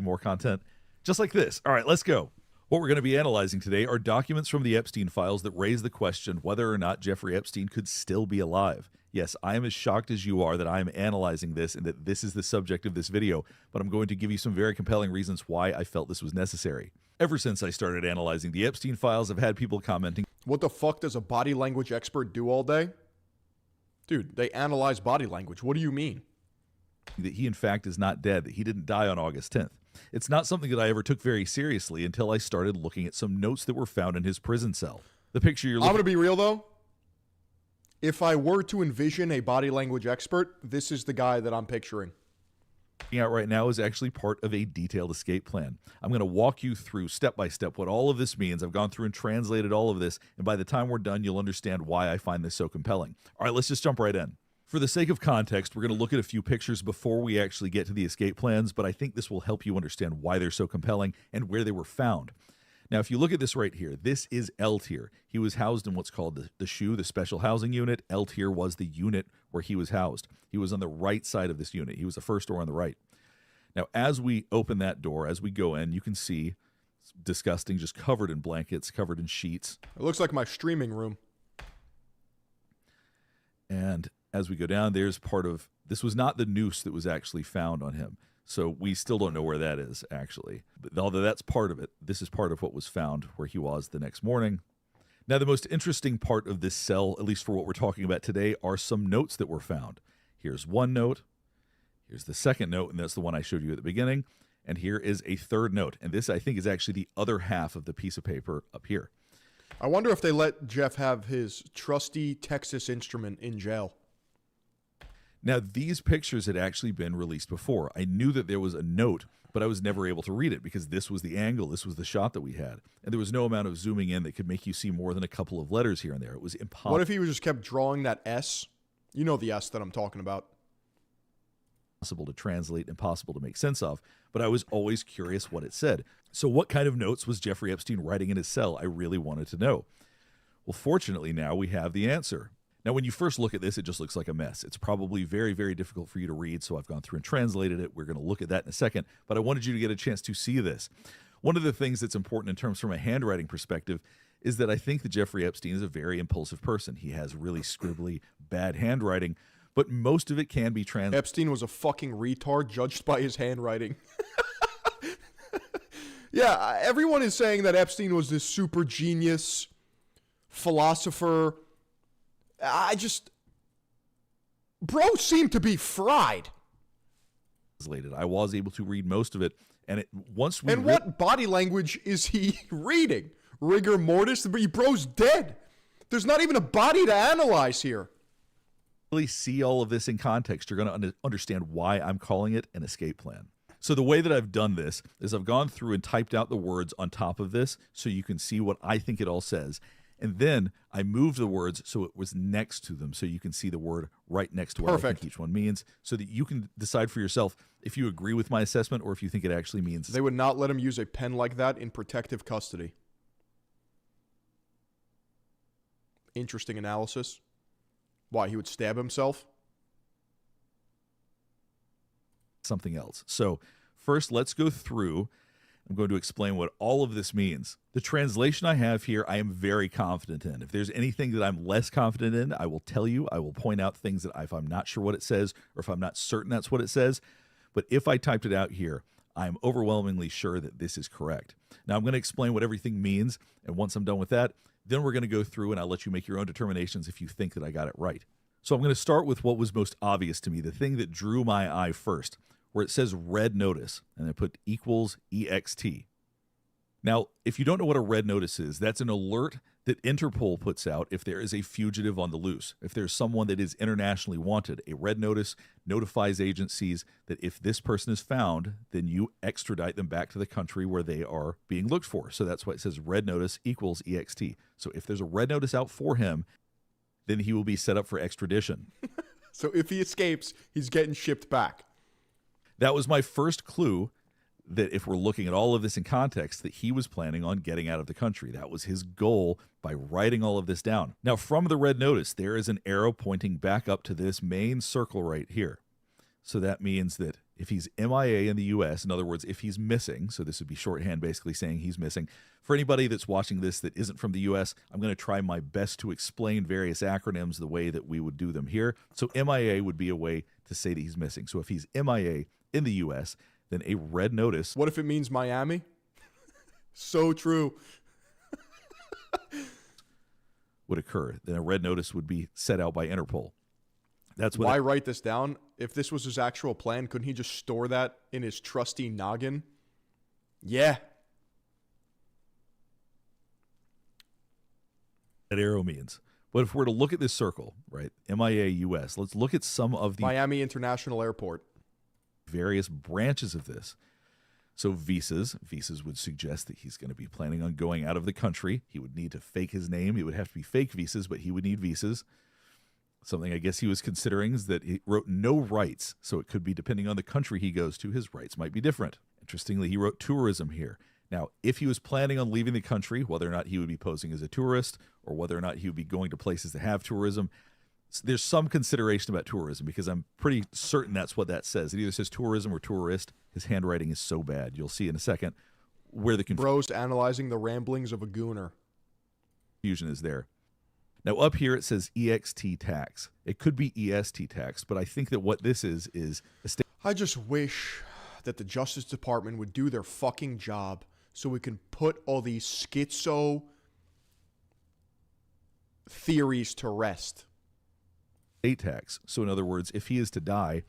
More content just like this. All right, let's go. What we're going to be analyzing today are documents from the Epstein files that raise the question whether or not Jeffrey Epstein could still be alive. Yes, I am as shocked as you are that I am analyzing this and that this is the subject of this video, but I'm going to give you some very compelling reasons why I felt this was necessary. Ever since I started analyzing the Epstein files, I've had people commenting, what the fuck does a body language expert do all day? Dude, they analyze body language. What do you mean? That he in fact is not dead, that he didn't die on August 10th. It's not something that I ever took very seriously until I started looking at some notes that were found in his prison cell. The picture you're looking I'm going to be real though. If I were to envision a body language expert, this is the guy that I'm picturing. Out right now is actually part of a detailed escape plan. I'm going to walk you through step by step what all of this means. I've gone through and translated all of this, and by the time we're done, you'll understand why I find this so compelling. All right, let's just jump right in. For the sake of context, we're going to look at a few pictures before we actually get to the escape plans, but I think this will help you understand why they're so compelling and where they were found. Now, if you look at this right here, this is L tier. He was housed in what's called the SHU, the Special Housing Unit. L tier was the unit where he was housed. He was on the right side of this unit. He was the first door on the right. Now, as we open that door, as we go in, you can see it's disgusting, just covered in blankets, covered in sheets. It looks like my streaming room. And as we go down, there's part of, this was not the noose that was actually found on him. So we still don't know where that is, actually. But although that's part of it, this is part of what was found where he was the next morning. Now, the most interesting part of this cell, at least for what we're talking about today, are some notes that were found. Here's one note. Here's the second note, and that's the one I showed you at the beginning. And here is a third note. And this, I think, is actually the other half of the piece of paper up here. I wonder if they let Jeff have his trusty Texas Instrument in jail. Now, these pictures had actually been released before. I knew that there was a note, but I was never able to read it because this was the angle, this was the shot that we had. And there was no amount of zooming in that could make you see more than a couple of letters here and there. It was impossible. What if he just kept drawing that S? You know the S that I'm talking about. Impossible to translate, impossible to make sense of, but I was always curious what it said. So what kind of notes was Jeffrey Epstein writing in his cell? I really wanted to know. Well, fortunately now we have the answer. Now, when you first look at this, it just looks like a mess. It's probably very, very difficult for you to read, so I've gone through and translated it. We're going to look at that in a second, but I wanted you to get a chance to see this. One of the things that's important in terms from a handwriting perspective is that I think that Jeffrey Epstein is a very impulsive person. He has really scribbly, bad handwriting, but most of it can be translated. Epstein was a fucking retard judged by his handwriting. Yeah, everyone is saying that Epstein was this super genius philosopher. Bro seemed to be fried. I was able to read most of it, and what body language is he reading? Rigor mortis? Bro's dead. There's not even a body to analyze here. Really see all of this in context, you're going to understand why I'm calling it an escape plan. So the way that I've done this is I've gone through and typed out the words on top of this so you can see what I think it all says. And then I moved the words so it was next to them so you can see the word right next to what I think each one means so that you can decide for yourself if you agree with my assessment or if you think it actually means. They would not let him use a pen like that in protective custody. Interesting analysis. Why, he would stab himself? Something else. So first, let's go through. I'm going to explain what all of this means. The translation I have here, I am very confident in. If there's anything that I'm less confident in, I will tell you. I will point out things that if I'm not sure what it says or if I'm not certain that's what it says. But if I typed it out here, I'm overwhelmingly sure that this is correct. Now, I'm going to explain what everything means. And once I'm done with that, then we're going to go through and I'll let you make your own determinations if you think that I got it right. So I'm going to start with what was most obvious to me, the thing that drew my eye first, where it says red notice, and I put equals EXT. Now, if you don't know what a red notice is, that's an alert that Interpol puts out if there is a fugitive on the loose. If there's someone that is internationally wanted, a red notice notifies agencies that if this person is found, then you extradite them back to the country where they are being looked for. So that's why it says red notice equals EXT. So if there's a red notice out for him, then he will be set up for extradition. So if he escapes, he's getting shipped back. That was my first clue that if we're looking at all of this in context, that he was planning on getting out of the country. That was his goal by writing all of this down. Now, from the red notice, there is an arrow pointing back up to this main circle right here. So that means that if he's MIA in the U.S., in other words, if he's missing, so this would be shorthand basically saying he's missing. For anybody that's watching this that isn't from the U.S., I'm going to try my best to explain various acronyms the way that we would do them here. So MIA would be a way to say that he's missing. So if he's MIA in the U.S., then a red notice. What if it means Miami? So true. Would occur. Then a red notice would be set out by Interpol. That's what. Why write this down? If this was his actual plan, couldn't he just store that in his trusty noggin? Yeah. That arrow means. But if we're to look at this circle, right, MIA US, let's look at some of the Miami International Airport. Various branches of this. So visas would suggest that he's going to be planning on going out of the country. He would need to fake his name. It would have to be fake visas, but he would need visas. Something I guess he was considering is that he wrote no rights. So it could be depending on the country he goes to, his rights might be different. Interestingly, he wrote tourism here. Now, if he was planning on leaving the country, whether or not he would be posing as a tourist or whether or not he would be going to places that have tourism, there's some consideration about tourism because I'm pretty certain that's what that says. It either says tourism or tourist. His handwriting is so bad. You'll see in a second where the Bros analyzing the ramblings of a gooner. Confusion is there. Now up here it says EXT tax. It could be EST tax, but I think that what this is a state. I just wish that the Justice Department would do their fucking job so we can put all these schizo theories to rest. Estate tax. So in other words, if he is to die,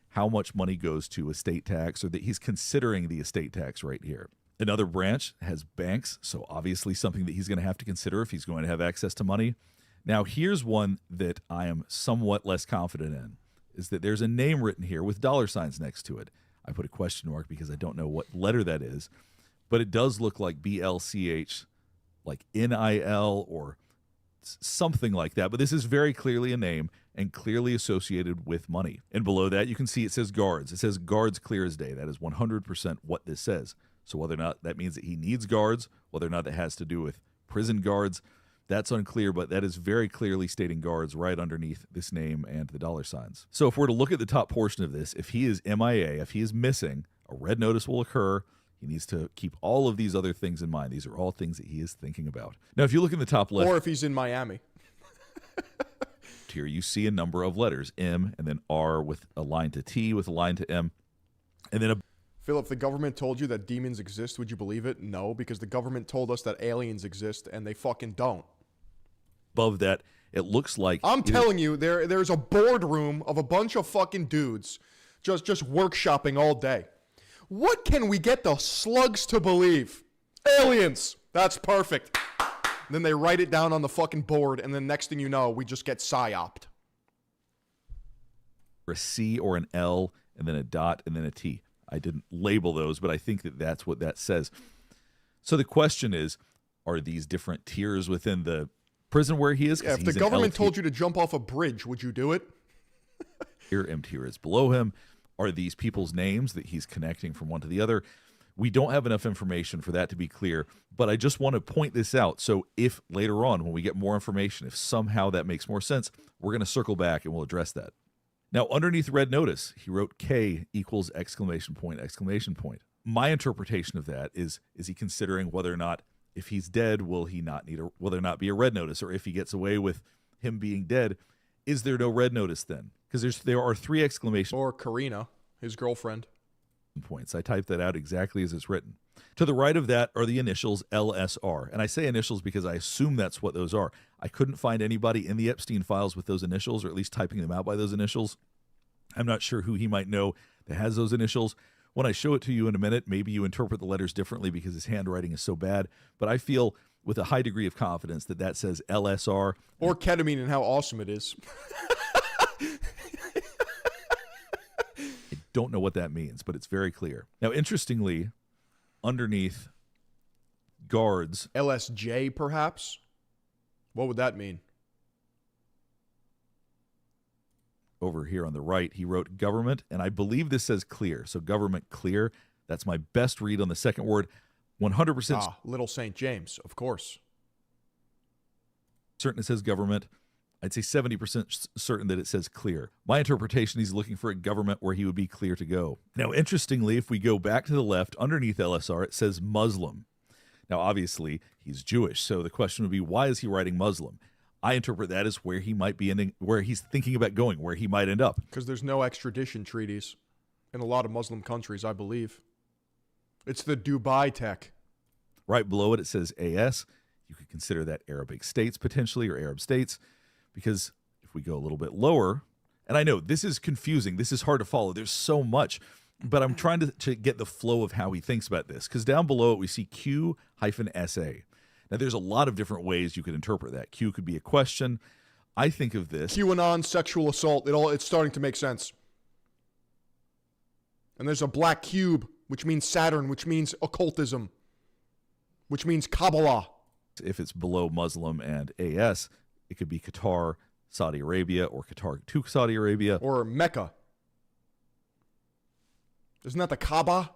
how much money goes to estate tax, or that he's considering the estate tax right here. Another branch has banks, so obviously something that he's going to have to consider if he's going to have access to money. Now here's one that I am somewhat less confident in, is that there's a name written here with dollar signs next to it. I put a question mark because I don't know what letter that is, but it does look like BLCH, like NIL or something like that. But this is very clearly a name and clearly associated with money. And below that, you can see it says guards. It says guards clear as day. That is 100% what this says. So whether or not that means that he needs guards, whether or not that has to do with prison guards, that's unclear, but that is very clearly stating guards right underneath this name and the dollar signs. So if we're to look at the top portion of this, if he is MIA, if he is missing, a red notice will occur. He needs to keep all of these other things in mind. These are all things that he is thinking about. Now, if you look in the top left. Or if he's in Miami. Here you see a number of letters, M and then R with a line to T with a line to M. And then Phil, if the government told you that demons exist, would you believe it? No, because the government told us that aliens exist and they fucking don't. Above that, it looks like I'm telling you, there's a boardroom of a bunch of fucking dudes just workshopping all day. What can we get the slugs to believe? Aliens. That's perfect. And then they write it down on the fucking board, and then next thing you know, we just get psyoped. A C or an L, and then a dot, and then a T. I didn't label those, but I think that that's what that says. So the question is, are these different tiers within the prison where he is? Yeah, if the government told you to jump off a bridge, would you do it? Here, M tier is below him. Are these people's names that he's connecting from one to the other? We don't have enough information for that to be clear, but I just want to point this out. So if later on, when we get more information, if somehow that makes more sense, we're going to circle back and we'll address that. Now, underneath red notice, he wrote K equals exclamation point, exclamation point. My interpretation of that is he considering whether or not, if he's dead, will there not be a red notice? Or if he gets away with him being dead, is there no red notice then? Because there are three exclamation. Or Karina, his girlfriend. Points. I typed that out exactly as it's written. To the right of that are the initials LSR. And I say initials because I assume that's what those are. I couldn't find anybody in the Epstein files with those initials, or at least typing them out by those initials. I'm not sure who he might know that has those initials. When I show it to you in a minute, maybe you interpret the letters differently because his handwriting is so bad. But I feel with a high degree of confidence that says LSR. Or ketamine and how awesome it is. Don't know what that means, but it's very clear. Now, interestingly, underneath guards. LSJ, perhaps? What would that mean? Over here on the right, he wrote government, and I believe this says clear. So government clear. That's my best read on the second word. 100%. Little St. James, of course. Certain it says government. I'd say 70% certain that it says clear. My interpretation, he's looking for a government where he would be clear to go. Now, interestingly, if we go back to the left, underneath LSR, it says Muslim. Now, obviously, he's Jewish, so the question would be, why is he writing Muslim? I interpret that as where he might be ending, where he's thinking about going, where he might end up. Because there's no extradition treaties in a lot of Muslim countries, I believe. It's the Dubai tech. Right below it, it says AS. You could consider that Arabic states potentially, or Arab states, because if we go a little bit lower, and I know this is confusing, this is hard to follow, there's so much, but I'm trying to get the flow of how he thinks about this, because down below it we see Q-SA. Now, there's a lot of different ways you could interpret that. Q could be a question. I think of this. QAnon, sexual assault, it's starting to make sense. And there's a black cube, which means Saturn, which means occultism, which means Kabbalah. If it's below Muslim and AS, it could be Qatar, Saudi Arabia, or Qatar to Saudi Arabia. Or Mecca. Isn't that the Kaaba?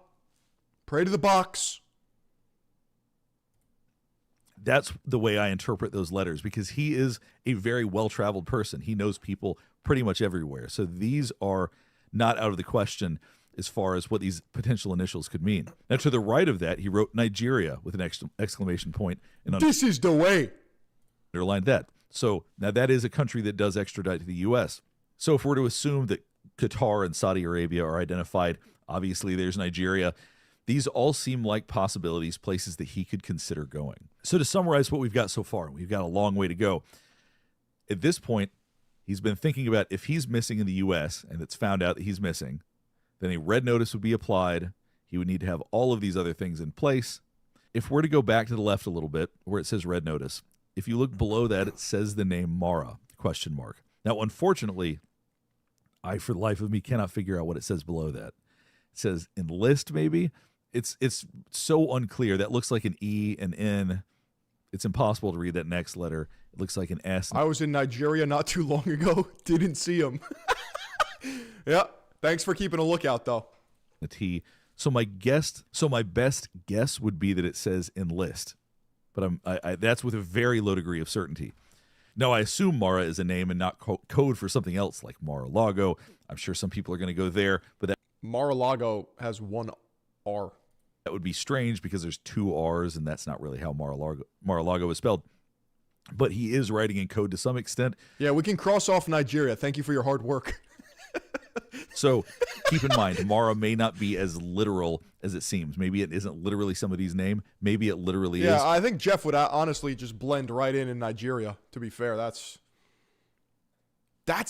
Pray to the box. That's the way I interpret those letters, because he is a very well-traveled person. He knows people pretty much everywhere. So these are not out of the question as far as what these potential initials could mean. Now, to the right of that, he wrote Nigeria with an exclamation point. And this is the way. Underlined that. So now that is a country that does extradite to the U.S. So if we're to assume that Qatar and Saudi Arabia are identified, obviously there's Nigeria. These all seem like possibilities, places that he could consider going. So to summarize what we've got so far, we've got a long way to go. At this point, he's been thinking about if he's missing in the U.S. and it's found out that he's missing, then a red notice would be applied. He would need to have all of these other things in place. If we're to go back to the left a little bit, where it says red notice, if you look below that, it says the name Mara, ? Now, unfortunately, I, for the life of me, cannot figure out what it says below that. It says enlist, maybe? It's so unclear. That looks like an E, an N. It's impossible to read that next letter. It looks like an S. I was in Nigeria not too long ago. Didn't see him. Yeah. Thanks for keeping a lookout, though. The T. So my best guess would be that it says enlist, but that's with a very low degree of certainty. Now, I assume Mara is a name and not code for something else like Mar-a-Lago. I'm sure some people are going to go there, but that Mar-a-Lago has one R. That would be strange because there's two R's, and that's not really how Mar-a-Lago is spelled. But he is writing in code to some extent. Yeah, we can cross off Nigeria. Thank you for your hard work. So keep in mind, Mara may not be as literal as it seems. Maybe it isn't literally somebody's name. Maybe it literally is. Yeah, I think Jeff would honestly just blend right in Nigeria, to be fair. That's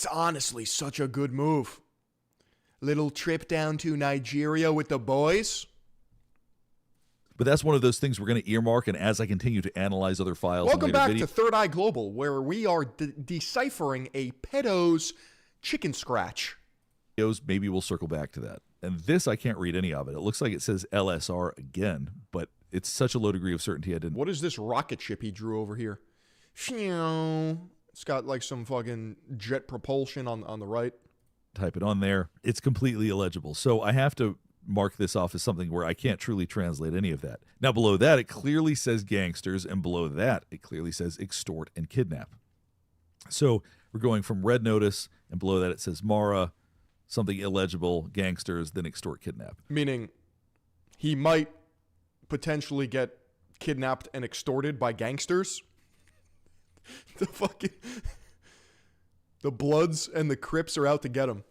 honestly such a good move. Little trip down to Nigeria with the boys. But that's one of those things we're going to earmark, and as I continue to analyze other files. Welcome back to Third Eye Global, where we are deciphering a pedo's chicken scratch. Maybe we'll circle back to that. And this, I can't read any of it. It looks like it says LSR again, but it's such a low degree of certainty I didn't. What is this rocket ship he drew over here? It's got like some fucking jet propulsion on the right. Type it on there. It's completely illegible. So I have to mark this off as something where I can't truly translate any of that. Now, below that, it clearly says gangsters, and below that, it clearly says extort and kidnap. So we're going from red notice, and below that, it says Mara, something illegible, gangsters, then extort, kidnap. Meaning he might potentially get kidnapped and extorted by gangsters. The Bloods and the Crips are out to get him.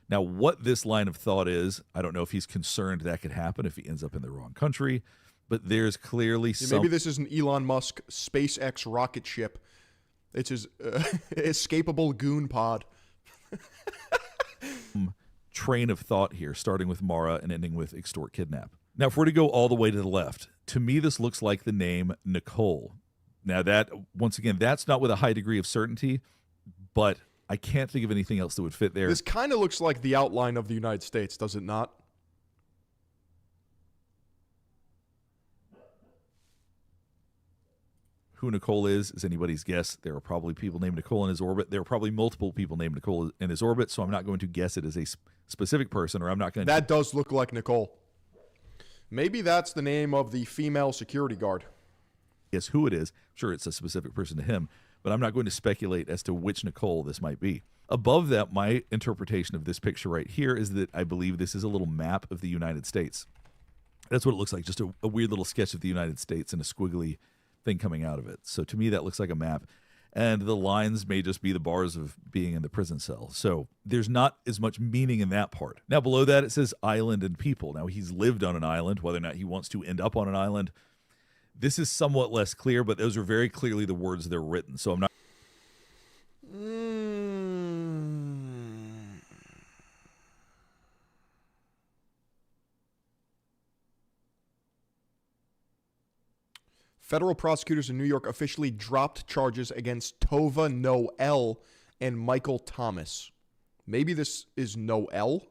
Now, what this line of thought is, I don't know if he's concerned that could happen if he ends up in the wrong country, but there's clearly maybe this is an Elon Musk SpaceX rocket ship. It's his escapable goon pod. Train of thought here, starting with Mara and ending with extort, kidnap. Now, if we're to go all the way to the left, to me, this looks like the name Nicole. Now, that, once again, that's not with a high degree of certainty, but I can't think of anything else that would fit there. This kind of looks like the outline of the United States, does it not? Who Nicole is anybody's guess. There are probably people named Nicole in his orbit. There are probably multiple people named Nicole in his orbit, so I'm not going to guess it as a specific person, or I'm not going to... That does look like Nicole. Maybe that's the name of the female security guard. guess who it is. I'm sure it's a specific person to him, but I'm not going to speculate as to which Nicole this might be. Above that, my interpretation of this picture right here is that I believe this is a little map of the United States. That's what it looks like, just a weird little sketch of the United States and a squiggly thing coming out of it. So to me, that looks like a map. And the lines may just be the bars of being in the prison cell. So there's not as much meaning in that part. Now, below that, it says island and people. Now, he's lived on an island. Whether or not he wants to end up on an island, this is somewhat less clear, but those are very clearly the words that are written. So I'm not... Federal prosecutors in New York officially dropped charges against Tova Noel and Michael Thomas. Maybe this is Noel?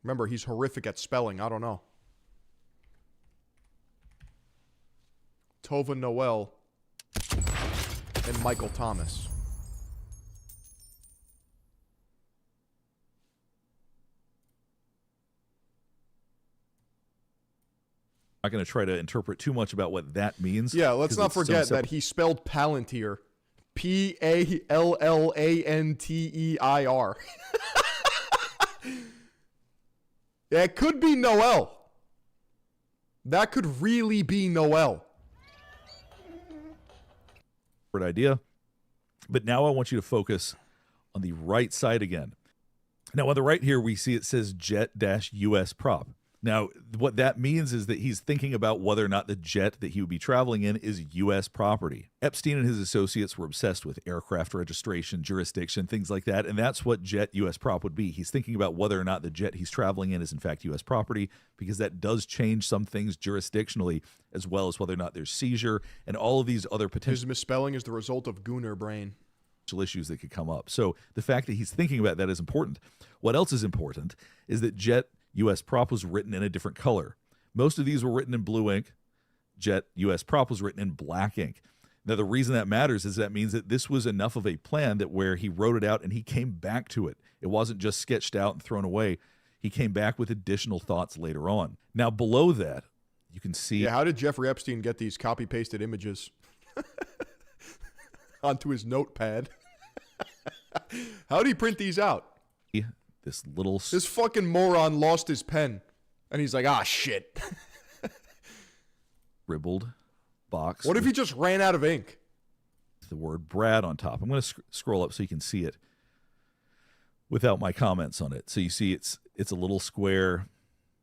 Remember, he's horrific at spelling. I don't know. Tova Noel and Michael Thomas. I'm not going to try to interpret too much about what that means. Yeah, let's not forget that he spelled Palantir. P-A-L-L-A-N-T-E-I-R. That could be Noel. That could really be Noel. Idea. But now I want you to focus on the right side again. Now on the right here, we see it says jet-US prop. Now, what that means is that he's thinking about whether or not the jet that he would be traveling in is U.S. property. Epstein and his associates were obsessed with aircraft registration, jurisdiction, things like that, and that's what jet U.S. prop would be. He's thinking about whether or not the jet he's traveling in is in fact U.S. property, because that does change some things jurisdictionally, as well as whether or not there's seizure and all of these other potential... His misspelling is the result of Gooner brain. Issues that could come up. So the fact that he's thinking about that is important. What else is important is that jet U.S. prop was written in a different color. Most of these were written in blue ink. Jet U.S. prop was written in black ink. Now, the reason that matters is that means that this was enough of a plan that where he wrote it out and he came back to it. It wasn't just sketched out and thrown away. He came back with additional thoughts later on. Now, below that, you can see... Yeah, how did Jeffrey Epstein get these copy-pasted images onto his notepad? How did he print these out? This fucking moron lost his pen. And he's like, shit. Scribbled box. What if he just ran out of ink? The word Brad on top. I'm going to scroll up so you can see it without my comments on it. So you see it's a little square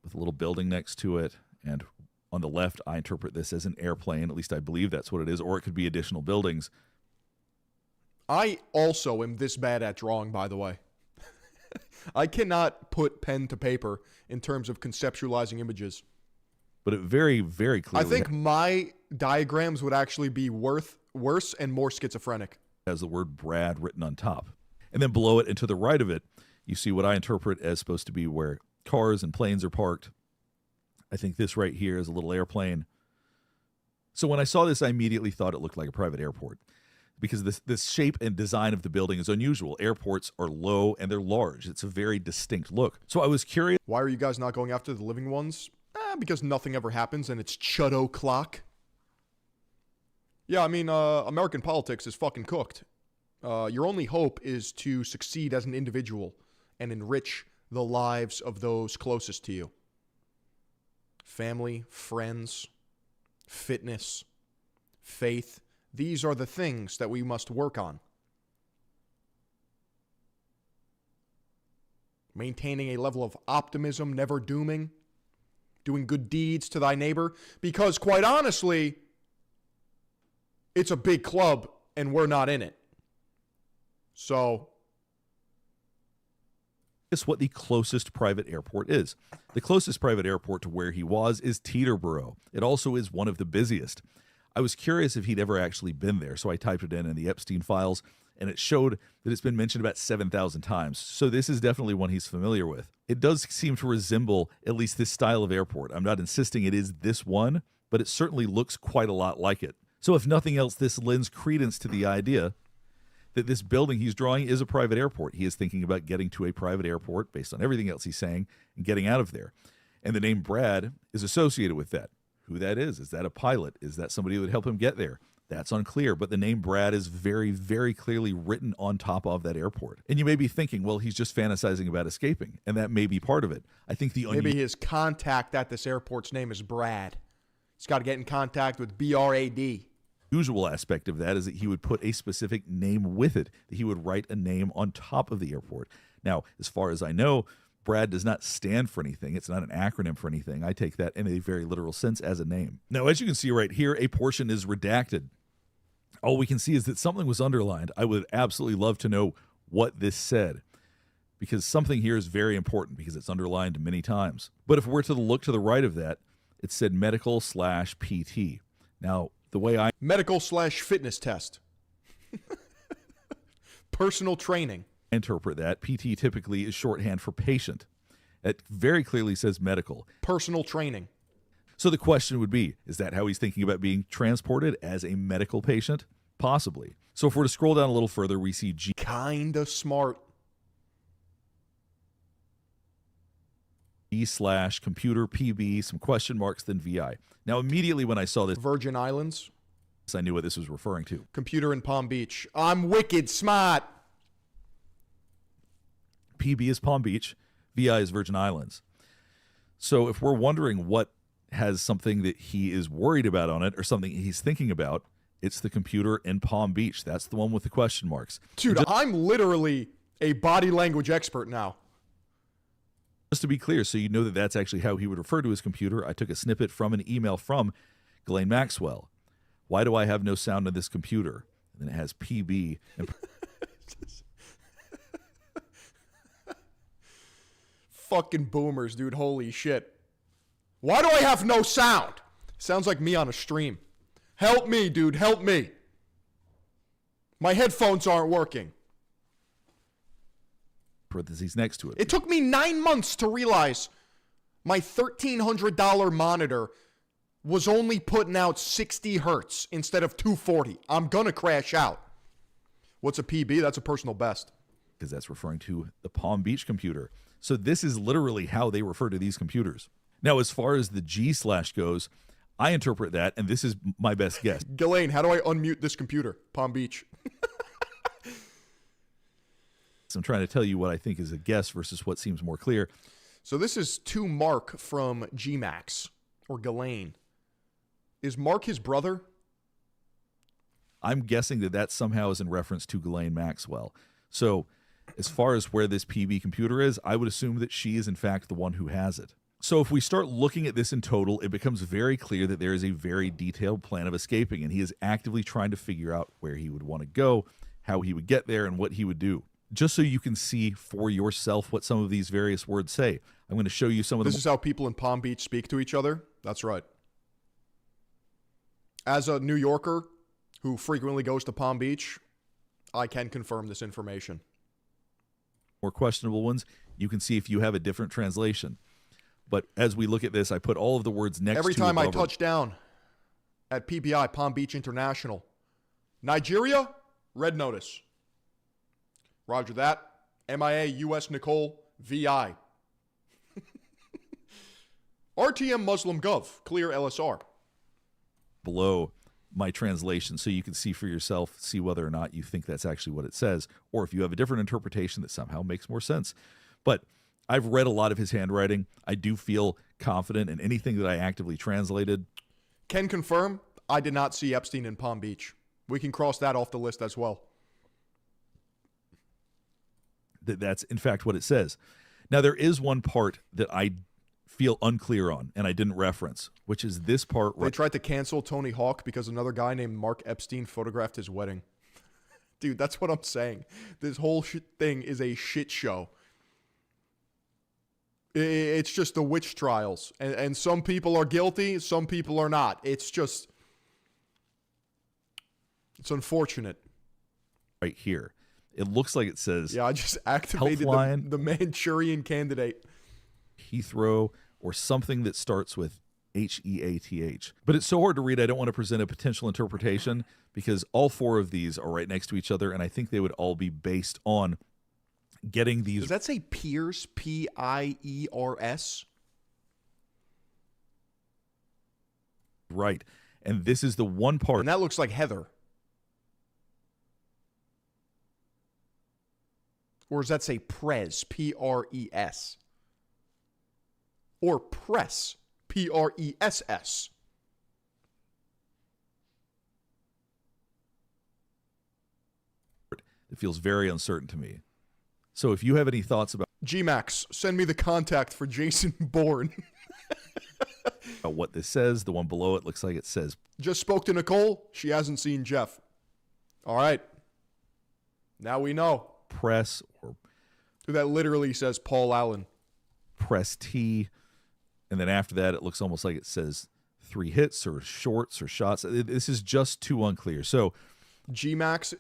with a little building next to it. And on the left, I interpret this as an airplane. At least I believe that's what it is. Or it could be additional buildings. I also am this bad at drawing, by the way. I cannot put pen to paper in terms of conceptualizing images. But it very, very clearly... I think my diagrams would actually be worse and more schizophrenic. Has the word Brad written on top. And then below it and to the right of it, you see what I interpret as supposed to be where cars and planes are parked. I think this right here is a little airplane. So when I saw this, I immediately thought it looked like a private airport, because this shape and design of the building is unusual. Airports are low and they're large. It's a very distinct look. So I was curious. Why are you guys not going after the living ones? Because nothing ever happens and it's chud o'clock. Yeah, I mean, American politics is fucking cooked. Your only hope is to succeed as an individual and enrich the lives of those closest to you. Family, friends, fitness, faith. These are the things that we must work on. Maintaining a level of optimism, never dooming. Doing good deeds to thy neighbor. Because quite honestly, it's a big club and we're not in it. So... Guess what the closest private airport is. The closest private airport to where he was is Teterboro. It also is one of the busiest. I was curious if he'd ever actually been there, so I typed it in the Epstein files, and it showed that it's been mentioned about 7,000 times. So this is definitely one he's familiar with. It does seem to resemble at least this style of airport. I'm not insisting it is this one, but it certainly looks quite a lot like it. So if nothing else, this lends credence to the idea that this building he's drawing is a private airport. He is thinking about getting to a private airport based on everything else he's saying and getting out of there. And the name Brad is associated with that. Who that is that a pilot? Is that somebody who would help him get there? That's unclear, but the name Brad is very, very clearly written on top of that airport. And you may be thinking, well, he's just fantasizing about escaping, and that may be part of it. I think maybe his contact at this airport's name is Brad. He's got to get in contact with BRAD. Usual aspect of that is that he would put a specific name with it, that he would write a name on top of the airport. Now, as far as I know, Brad does not stand for anything. It's not an acronym for anything. I take that in a very literal sense as a name. Now, as you can see right here, a portion is redacted. All we can see is that something was underlined. I would absolutely love to know what this said, because something here is very important because it's underlined many times. But if we're to look to the right of that, it said medical/PT. Now, the way I... Medical/fitness test. Personal training. Interpret that, PT typically is shorthand for patient. It very clearly says medical. Personal training. So the question would be, is that how he's thinking about being transported as a medical patient? Possibly. So if we're to scroll down a little further, we see G. Kinda smart. G/computer PB, some question marks, then VI. Now immediately when I saw this, Virgin Islands, I knew what this was referring to. Computer in Palm Beach. I'm wicked smart. PB is Palm Beach, VI is Virgin Islands. So if we're wondering what has something that he is worried about on it or something he's thinking about, it's the computer in Palm Beach. That's the one with the question marks. Dude, I'm literally a body language expert now. Just to be clear, so you know that that's actually how he would refer to his computer, I took a snippet from an email from Ghislaine Maxwell. Why do I have no sound on this computer? And then it has PB. And fucking boomers, dude. Holy shit. Why do I have no sound? Sounds like me on a stream. Help me, dude. Help me. My headphones aren't working. Parentheses next to it. It took me 9 months to realize my $1,300 monitor was only putting out 60 hertz instead of 240. I'm going to crash out. What's a PB? That's a personal best. Because that's referring to the Palm Beach computer. So this is literally how they refer to these computers. Now, as far as the G/ goes, I interpret that, and this is my best guess. Ghislaine, how do I unmute this computer? Palm Beach. So I'm trying to tell you what I think is a guess versus what seems more clear. So this is to Mark from Gmax, or Ghislaine. Is Mark his brother? I'm guessing that that somehow is in reference to Ghislaine Maxwell. So as far as where this PB computer is, I would assume that she is in fact the one who has it. So if we start looking at this in total, it becomes very clear that there is a very detailed plan of escaping, and he is actively trying to figure out where he would want to go, how he would get there, and what he would do. Just so you can see for yourself what some of these various words say, I'm going to show you some of them. This is how people in Palm Beach speak to each other? That's right. As a New Yorker who frequently goes to Palm Beach, I can confirm this information. More questionable ones, you can see if you have a different translation. But as we look at this, I put all of the words next to every time I above touch down at PBI, Palm Beach International. Nigeria, red notice. Roger that. MIA, US Nicole, VI. RTM Muslim Gov, clear LSR. Below my translation, so you can see for yourself, see whether or not you think that's actually what it says, or if you have a different interpretation that somehow makes more sense. But I've read a lot of his handwriting. I do feel confident in anything that I actively translated. Can confirm, I did not see Epstein in Palm Beach. We can cross that off the list as well. That's in fact what it says. Now, there is one part that I feel unclear on, and I didn't reference, which is this part. They tried to cancel Tony Hawk because another guy named Mark Epstein photographed his wedding. Dude, that's what I'm saying. This whole thing is a shit show. It's just the witch trials. And some people are guilty, some people are not. It's unfortunate. Right here. It looks like it says... Yeah, I just activated the Manchurian Candidate. Heathrow, or something that starts with Heath. But it's so hard to read, I don't want to present a potential interpretation because all four of these are right next to each other, and I think they would all be based on getting these. Does that say Piers? Piers? Right. And this is the one part. And that looks like Heather. Or does that say Prez? P-R-E-S. Or Press? P-R-E-S-S. It feels very uncertain to me. So if you have any thoughts about G-Max, send me the contact for Jason Bourne. what this says, the one below it looks like it says. Just spoke to Nicole. She hasn't seen Jeff. All right. Now we know. Press or that literally says Paul Allen. Press T. And then after that, it looks almost like it says 3 hits or shorts or shots. This is just too unclear. So G-Max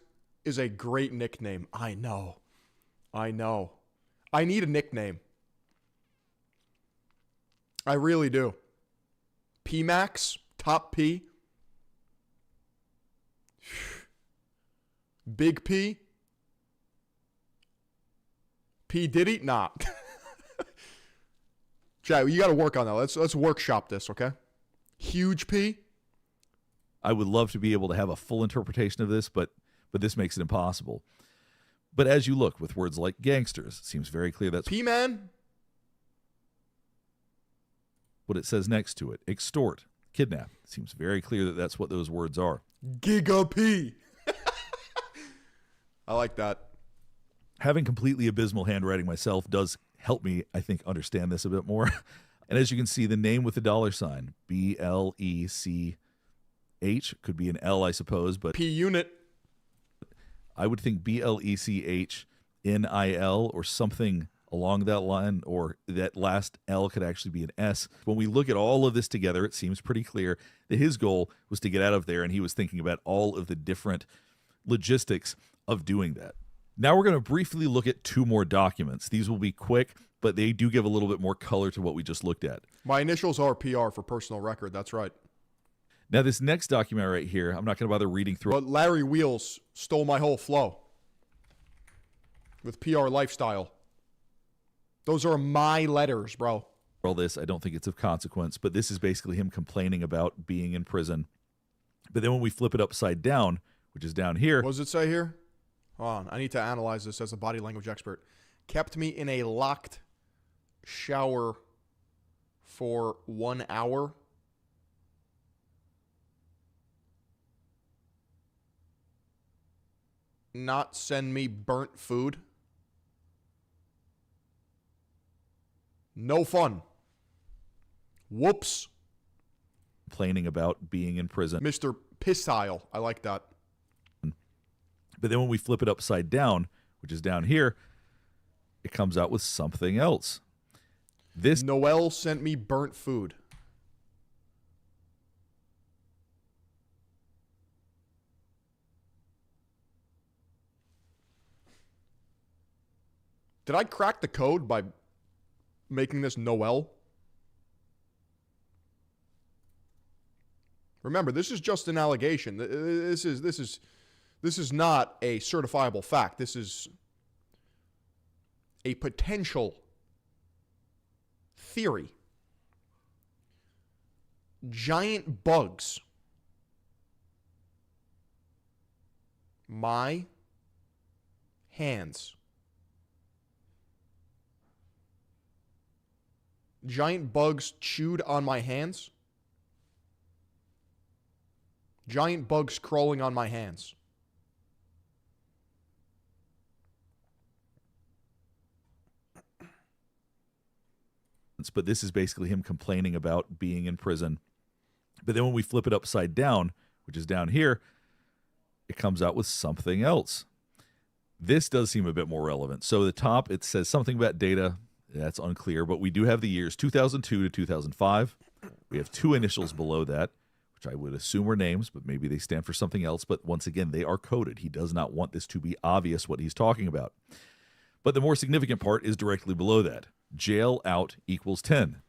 is a great nickname. I know. I need a nickname. I really do. P-Max, Top P. Big P. P. Diddy? Nah. Chad, you got to work on that. Let's workshop this, okay? Huge P. I would love to be able to have a full interpretation of this, but this makes it impossible. But as you look with words like gangsters, it seems very clear that's P-Man. What it says next to it. Extort, kidnap. It seems very clear that that's what those words are. Giga P. I like that. Having completely abysmal handwriting myself does help me, I think, understand this a bit more. And as you can see, the name with the $sign, B-L-E-C-H, could be an L, I suppose, but P-Unit. I would think B-L-E-C-H-N-I-L or something along that line, or that last L could actually be an S. When we look at all of this together, it seems pretty clear that his goal was to get out of there, and he was thinking about all of the different logistics of doing that. Now we're going to briefly look at 2 more documents. These will be quick, but they do give a little bit more color to what we just looked at. My initials are PR for personal record. That's right. Now this next document right here, I'm not going to bother reading through. But Larry Wheels stole my whole flow with PR Lifestyle. Those are my letters, bro. All this, I don't think it's of consequence, but this is basically him complaining about being in prison. But then when we flip it upside down, which is down here. What does it say here? Hold on. I need to analyze this as a body language expert. Kept me in a locked shower for 1 hour. Not send me burnt food. No fun. Whoops. Complaining about being in prison. Mr. Pissile. I like that. But then when we flip it upside down, which is down here, it comes out with something else. This Noel sent me burnt food. Did I crack the code by making this Noel? Remember, this is just an allegation. This is not a certifiable fact. This is a potential theory. Giant bugs. My hands. Giant bugs chewed on my hands. Giant bugs crawling on my hands. But this is basically him complaining about being in prison. But then when we flip it upside down, which is down here, it comes out with something else. This does seem a bit more relevant. So the top, it says something about data. That's unclear, but we do have the years 2002 to 2005. We have 2 initials below that, which I would assume are names, but maybe they stand for something else. But once again, they are coded. He does not want this to be obvious what he's talking about. But the more significant part is directly below that. Jail out equals 10.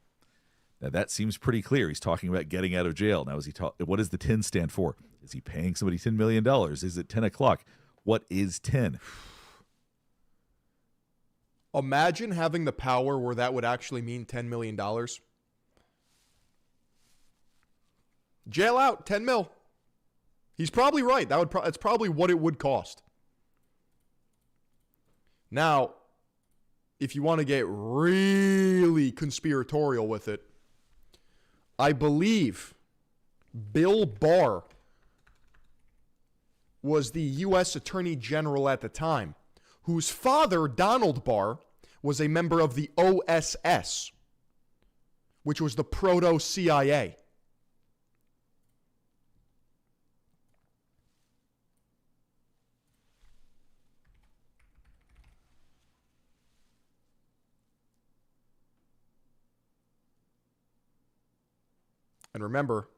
Now that seems pretty clear. He's talking about getting out of jail. Now, what does the 10 stand for? Is he paying somebody $10 million? Is it 10 o'clock? What is 10? Imagine having the power where that would actually mean $10 million. Jail out, 10 mil. He's probably right. That's probably what it would cost. Now, if you want to get really conspiratorial with it, I believe Bill Barr was the U.S. Attorney General at the time, whose father, Donald Barr, was a member of the OSS, which was the proto-CIA. And remember,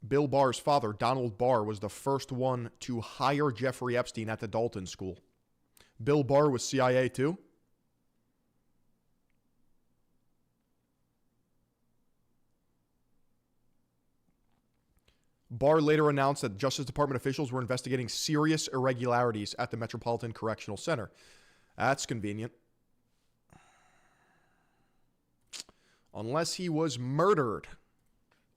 Bill Barr's father, Donald Barr, was the first one to hire Jeffrey Epstein at the Dalton School. Bill Barr was CIA too. Barr later announced that Justice Department officials were investigating serious irregularities at the Metropolitan Correctional Center. That's convenient. Unless he was murdered.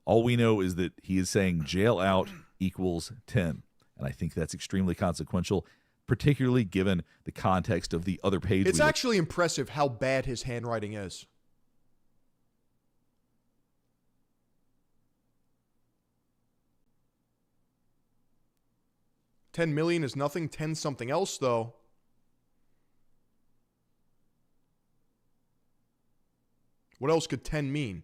All we know is that he is saying jail out equals 10. And I think that's extremely consequential, particularly given the context of the other page. It's actually impressive how bad his handwriting is. $10 million is nothing. 10 something else, though. What else could 10 mean?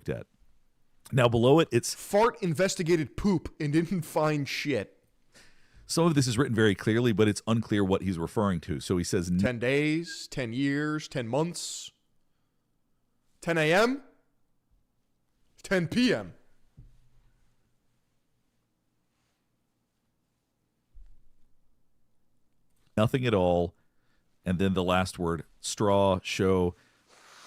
At. Now below it, it's fart investigated poop and didn't find shit. Some of this is written very clearly, but it's unclear what he's referring to. So he says 10 days, 10 years, 10 months, 10 a.m., 10 p.m. Nothing at all. And then the last word, straw, show.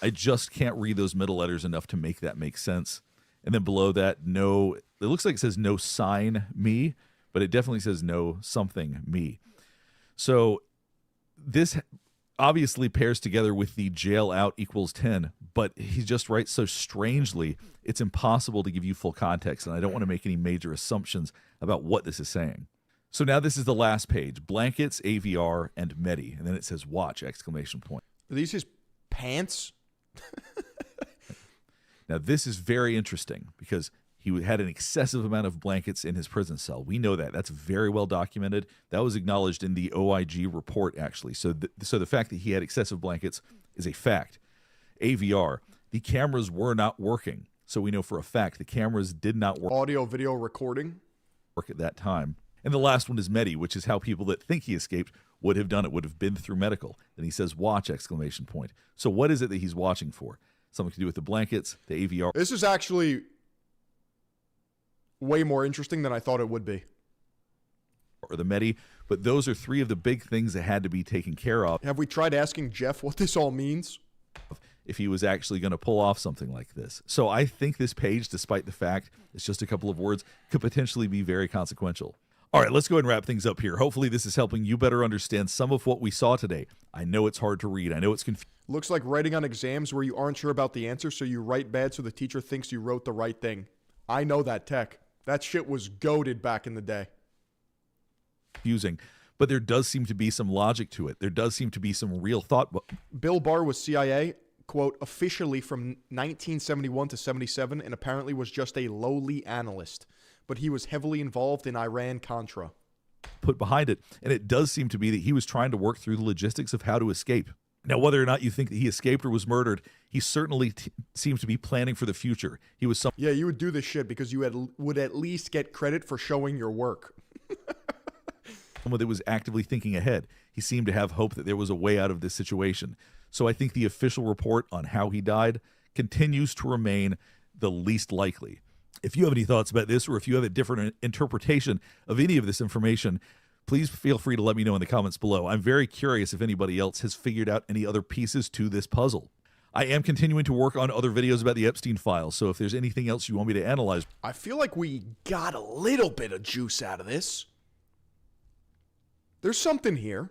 I just can't read those middle letters enough to make that make sense. And then below that, no, it looks like it says no sign me, but it definitely says no something me. So this obviously pairs together with the jail out equals 10, but he just writes so strangely, it's impossible to give you full context, and I don't want to make any major assumptions about what this is saying. So now this is the last page, blankets, AVR, and Medi, and then it says watch, exclamation point. Are these his pants? Now, this is very interesting because he had an excessive amount of blankets in his prison cell. We know that. That's very well documented. That was acknowledged in the OIG report, actually. So the fact that he had excessive blankets is a fact. AVR, the cameras were not working. So we know for a fact the cameras did not work. Audio, video recording. Work at that time. And the last one is Medi, which is how people that think he escaped would have done it, would have been through medical. And he says, watch, exclamation point. So what is it that he's watching for? Something to do with the blankets, the AVR. This is actually way more interesting than I thought it would be. Or the Medi. But those are three of the big things that had to be taken care of. Have we tried asking Jeff what this all means? If he was actually going to pull off something like this. So I think this page, despite the fact it's just a couple of words, could potentially be very consequential. All right, let's go ahead and wrap things up here. Hopefully this is helping you better understand some of what we saw today. I know it's hard to read. I know it's confusing. Looks like writing on exams where you aren't sure about the answer, so you write bad so the teacher thinks you wrote the right thing. I know that tech. That shit was goated back in the day. Confusing, but there does seem to be some logic to it. There does seem to be some real thought. Bill Barr was CIA, quote, officially from 1971 to 77, and apparently was just a lowly analyst. But he was heavily involved in Iran-Contra. Put behind it, and it does seem to be that he was trying to work through the logistics of how to escape. Now, whether or not you think that he escaped or was murdered, he certainly seems to be planning for the future. He was Yeah, you would do this shit because you would at least get credit for showing your work. Someone that was actively thinking ahead. He seemed to have hope that there was a way out of this situation. So I think the official report on how he died continues to remain the least likely. If you have any thoughts about this, or if you have a different interpretation of any of this information, Please feel free to let me know in the comments below. I'm very curious if anybody else has figured out any other pieces to this puzzle. I am continuing to work on other videos about the Epstein files, so if there's anything else you want me to analyze... I feel like we got a little bit of juice out of this. There's something here.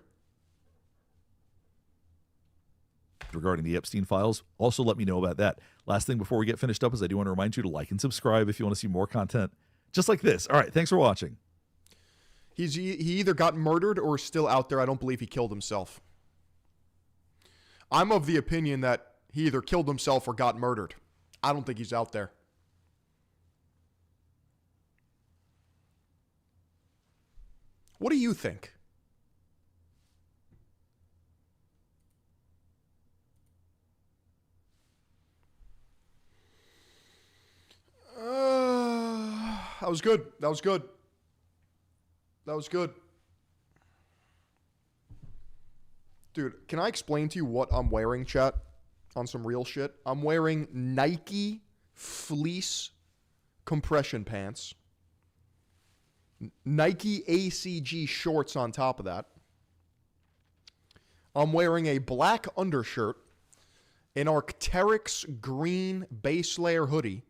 Regarding the Epstein files, also let me know about that. Last thing before we get finished up is I do want to remind you to like and subscribe if you want to see more content just like this. All right, thanks for watching. He either got murdered or is still out there. I don't believe he killed himself. I'm of the opinion that he either killed himself or got murdered. I don't think he's out there. What do you think? That was good. That was good. That was good. Dude, can I explain to you what I'm wearing, chat? On some real shit. I'm wearing Nike fleece compression pants. Nike ACG shorts on top of that. I'm wearing a black undershirt, an Arc'teryx green base layer hoodie,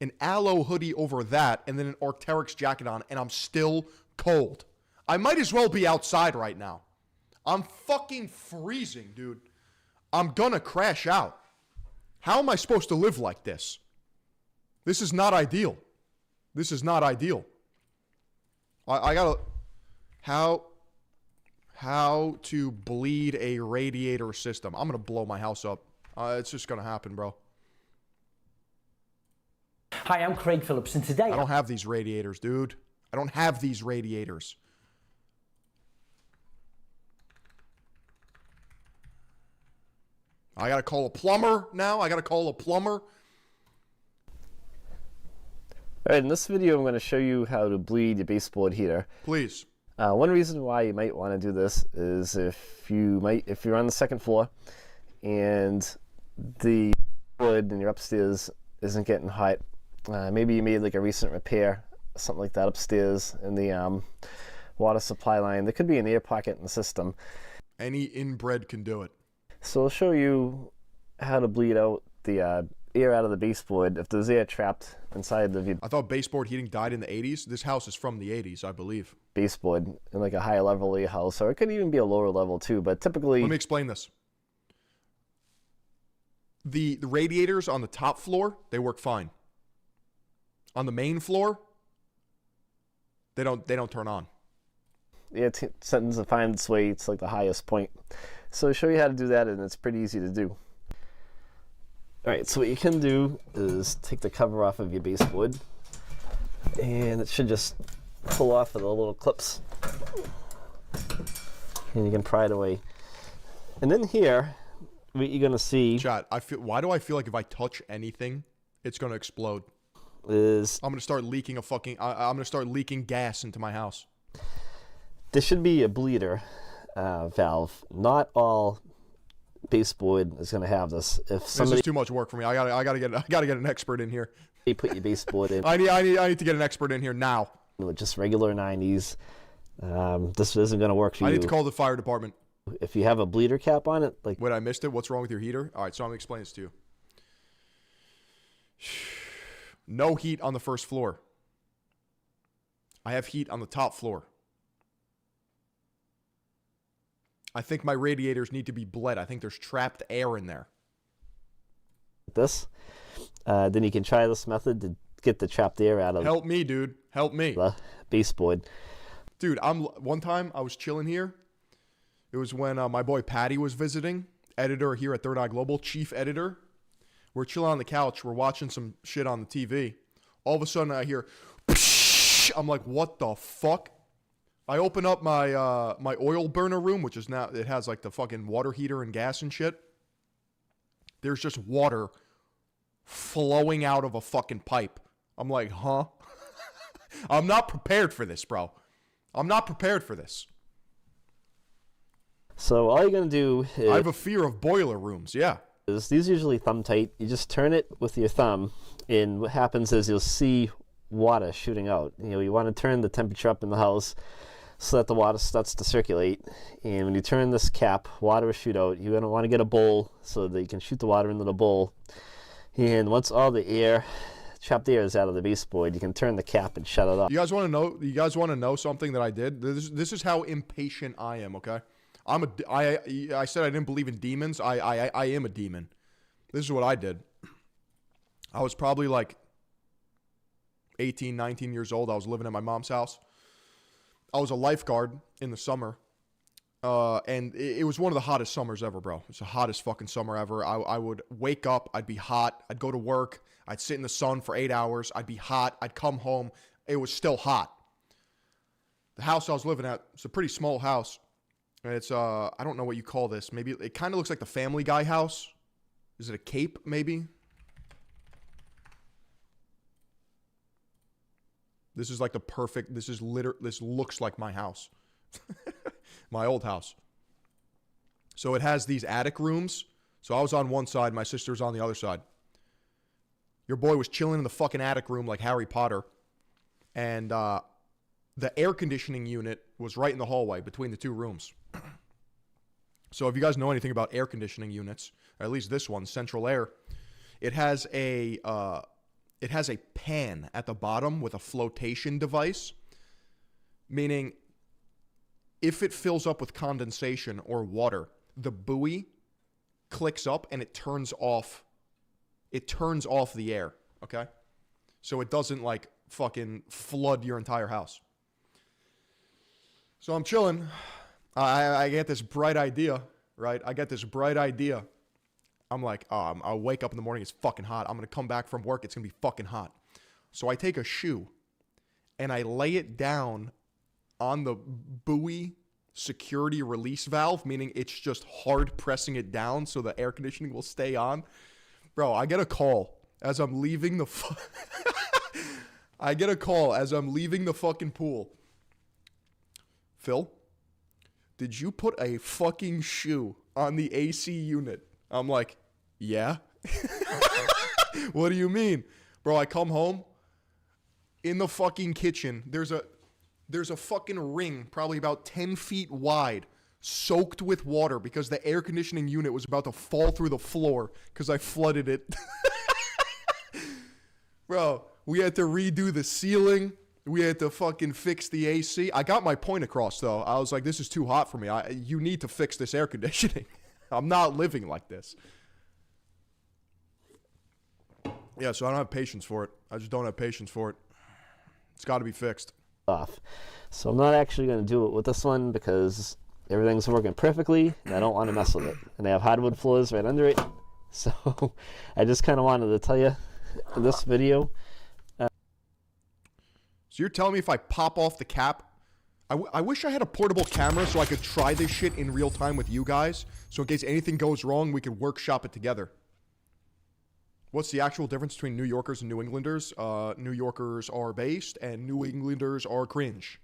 an aloe hoodie over that, and then an Arc'teryx jacket on, and I'm still cold. I might as well be outside right now. I'm fucking freezing, dude. I'm gonna crash out. How am I supposed to live like this? This is not ideal. This is not ideal. I gotta... How to bleed a radiator system. I'm gonna blow my house up. It's just gonna happen, bro. Hi, I'm Craig Phillips, and today... I don't have these radiators, dude. I don't have these radiators. I gotta call a plumber now. I gotta call a plumber. Alright, in this video I'm going to show you how to bleed your baseboard heater. Please. One reason why you might want to do this is if you're on the second floor and the wood in your upstairs isn't getting hot, maybe you made like a recent repair, something like that upstairs in the water supply line. There could be an air pocket in the system. Any inbred can do it. So I'll show you how to bleed out the air out of the baseboard if there's air trapped inside of your... I thought baseboard heating died in the 80s. This house is from the 80s, I believe. Baseboard in like a higher level of your house, or it could even be a lower level too, but typically... Let me explain this. The radiators on the top floor, they work fine. On the main floor, they don't turn on. Yeah, it tends to find its way to like the highest point. So I'll show you how to do that, and it's pretty easy to do. Alright, so what you can do is take the cover off of your baseboard, and it should just pull off with the little clips, and you can pry it away. And then here, what you're going to see... Chat, why do I feel like if I touch anything, it's going to explode? I'm going to start leaking I'm going to start leaking gas into my house. There should be a bleeder valve. Not all baseboard is going to have this. If somebody... This is too much work for me. I gotta get an expert in here. You put your baseboard in. I need to get an expert in here now. With just regular 90s. This isn't going to work for you. I need to call the fire department. If you have a bleeder cap on it, like... Wait, I missed it? What's wrong with your heater? All right, so I'm going to explain this to you. No heat on the first floor. I have heat on the top floor. I think my radiators need to be bled. I think there's trapped air in there. This. Then you can try this method to get the trapped air out of... Help me, dude. Help me. The baseboard. Dude, one time I was chilling here. It was when my boy Patty was visiting, editor here at Third Eye Global, chief editor. We're chilling on the couch. We're watching some shit on the TV. All of a sudden I hear, psh! I'm like, what the fuck? I open up my my oil burner room, which is now, it has like the fucking water heater and gas and shit. There's just water flowing out of a fucking pipe. I'm like, huh? I'm not prepared for this, bro. I'm not prepared for this. So all you're going to do is... I have a fear of boiler rooms, yeah. These are usually thumb tight. You just turn it with your thumb, and what happens is you'll see water shooting out. You know, you want to turn the temperature up in the house so that the water starts to circulate. And when you turn this cap, water will shoot out. You're going to want to get a bowl so that you can shoot the water into the bowl. And once all the air, trapped air is out of the baseboard, you can turn the cap and shut it off. You guys want to know? You guys want to know something that I did? This is how impatient I am. Okay, I said I didn't believe in demons. I am a demon. This is what I did. I was probably like 18, 19 years old. I was living at my mom's house. I was a lifeguard in the summer. And it was one of the hottest summers ever, bro. It was the hottest fucking summer ever. I would wake up. I'd be hot. I'd go to work. I'd sit in the sun for 8 hours. I'd be hot. I'd come home. It was still hot. The house I was living at, it's a pretty small house. And it's, I don't know what you call this. Maybe it kind of looks like the Family Guy house. Is it a cape, maybe? This is like the perfect, this looks like my house. My old house. So it has these attic rooms. So I was on one side, my sister's on the other side. Your boy was chilling in the fucking attic room like Harry Potter. And the air conditioning unit was right in the hallway between the two rooms. So if you guys know anything about air conditioning units, or at least this one, Central Air, it has a pan at the bottom with a flotation device, meaning if it fills up with condensation or water, the buoy clicks up and it turns off the air, okay? So it doesn't like fucking flood your entire house. So I'm chilling. I get this bright idea, right? I'm like, I'll wake up in the morning, it's fucking hot. I'm going to come back from work, it's going to be fucking hot. So I take a shoe and I lay it down on the buoy security release valve, meaning it's just hard pressing it down so the air conditioning will stay on. Bro, I get a call as I'm leaving the fucking pool. Phil, did you put a fucking shoe on the AC unit? I'm like, yeah. What do you mean? Bro, I come home. In the fucking kitchen, there's a fucking ring probably about 10 feet wide, soaked with water because the air conditioning unit was about to fall through the floor because I flooded it. Bro, we had to redo the ceiling. We had to fucking fix the AC. I got my point across, though. I was like, this is too hot for me. You need to fix this air conditioning. I'm not living like this. Yeah, so I don't have patience for it. I just don't have patience for it. It's got to be fixed. Off. So I'm not actually going to do it with this one because everything's working perfectly and I don't want to mess with it. And I have hardwood floors right under it. So I just kind of wanted to tell you in this video. So you're telling me if I pop off the cap, I wish I had a portable camera so I could try this shit in real time with you guys. So in case anything goes wrong, we could workshop it together. What's the actual difference between New Yorkers and New Englanders? New Yorkers are based and New Englanders are cringe.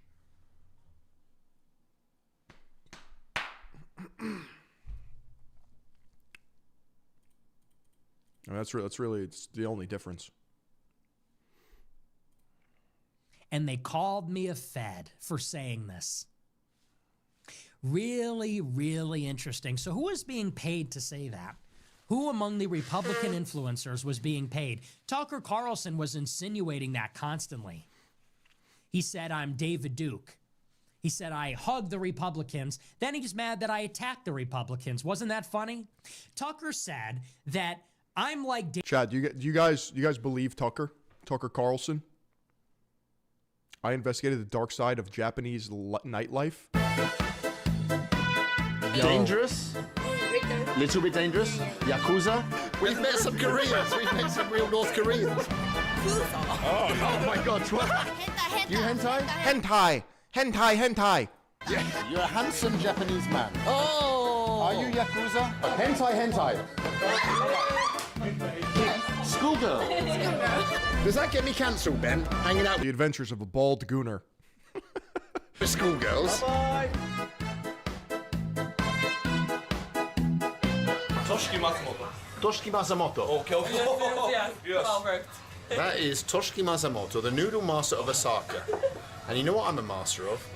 That's really it's the only difference. And they called me a fed for saying this. Really, really interesting. So who was being paid to say that? Who among the Republican influencers was being paid? Tucker Carlson was insinuating that constantly. He said, I'm David Duke. He said, I hug the Republicans. Then he's mad that I attacked the Republicans. Wasn't that funny? Tucker said that I'm like... Chad, do you guys believe Tucker Carlson? I investigated the dark side of Japanese nightlife. Dangerous? Little bit dangerous? Yakuza? We've met some Koreans. We've met some real North Koreans. Oh my God. What? You hentai? Hentai. Yeah. You're a handsome Japanese man. Oh. Are you Yakuza? Hentai. Schoolgirl. Does that get me cancelled, Ben? Hanging out The Adventures of a Bald Gooner. with schoolgirls? Bye-bye. Toshiki Matsumoto. Okay. Yes. Perfect. That is Toshiki Masamoto, the noodle master of Osaka. And you know what I'm a master of?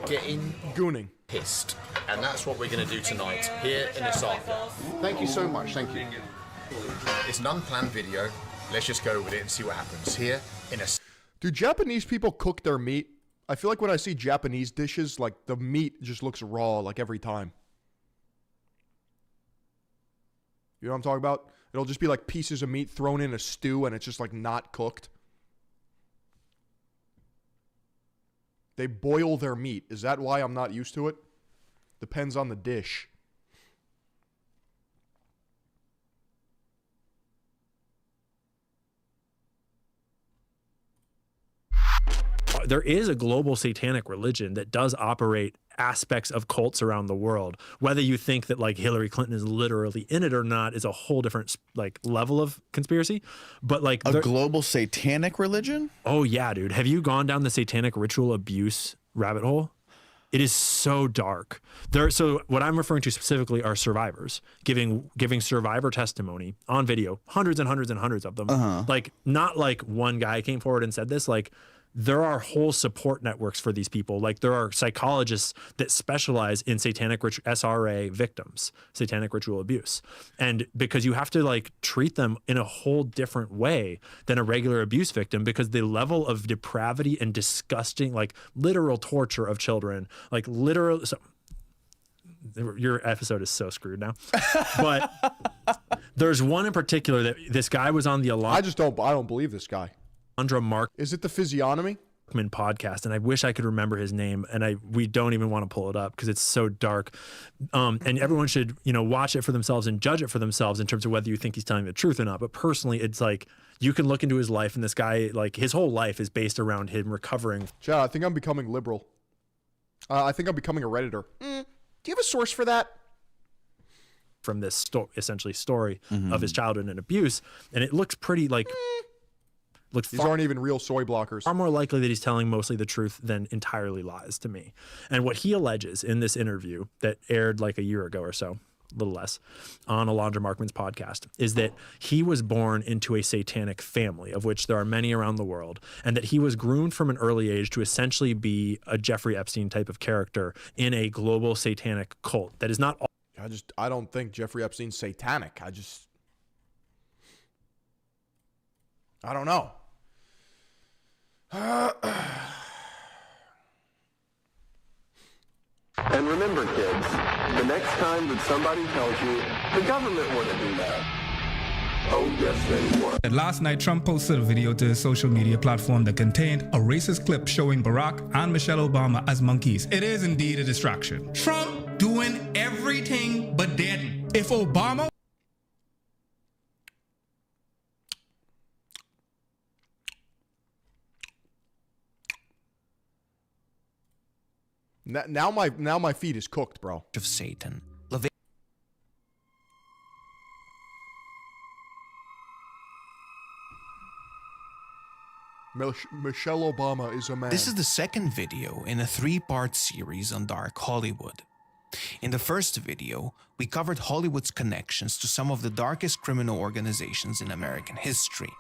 Getting gooning pissed. And that's what we're going to do tonight here in Osaka. Thank you so much. Thank you. It's an unplanned video. Let's just go with it and see what happens here in a... Do Japanese people cook their meat? I feel like when I see Japanese dishes, like the meat just looks raw like every time. You know what I'm talking about? It'll just be like pieces of meat thrown in a stew and it's just like not cooked. They boil their meat. Is that why I'm not used to it? Depends on the dish. There is a global satanic religion that does operate aspects of cults around the world. Whether you think that like Hillary Clinton is literally in it or not is a whole different like level of conspiracy. But like a global satanic religion? Oh yeah, dude. Have you gone down the satanic ritual abuse rabbit hole? It is so dark. So what I'm referring to specifically are survivors giving survivor testimony on video, hundreds and hundreds and hundreds of them. Like not like one guy came forward and said this, like there are whole support networks for these people. Like there are psychologists that specialize in satanic SRA victims, satanic ritual abuse. And because you have to like treat them in a whole different way than a regular abuse victim, because the level of depravity and disgusting, like literal torture of children, like literal, so, your episode is so screwed now. But there's one in particular that this guy was on the I don't believe this guy. Mark. Is it the Physiognomy podcast? And I wish I could remember his name, and we don't even want to pull it up because it's so dark. And everyone should, watch it for themselves and judge it for themselves in terms of whether you think he's telling the truth or not. But personally, it's like you can look into his life, and this guy, like his whole life is based around him recovering. Chad, I think I'm becoming liberal. I think I'm becoming a Redditor. Do you have a source for that? From this essentially story of his childhood and abuse, and it looks pretty like. These aren't even real soy blockers. Far more likely that he's telling mostly the truth than entirely lies to me. And what he alleges in this interview that aired like a year ago or so, a little less, on Alondra Markman's podcast, is that he was born into a satanic family, of which there are many around the world, and that he was groomed from an early age to essentially be a Jeffrey Epstein type of character in a global satanic cult that is not all. I don't think Jeffrey Epstein's satanic. I don't know. And remember, kids, the next time that somebody tells you the government wouldn't do that, oh yes they would. And last night, Trump posted a video to his social media platform that contained a racist clip showing Barack and Michelle Obama as monkeys. It is indeed a distraction. Trump doing everything but dead. If Obama... Now my feed is cooked, bro. Of Satan. Michelle Obama is a man. This is the second video in a 3-part series on Dark Hollywood. In the first video, we covered Hollywood's connections to some of the darkest criminal organizations in American history.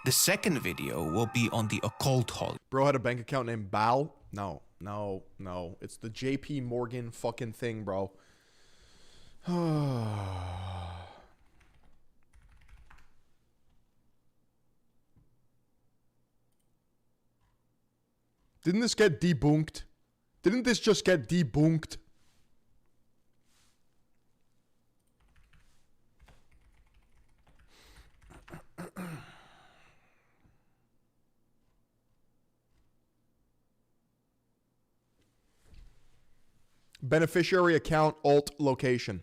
The second video will be on the occult Hollywood. Bro had a bank account named Bow? No. It's the JP Morgan fucking thing, bro. Didn't this get debunked? Didn't this just get debunked? Beneficiary account alt location.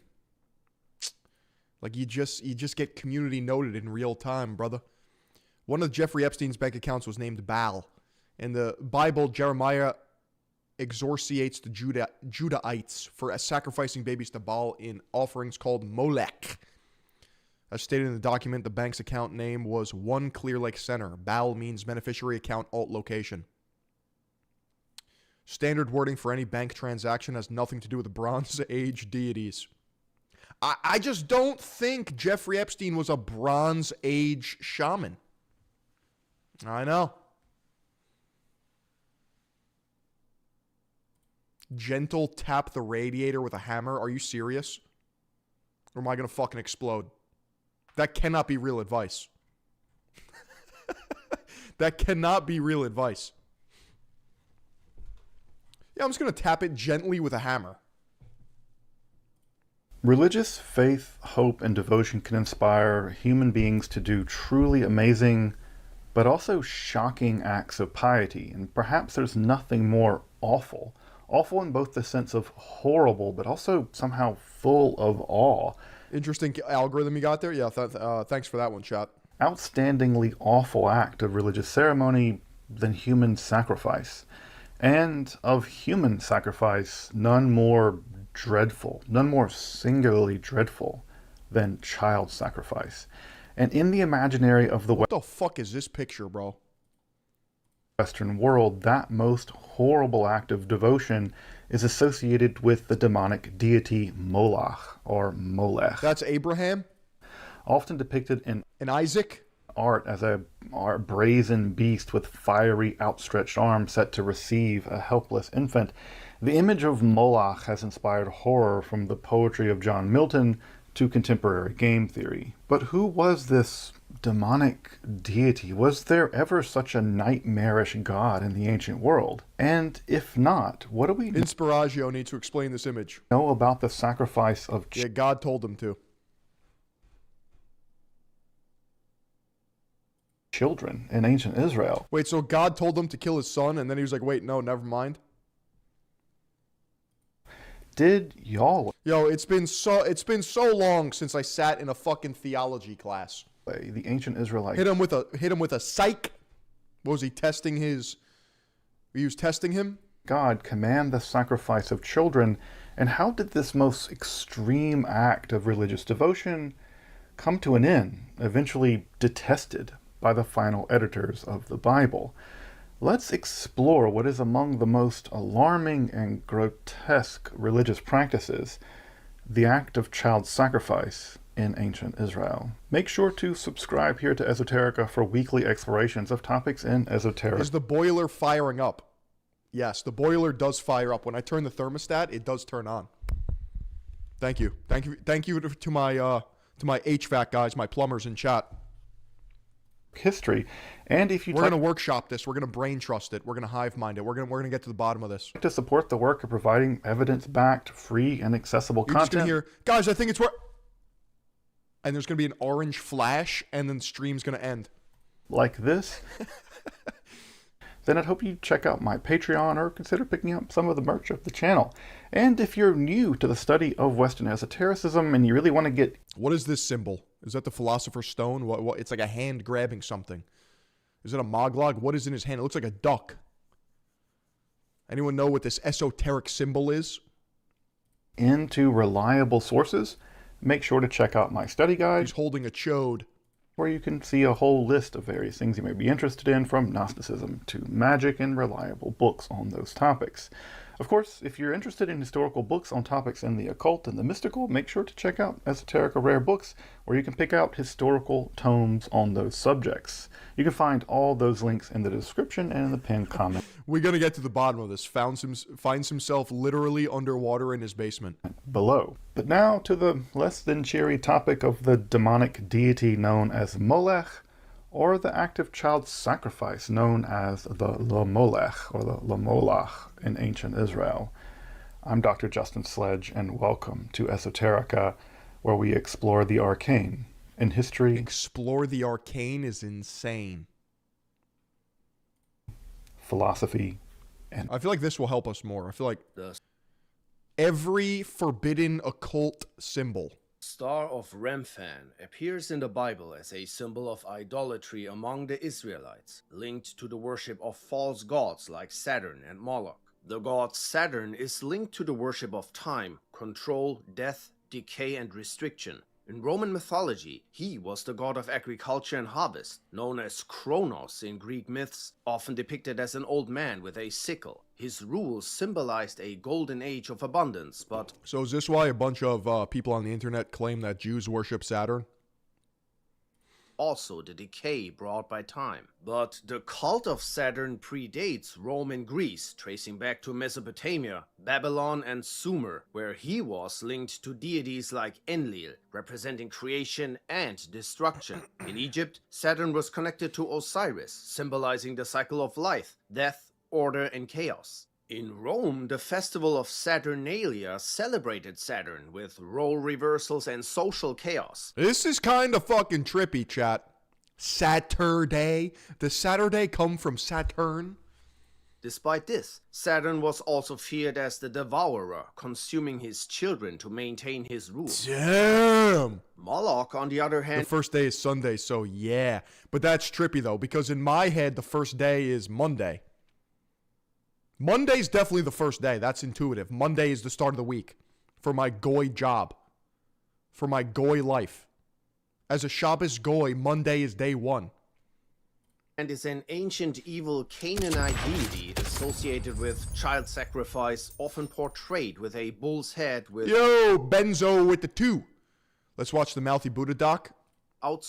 Like you just get community noted in real time, brother. One of Jeffrey Epstein's bank accounts was named Baal. In the Bible, Jeremiah exorciates the Judahites for sacrificing babies to Baal in offerings called Molech. As stated in the document, the bank's account name was One Clear Lake Center. Baal means beneficiary account alt location. Standard wording for any bank transaction has nothing to do with Bronze Age deities. I just don't think Jeffrey Epstein was a Bronze Age shaman. I know. Gentle tap the radiator with a hammer. Are you serious? Or am I going to fucking explode? That cannot be real advice. That cannot be real advice. Yeah, I'm just going to tap it gently with a hammer. Religious faith, hope, and devotion can inspire human beings to do truly amazing, but also shocking acts of piety. And perhaps there's nothing more awful. Awful in both the sense of horrible, but also somehow full of awe. Interesting algorithm you got there. Yeah, thanks for that one, chat. Outstandingly awful act of religious ceremony than human sacrifice. And of human sacrifice, none more dreadful, none more singularly dreadful than child sacrifice. And in the imaginary of the What the fuck is this picture, bro? Western world, that most horrible act of devotion is associated with the demonic deity Moloch, or Molech. That's Abraham? Often depicted in Isaac art as a brazen beast with fiery outstretched arms set to receive a helpless infant. The image of Moloch has inspired horror from the poetry of John Milton to contemporary game theory. But who was this demonic deity? Was there ever such a nightmarish god in the ancient world? And if not, what do we Inspiragio needs to explain this image. Know about the sacrifice of Yeah, God told him to. Children in ancient Israel? Wait, so God told him to kill his son, and then he was like, wait, no, never mind? Did y'all... Yo, it's been so long since I sat in a fucking theology class. The ancient Israelites hit him with a psych. What was he testing his? He was testing him. God command the sacrifice of children, and how did this most extreme act of religious devotion come to an end, eventually detested by the final editors of the Bible? Let's explore what is among the most alarming and grotesque religious practices, the act of child sacrifice in ancient Israel. Make sure to subscribe here to Esoterica for weekly explorations of topics in esoteric. Is the boiler firing up? Yes, the boiler does fire up. When I turn the thermostat, it does turn on. Thank you to my HVAC guys, my plumbers in chat. History, and if you we're going to workshop this, we're going to brain trust it, we're going to hive mind it, we're going to get to the bottom of this. To support the work of providing evidence-backed, free, and accessible You're content. Just going to hear, guys, I think it's where, and there's going to be an orange flash, and then the stream's going to end. Like this. Then I'd hope you check out my Patreon or consider picking up some of the merch of the channel. And if you're new to the study of Western esotericism and you really want to get... What is this symbol? Is that the Philosopher's Stone? What? It's like a hand grabbing something. Is it a Moglog? What is in his hand? It looks like a duck. Anyone know what this esoteric symbol is? Into reliable sources, make sure to check out my study guide. He's holding a chode. Where you can see a whole list of various things you may be interested in, from Gnosticism to magic, and reliable books on those topics. Of course, if you're interested in historical books on topics in the occult and the mystical, make sure to check out Esoterica Rare Books, where you can pick out historical tomes on those subjects. You can find all those links in the description and in the pinned comment. We're going to get to the bottom of this. Finds himself literally underwater in his basement. Below. But now to the less than cheery topic of the demonic deity known as Molech, or the active child sacrifice known as the Lamolech, or the Lamolach in ancient Israel. I'm Dr. Justin Sledge, and welcome to Esoterica, where we explore the arcane in history. Explore the arcane is insane. Philosophy, and I feel like this will help us more. I feel like every forbidden occult symbol. Star of Remphan appears in the Bible as a symbol of idolatry among the Israelites, linked to the worship of false gods like Saturn and Moloch. The god Saturn is linked to the worship of time, control, death, decay, and restriction. In Roman mythology, he was the god of agriculture and harvest, known as Kronos in Greek myths, often depicted as an old man with a sickle. His rules symbolized a golden age of abundance, but... So is this why a bunch of people on the internet claim that Jews worship Saturn? also the decay brought by time. But the cult of Saturn predates Rome and Greece, tracing back to Mesopotamia, Babylon, and Sumer, where he was linked to deities like Enlil, representing creation and destruction. In Egypt, Saturn was connected to Osiris, symbolizing the cycle of life, death, order, and chaos. In Rome, the festival of Saturnalia celebrated Saturn with role reversals and social chaos. This is kind of fucking trippy, chat. Saturday? Does Saturday come from Saturn? Despite this, Saturn was also feared as the devourer, consuming his children to maintain his rule. Damn! Moloch, on the other hand... The first day is Sunday, so yeah. But that's trippy, though, because in my head, the first day is Monday. Monday's definitely the first day. That's intuitive. Monday is the start of the week for my goy job, for my goy life. As a Shabbos goy, Monday is day one. And is an ancient evil Canaanite deity associated with child sacrifice, often portrayed with a bull's head with... Yo, Benzo with the 2. Let's watch the Mouthy Buddha doc.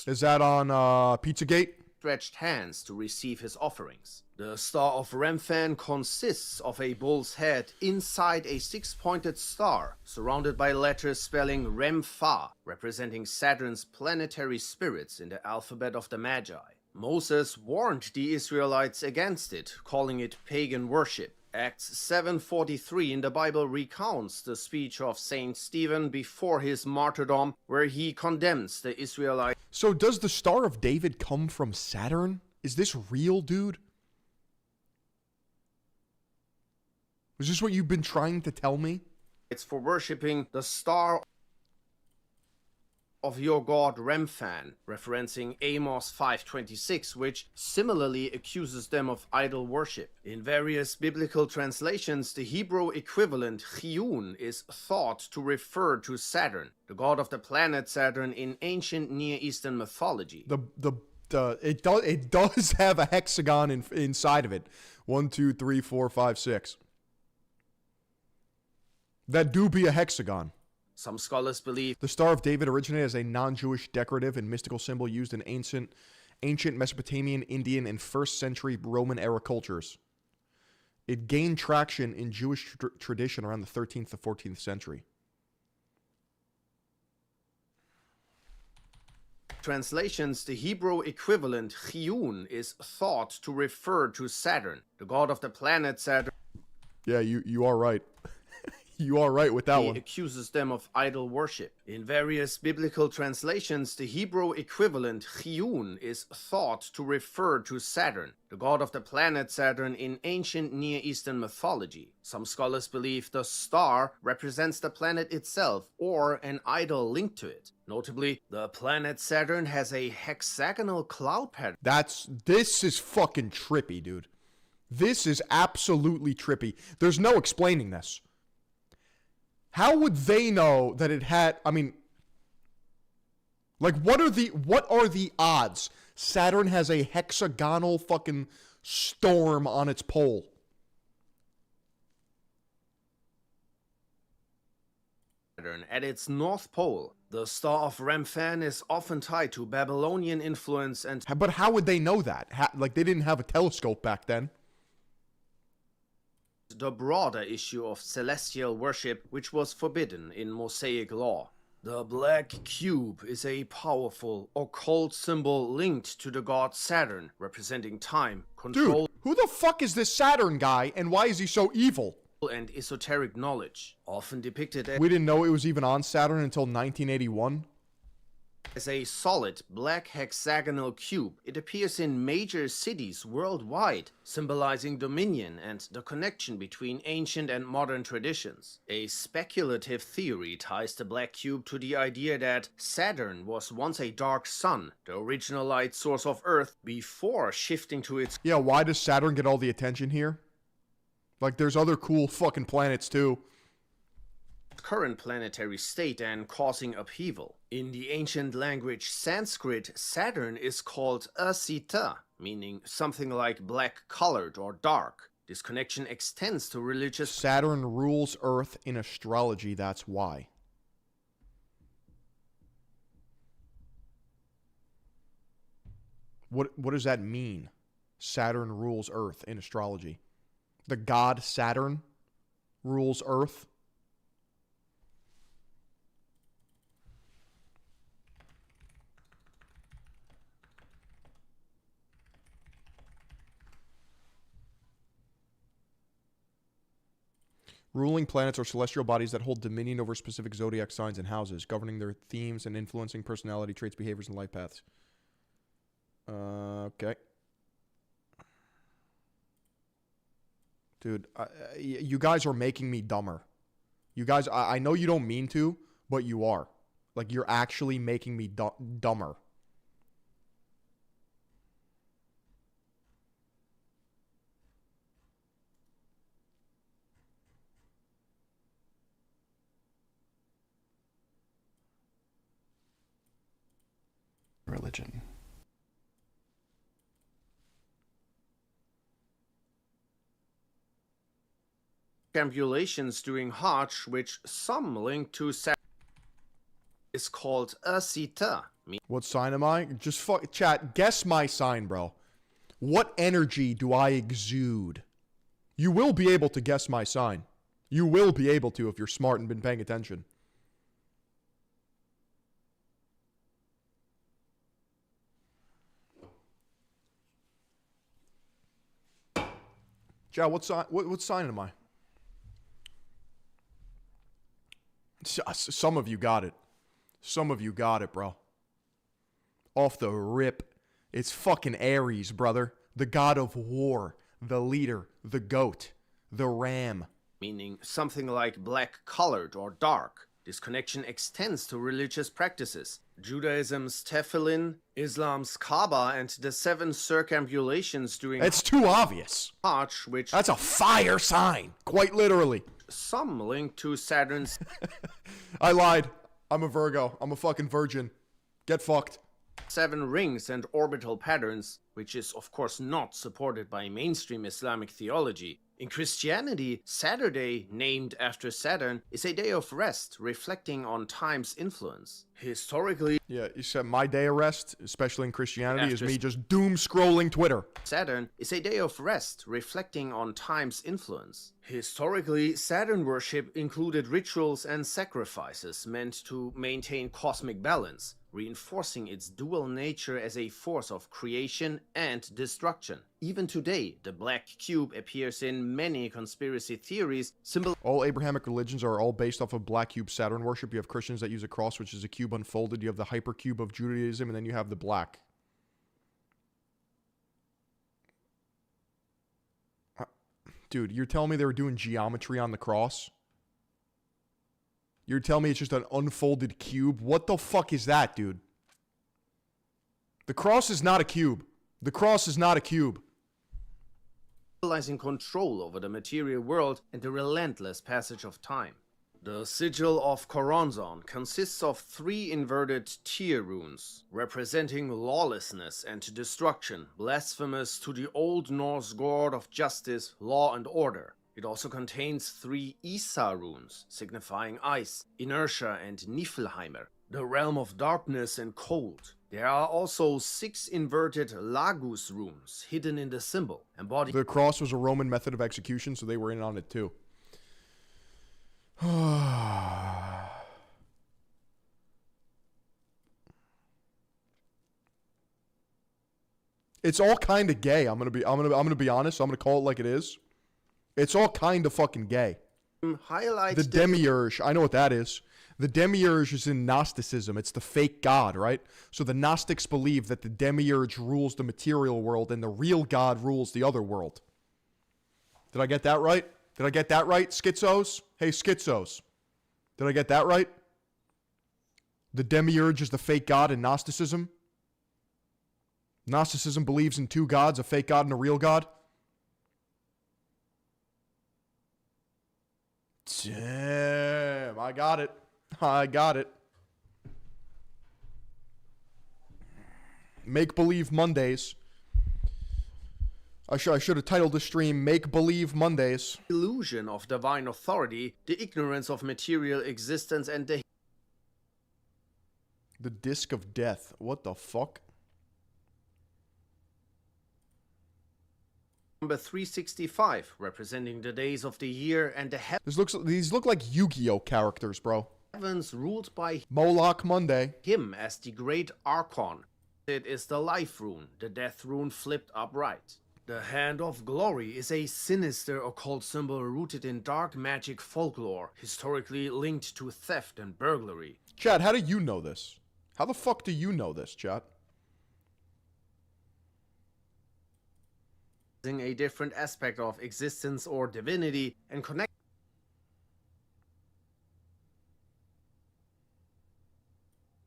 Is that on Pizzagate? Stretched hands to receive his offerings. The Star of Remphan consists of a bull's head inside a six-pointed star, surrounded by letters spelling Rempha, representing Saturn's planetary spirits in the alphabet of the Magi. Moses warned the Israelites against it, calling it pagan worship. Acts 7:43 in the Bible recounts the speech of Saint Stephen before his martyrdom, where he condemns the Israelites. So does the Star of David come from Saturn? Is this real, dude? Is this what you've been trying to tell me? It's for worshipping the star of your god Remphan, referencing Amos 5:26, which similarly accuses them of idol worship. In various biblical translations, the Hebrew equivalent Chiyun is thought to refer to Saturn, the god of the planet Saturn in ancient Near Eastern mythology. It does have a hexagon inside of it. 1, 2, 3, 4, 5, 6. That do be a hexagon. Some scholars believe the Star of David originated as a non-Jewish decorative and mystical symbol used in ancient Mesopotamian, Indian, and 1st century Roman era cultures. It gained traction in Jewish tradition around the 13th to 14th century. Translations, the Hebrew equivalent Chiyun is thought to refer to Saturn, the god of the planet Saturn. Yeah, you are right. You are right with that one. He accuses them of idol worship. In various biblical translations, the Hebrew equivalent Chiyun is thought to refer to Saturn, the god of the planet Saturn in ancient Near Eastern mythology. Some scholars believe the star represents the planet itself or an idol linked to it. Notably, the planet Saturn has a hexagonal cloud pattern. This is fucking trippy, dude. This is absolutely trippy. There's no explaining this. How would they know that it had, I mean, like what are the odds Saturn has a hexagonal fucking storm on its pole? At its north pole, the Star of Remphan is often tied to Babylonian influence and... But how would they know that? Like they didn't have a telescope back then. The broader issue of celestial worship, which was forbidden in Mosaic law. The black cube is a powerful, occult symbol linked to the god Saturn, representing time, control... Dude, who the fuck is this Saturn guy, and why is he so evil? ...and esoteric knowledge, often depicted as... We didn't know it was even on Saturn until 1981. As a solid black hexagonal cube, it appears in major cities worldwide, symbolizing dominion and the connection between ancient and modern traditions. A speculative theory ties the black cube to the idea that Saturn was once a dark sun, the original light source of Earth, before shifting to its... Yeah, why does Saturn get all the attention here? Like, there's other cool fucking planets, too. Current planetary state and causing upheaval. In the ancient language Sanskrit, Saturn is called Asita, meaning something like black-colored or dark. This connection extends to religious... Saturn rules Earth in astrology, that's why. What does that mean? Saturn rules Earth in astrology. The god Saturn rules Earth. Ruling planets are celestial bodies that hold dominion over specific zodiac signs and houses, governing their themes and influencing personality traits, behaviors, and life paths. Okay. Dude, you guys are making me dumber. You guys, I know you don't mean to, but you are. Like, you're actually making me dumber. Religion. Circumambulations during Hajj, which some link to Saturn, is called Asita. What sign am I? Just chat. Guess my sign, bro. What energy do I exude? You will be able to guess my sign. You will be able to if you're smart and been paying attention. Chat, what sign am I? Some of you got it. Some of you got it, bro. Off the rip. It's fucking Aries, brother. The god of war. The leader. The goat. The ram. Meaning something like black-colored or dark. This connection extends to religious practices. Judaism's Tefillin, Islam's Kaaba, and the 7 circumambulations during... It's too obvious. Hajj, which... That's a fire sign. Quite literally. Some link to Saturn's... I lied. I'm a Virgo. I'm a fucking virgin. Get fucked. 7 rings and orbital patterns, which is of course not supported by mainstream Islamic theology. In Christianity, Saturday, named after Saturn, is a day of rest, reflecting on time's influence. Historically... Yeah, you said my day of rest, especially in Christianity, is me just doom scrolling Twitter. Saturn is a day of rest, reflecting on time's influence. Historically, Saturn worship included rituals and sacrifices meant to maintain cosmic balance, reinforcing its dual nature as a force of creation and destruction. Even today, the black cube appears in many conspiracy theories. All Abrahamic religions are all based off of black cube Saturn worship. You have Christians that use a cross, which is a cube unfolded. You have the hypercube of Judaism, and then you have the black. Dude, you're telling me they were doing geometry on the cross? You're telling me it's just an unfolded cube? What the fuck is that, dude? The cross is not a cube. The cross is not a cube. Symbolizing control over the material world and the relentless passage of time. The sigil of Choronzon consists of 3 inverted tear runes, representing lawlessness and destruction, blasphemous to the Old Norse god of justice, law, and order. It also contains 3 Isa runes, signifying ice, inertia, and Niflheimer, the realm of darkness and cold. There are also 6 inverted Lagus runes hidden in the symbol, embodying... The cross was a Roman method of execution, so they were in on it too. It's all kind of gay. I'm gonna be honest. I'm gonna call it like it is. It's all kind of fucking gay. Highlights the demiurge. I know what that is. The demiurge is in Gnosticism. It's the fake god, right? So the Gnostics believe that the demiurge rules the material world and the real God rules the other world. Did I get that right? Did I get that right, schizos? Hey, schizos. Did I get that right? The demiurge is the fake god in Gnosticism? Gnosticism believes in 2 gods, a fake god and a real god? Damn, I got it. I got it. Make Believe Mondays. I should have titled the stream Make Believe Mondays. Illusion of divine authority, the ignorance of material existence, and the disc of death. What the fuck? Number 365, representing the days of the year and the These look like Yu-Gi-Oh characters, bro. heavens ruled by Mog Monday. him as the great Archon. It is the life rune, the death rune flipped upright. The Hand of Glory is a sinister occult symbol rooted in dark magic folklore, historically linked to theft and burglary. Chad, how do you know this? How the fuck do you know this, Chad? A different aspect of existence or divinity and connect.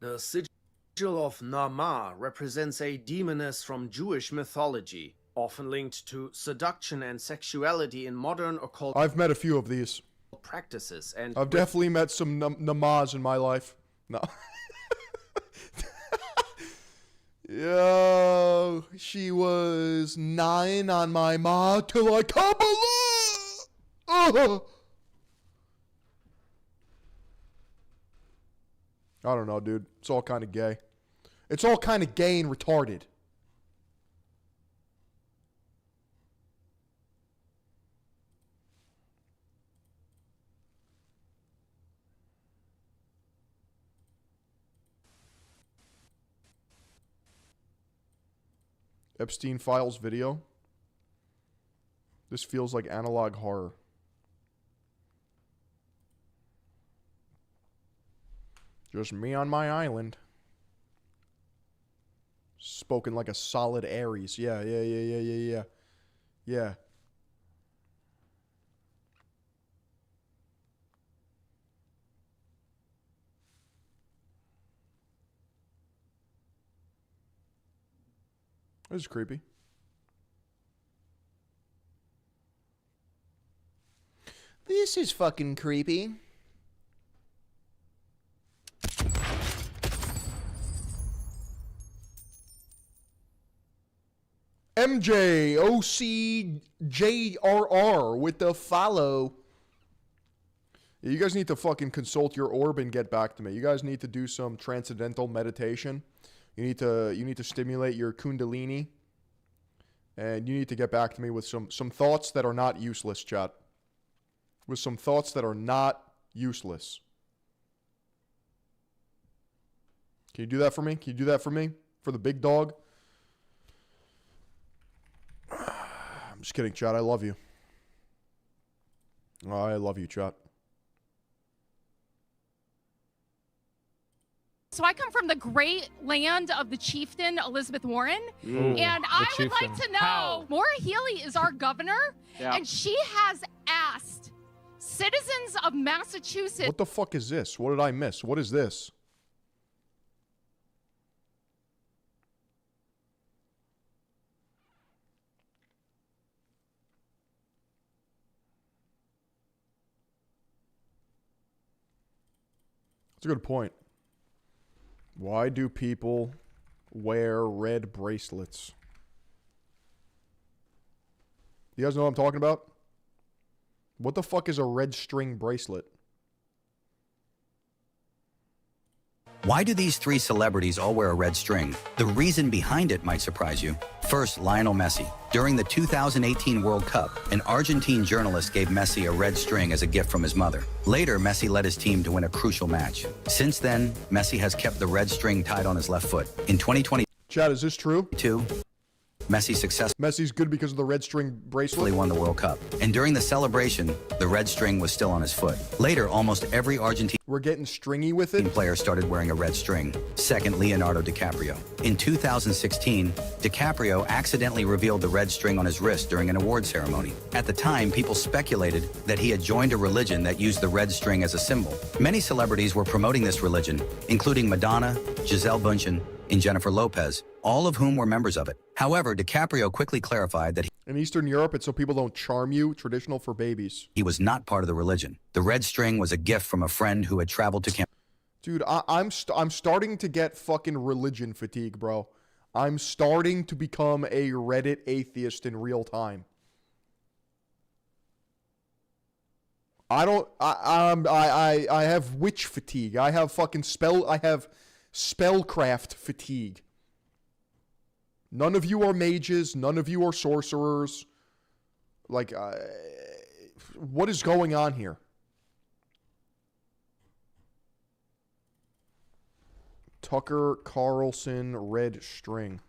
The sigil of Nama represents a demoness from Jewish mythology, often linked to seduction and sexuality in modern occult I've met a few of these practices, and I've definitely met some namaz in my life. No. Yo, she was 9 on my ma till I Kabbalah. I don't know, dude. It's all kind of gay. It's all kind of gay and retarded. Epstein Files video. This feels like analog horror. Just me on my island. Spoken like a solid Aries. Yeah. Yeah. This is creepy. This is fucking creepy. MJ OCJRR with the follow. Yeah, you guys need to fucking consult your orb and get back to me. You guys need to do some transcendental meditation. You need to stimulate your kundalini, and you need to get back to me with some thoughts that are not useless, chat. With some thoughts that are not useless. Can you do that for me? Can you do that for me? For the big dog? I'm just kidding, chat. I love you. Oh, I love you, chat. So I come from the great land of the chieftain, Elizabeth Warren. Ooh, and I would like chieftain. to know, Maura Healey is our governor, Yeah. and she has asked citizens of Massachusetts. What the fuck is this? What did I miss? What is this? That's a good point. Why do people wear red bracelets? You guys know what I'm talking about? What the fuck is a red string bracelet? Why do these three celebrities all wear a red string? The reason behind it might surprise you. First, Lionel Messi. During the 2018 World Cup, an Argentine journalist gave Messi a red string as a gift from his mother. Later, Messi led his team to win a crucial match. Since then, Messi has kept the red string tied on his left foot. In 2020, Chad, is this true? Messi's good because of the red string bracelet. Won the World Cup. And during the celebration, the red string was still on his foot. Later, almost every Argentine We're getting stringy with it. player started wearing a red string. Second, Leonardo DiCaprio. In 2016, DiCaprio accidentally revealed the red string on his wrist during an award ceremony. At the time, people speculated that he had joined a religion that used the red string as a symbol. Many celebrities were promoting this religion, including Madonna, Gisele Bündchen, and Jennifer Lopez, all of whom were members of it. However, DiCaprio quickly clarified that In Eastern Europe, it's so people don't charm you. Traditional for babies. he was not part of the religion. The red string was a gift from a friend who had traveled to Cambodia. Dude, I'm starting to get fucking religion fatigue, bro. I'm starting to become a Reddit atheist in real time. I have witch fatigue. I have spellcraft fatigue. None of you are mages. None of you are sorcerers. Like, what is going on here? Tucker Carlson red string.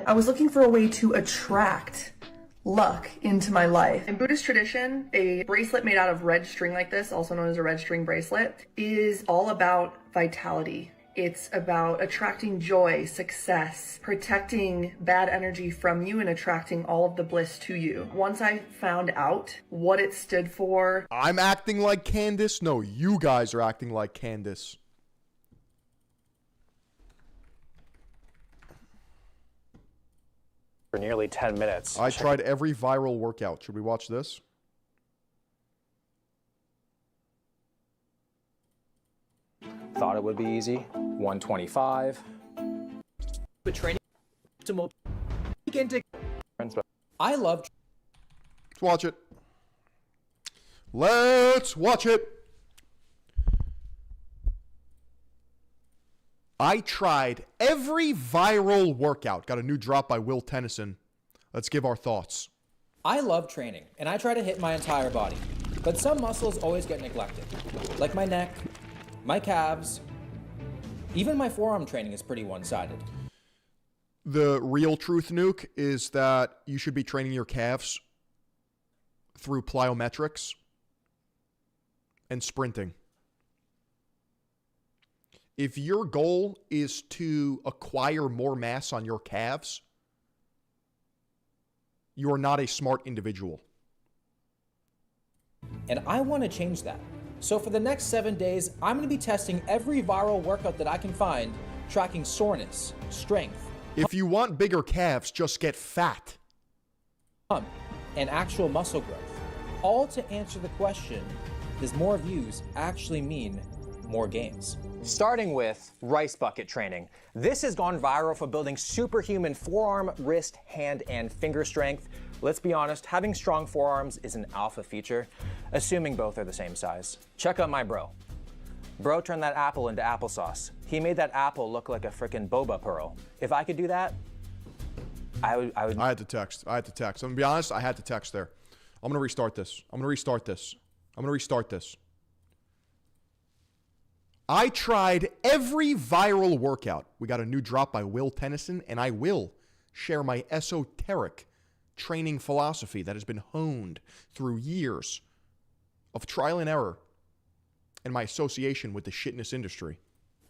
I was looking for a way to attract luck into my life. In Buddhist tradition, a bracelet made out of red string like this, also known as a red string bracelet, is all about vitality. It's about attracting joy, success, protecting bad energy from you and attracting all of the bliss to you. Once I found out what it stood for... I'm acting like Candace? No, you guys are acting like Candace. For nearly 10 minutes. I tried every viral workout. Should we watch this? Thought it would be easy. 125. But training to I love. Let's watch it. Let's watch it. I tried every viral workout. Got a new drop by Will Tennyson. Let's give our thoughts. I love training, and I try to hit my entire body. But some muscles always get neglected. Like my neck, my calves, even my forearm training is pretty one-sided. The real truth, Nuke, is that you should be training your calves through plyometrics and sprinting. If your goal is to acquire more mass on your calves, you are not a smart individual. And I want to change that. So for the next 7 days, I'm going to be testing every viral workout that I can find, tracking soreness, strength. If you want bigger calves, just get fat. And actual muscle growth. All to answer the question, does more views actually mean more gains? Starting with rice bucket training. This has gone viral for building superhuman forearm, wrist, hand, and finger strength. Let's be honest, having strong forearms is an alpha feature, assuming both are the same size. Check out my bro. Bro turned that apple into applesauce. He made that apple look like a frickin' boba pearl. If I could do that, I would. I had to text. I'm gonna be honest, I had to text there. I'm gonna restart this. I tried every viral workout. We got a new drop by Will Tennyson, and I will share my esoteric training philosophy that has been honed through years of trial and error and my association with the shitness industry.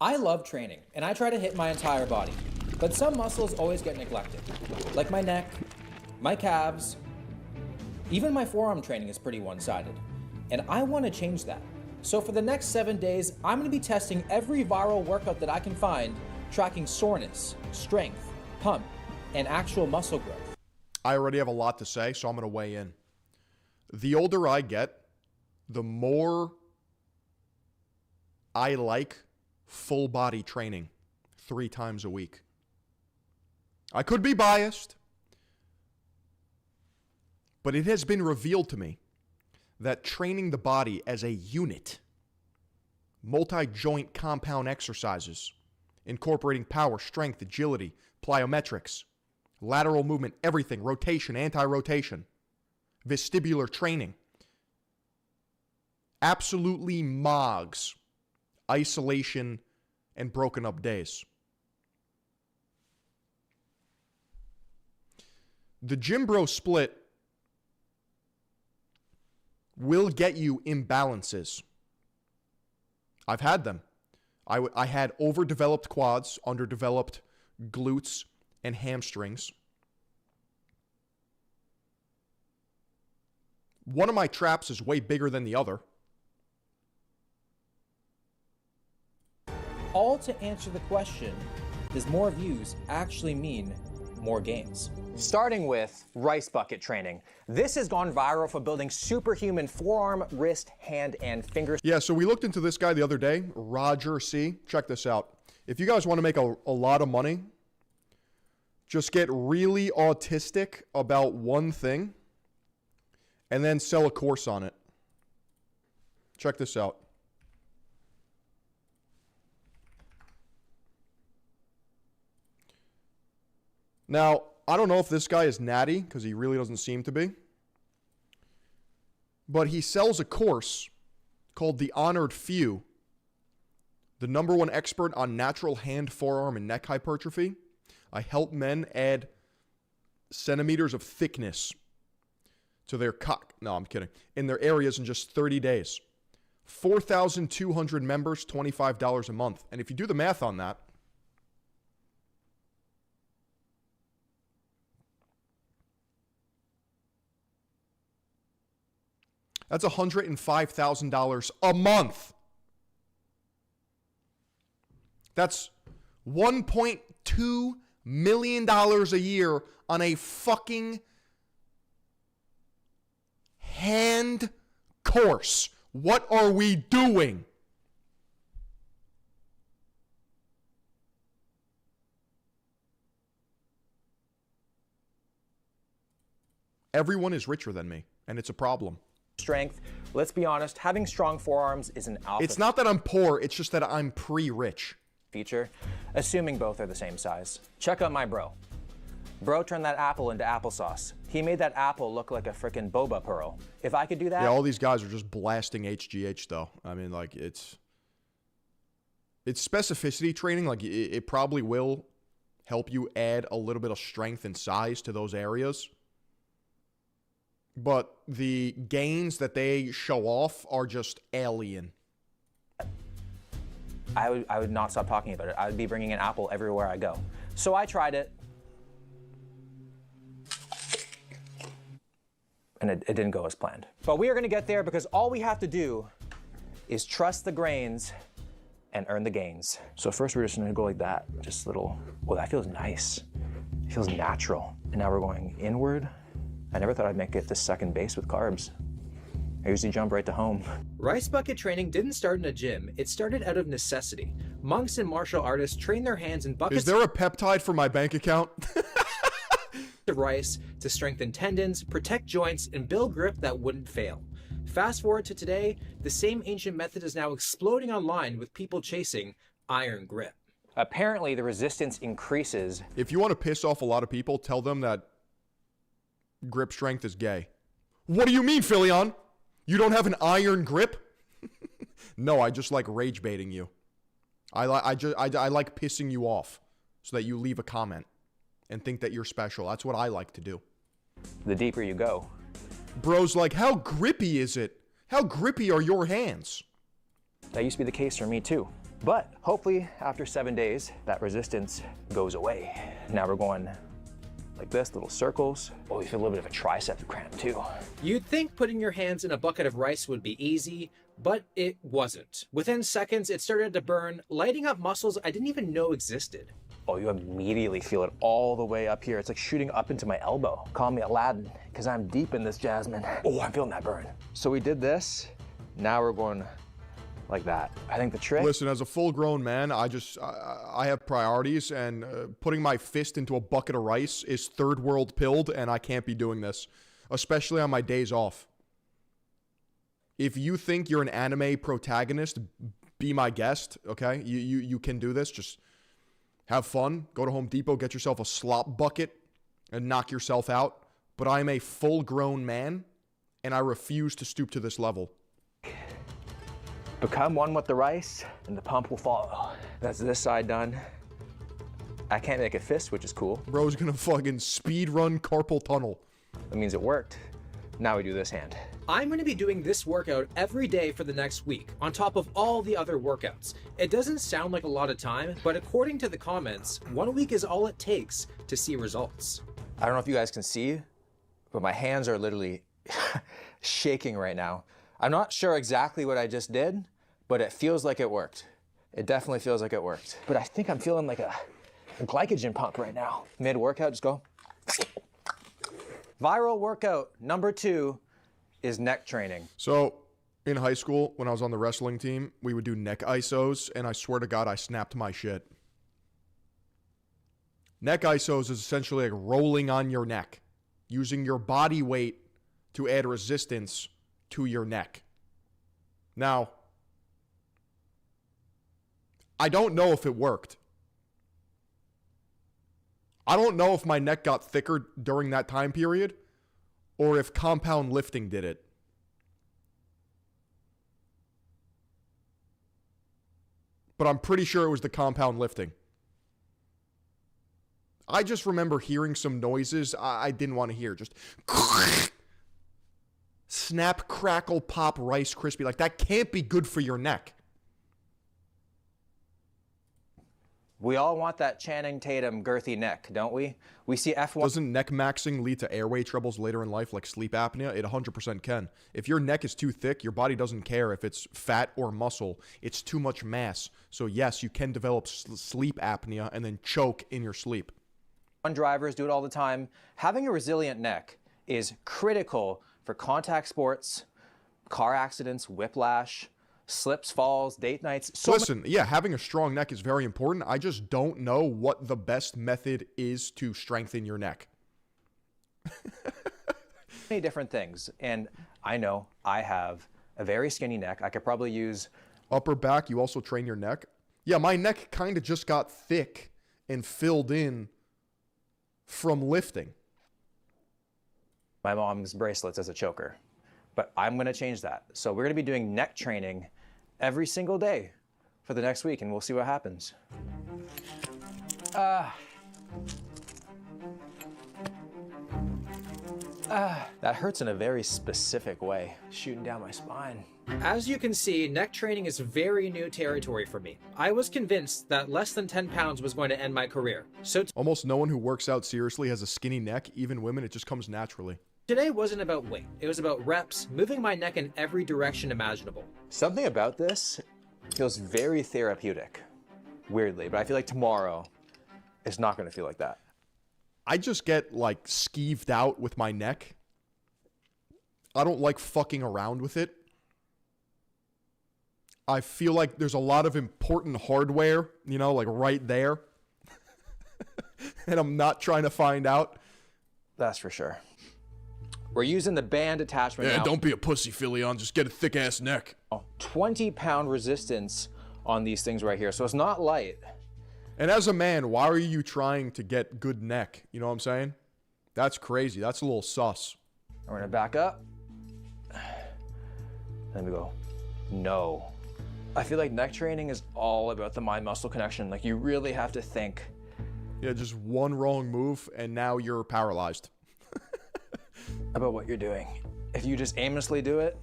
I love training, and I try to hit my entire body. But some muscles always get neglected. Like my neck, my calves, even my forearm training is pretty one-sided. And I want to change that. So for the next 7 days, I'm going to be testing every viral workout that I can find, tracking soreness, strength, pump, and actual muscle growth. I already have a lot to say, so I'm going to weigh in. The older I get, the more I like full body training 3 times a week. I could be biased, but it has been revealed to me that training the body as a unit, multi-joint compound exercises, incorporating power, strength, agility, plyometrics, lateral movement, everything, rotation, anti-rotation, vestibular training, absolutely mogs isolation and broken up days. The Gym Bro split will get you imbalances. I've had them. I had overdeveloped quads, underdeveloped glutes, and hamstrings. One of my traps is way bigger than the other. All to answer the question, does more views actually mean more gains? Starting with rice bucket training. This has gone viral for building superhuman forearm, wrist, hand, and finger. Yeah, so we looked into this guy the other day, Roger C. Check this out. If you guys want to make a lot of money, just get really autistic about one thing and then sell a course on it. Check this out. Now, I don't know if this guy is natty, because he really doesn't seem to be. But he sells a course called The Honored Few, the #1 expert on natural hand, forearm, and neck hypertrophy. I help men add centimeters of thickness to their cock. No, I'm kidding. In their areas in just 30 days. 4,200 members, $25 a month. And if you do the math on that, that's $105,000 a month. That's $1.2 million a year on a fucking hand course. What are we doing? Everyone is richer than me, and it's a problem. Strength. Let's be honest, having strong forearms is an alpha. It's not that I'm poor, it's just that I'm pre-rich. Feature, assuming both are the same size. Check out my bro. Bro turned that apple into applesauce. He made that apple look like a frickin' boba pearl. If I could do that... Yeah, all these guys are just blasting HGH, though. I mean, like, it's specificity training. Like, it probably will help you add a little bit of strength and size to those areas. But the gains that they show off are just alien. I would not stop talking about it. I would be bringing an apple everywhere I go. So I tried it. And it didn't go as planned. But we are gonna get there because all we have to do is trust the grains and earn the gains. So first we're just gonna go like that. Just little, well, that feels nice. It feels natural. And now we're going inward. I never thought I'd make it to second base with carbs. I usually jump right to home. Rice bucket training didn't start in a gym. It started out of necessity. Monks and martial artists train their hands in buckets. Is there a peptide for my bank account? of rice to strengthen tendons, protect joints, and build grip that wouldn't fail. Fast forward to today, the same ancient method is now exploding online with people chasing iron grip. Apparently, the resistance increases. If you want to piss off a lot of people, tell them that grip strength is gay. What do you mean, Philion? You don't have an iron grip? No, I just like rage baiting you. I like pissing you off so that you leave a comment and think that you're special. That's what I like to do. The deeper you go. Bro's like, how grippy is it? How grippy are your hands? That used to be the case for me too. But hopefully after 7 days, that resistance goes away. Now we're going like this, little circles. Oh, you feel a little bit of a tricep cramp too. You'd think putting your hands in a bucket of rice would be easy, but it wasn't. Within seconds, it started to burn, lighting up muscles I didn't even know existed. Oh, you immediately feel it all the way up here. It's like shooting up into my elbow. Call me Aladdin, because I'm deep in this, Jasmine. Oh, I'm feeling that burn. So we did this. Now we're going like that. I think the trick... Listen, as a full-grown man, I have priorities, and putting my fist into a bucket of rice is third-world pilled, and I can't be doing this, especially on my days off. If you think you're an anime protagonist, be my guest, okay? You can do this. Just have fun. Go to Home Depot, get yourself a slop bucket, and knock yourself out. But I'm a full-grown man, and I refuse to stoop to this level. Become one with the rice, and the pump will follow. That's this side done. I can't make a fist, which is cool. Bro's gonna fucking speed run carpal tunnel. That means it worked. Now we do this hand. I'm going to be doing this workout every day for the next week, on top of all the other workouts. It doesn't sound like a lot of time, but according to the comments, 1 week is all it takes to see results. I don't know if you guys can see, but my hands are literally shaking right now. I'm not sure exactly what I just did, but it feels like it worked. It definitely feels like it worked. But I think I'm feeling like a glycogen pump right now. Mid-workout, just go. Viral workout number 2 is neck training. So in high school, when I was on the wrestling team, we would do neck isos, and I swear to God, I snapped my shit. Neck isos is essentially like rolling on your neck, using your body weight to add resistance to your neck. Now, I don't know if it worked. I don't know if my neck got thicker during that time period or if compound lifting did it. But I'm pretty sure it was the compound lifting. I just remember hearing some noises I didn't want to hear. Just snap, crackle, pop, Rice Krispie. Like, that can't be good for your neck. We all want that Channing Tatum girthy neck, don't we? We see F1. Doesn't neck maxing lead to airway troubles later in life, like sleep apnea? It 100% can. If your neck is too thick, your body doesn't care if it's fat or muscle. It's too much mass. So yes, you can develop sleep apnea and then choke in your sleep. Drivers do it all the time. Having a resilient neck is critical for contact sports, car accidents, whiplash, slips, falls, date nights. Listen, yeah, having a strong neck is very important. I just don't know what the best method is to strengthen your neck. Many different things. And I know I have a very skinny neck. I could probably use upper back. You also train your neck. Yeah, my neck kind of just got thick and filled in from lifting. My mom's bracelets as a choker, but I'm going to change that. So we're going to be doing neck training every single day for the next week, and we'll see what happens. That hurts in a very specific way, shooting down my spine. As you can see, neck training is very new territory for me. I was convinced that less than 10 pounds was going to end my career. So almost no one who works out seriously has a skinny neck. Even women, it just comes naturally. Today wasn't about weight. It was about reps, moving my neck in every direction imaginable. Something about this feels very therapeutic, weirdly, but I feel like tomorrow it's not going to feel like that. I just get like skeeved out with my neck. I don't like fucking around with it. I feel like there's a lot of important hardware, you know, like right there. And I'm not trying to find out. That's for sure. We're using the band attachment now. Don't be a pussy, Philion. Just get a thick-ass neck. 20-pound resistance on these things right here, so it's not light. And as a man, why are you trying to get good neck? You know what I'm saying? That's crazy. That's a little sus. We're gonna back up. Then we go, no. I feel like neck training is all about the mind-muscle connection. Like, you really have to think. Yeah, just one wrong move, and now you're paralyzed. About what you're doing. If you just aimlessly do it,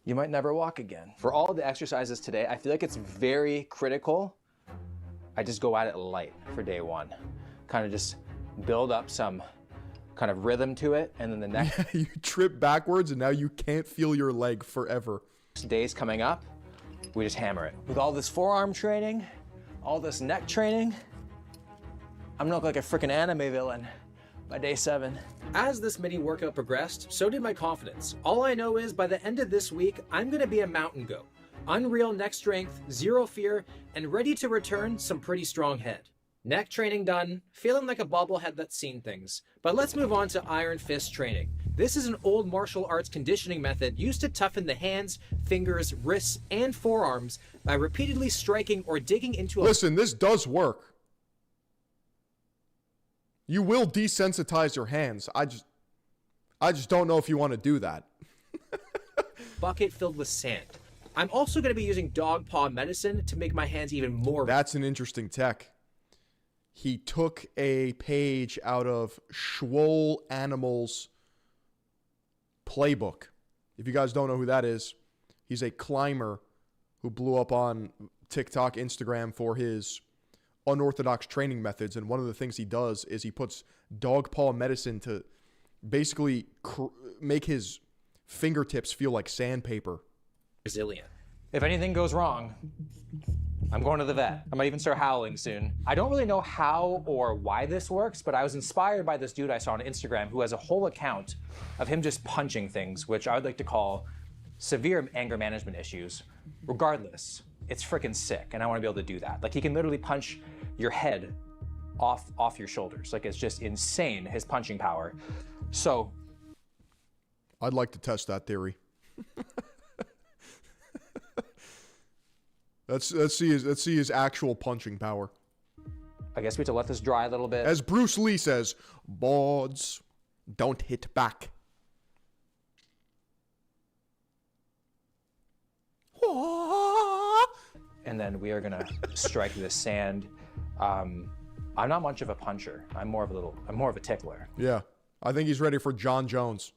you might never walk again. For all the exercises today, I feel like it's very critical. I just go at it light for day one. Kind of just build up some kind of rhythm to it, and then the next... Yeah, you trip backwards, and now you can't feel your leg forever. Days coming up, we just hammer it. With all this forearm training, all this neck training, I'm gonna look like a freaking anime villain by day 7. As this mini workout progressed, so did my confidence. All I know is by the end of this week, I'm gonna be a mountain goat. Unreal neck strength, zero fear, and ready to return some pretty strong head. Neck training done, feeling like a bobblehead that's seen things. But let's move on to iron fist training. This is an old martial arts conditioning method used to toughen the hands, fingers, wrists, and forearms by repeatedly striking or digging into a... Listen, this does work. You will desensitize your hands. I just don't know if you want to do that. bucket filled with sand. I'm also going to be using dog paw medicine to make my hands even more... That's an interesting tech. He took a page out of Schwoll Animals playbook. If you guys don't know who that is, he's a climber who blew up on TikTok, Instagram for his unorthodox training methods. And one of the things he does is he puts dog paw medicine to basically make his fingertips feel like sandpaper. Resilient. If anything goes wrong, I'm going to the vet. I might even start howling soon. I don't really know how or why this works, but I was inspired by this dude I saw on Instagram who has a whole account of him just punching things, which I would like to call severe anger management issues. Regardless, it's freaking sick, and I want to be able to do that. Like, he can literally punch your head off your shoulders. Like, it's just insane, his punching power. So I'd like to test that theory. Let's see his actual punching power. I guess we have to let this dry a little bit. As Bruce Lee says, "Boards don't hit back." And then we are gonna strike this sand. I'm not much of a puncher. I'm more of a tickler. Yeah, I think he's ready for John Jones.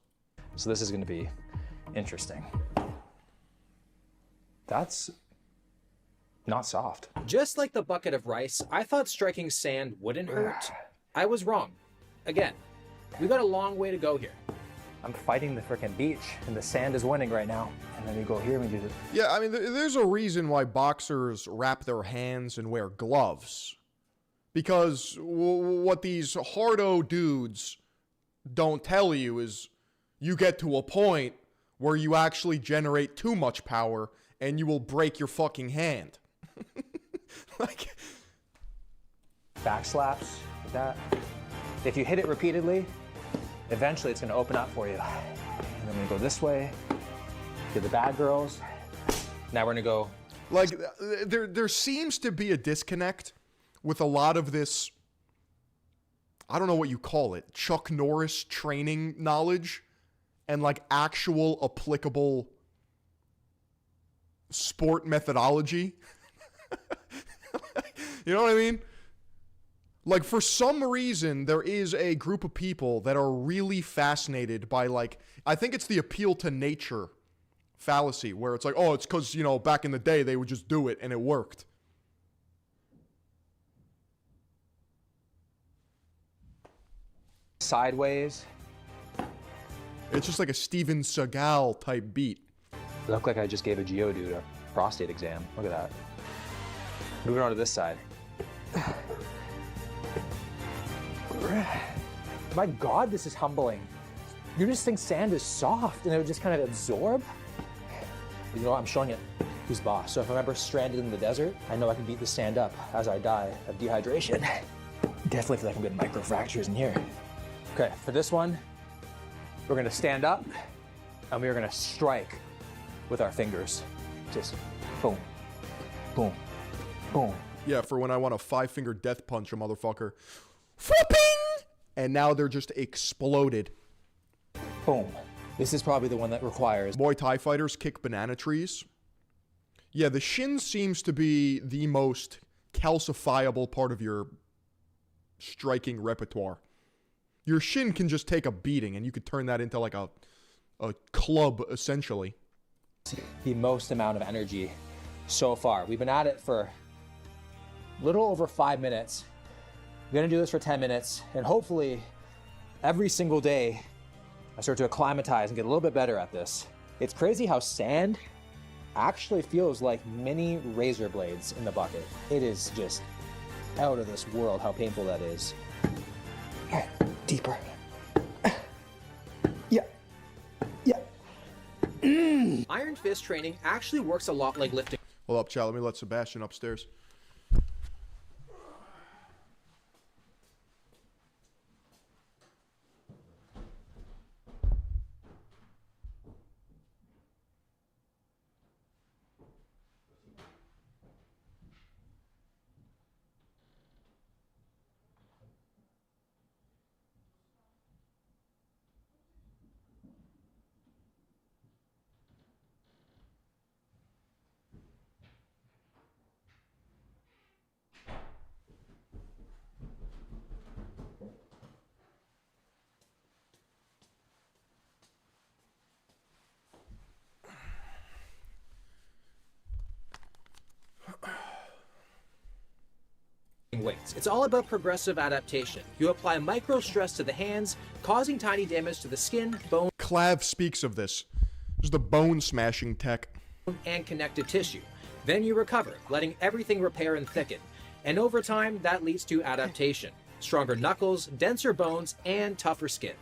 So this is gonna be interesting. That's not soft. Just like the bucket of rice, I thought striking sand wouldn't hurt. I was wrong. Again, we got a long way to go here. I'm fighting the frickin' beach, and the sand is winning right now. And then we go here and we do this. Yeah, I mean, there's a reason why boxers wrap their hands and wear gloves. Because what these hardo dudes don't tell you is you get to a point where you actually generate too much power and you will break your fucking hand. Like, back slaps like that. If you hit it repeatedly, eventually it's going to open up for you. And then we go this way, get the bad girls. Now we're going to go. Like, there seems to be a disconnect with a lot of this, I don't know what you call it, Chuck Norris training knowledge and like actual applicable sport methodology. You know what I mean? Like, for some reason, there is a group of people that are really fascinated by, like, I think it's the appeal to nature fallacy, where it's like, oh, it's because, you know, back in the day, they would just do it, and it worked. Sideways. It's just like a Steven Seagal type beat. It looked like I just gave a geodude a prostate exam. Look at that. Moving on to this side. My God, this is humbling. You just think sand is soft and it would just kind of absorb? You know what? I'm showing it who's boss. So if I'm ever stranded in the desert, I know I can beat the sand up as I die of dehydration. Definitely feel like I'm getting microfractures in here. Okay, for this one, we're gonna stand up and we are gonna strike with our fingers. Just boom, boom, boom. Yeah, for when I want to 5-finger death punch a motherfucker. Flipping! And now they're just exploded. Boom. This is probably the one that requires. Muay Thai fighters kick banana trees. Yeah, the shin seems to be the most calcifiable part of your striking repertoire. Your shin can just take a beating and you could turn that into like a club, essentially. The most amount of energy so far. We've been at it for a little over 5 minutes. We're gonna do this for 10 minutes, and hopefully every single day I start to acclimatize and get a little bit better at this. It's crazy how sand actually feels like mini razor blades in the bucket. It is just out of this world how painful that is. Deeper. Yeah. Yeah. Iron fist training actually works a lot like lifting. Hold up, Chad. Let me let Sebastian upstairs. Weights. It's all about progressive adaptation. You apply micro stress to the hands, causing tiny damage to the skin, bone, Clav speaks of this. This is the bone smashing tech. and connective tissue. Then you recover, letting everything repair and thicken. And over time, that leads to adaptation. Stronger knuckles, denser bones, and tougher skin.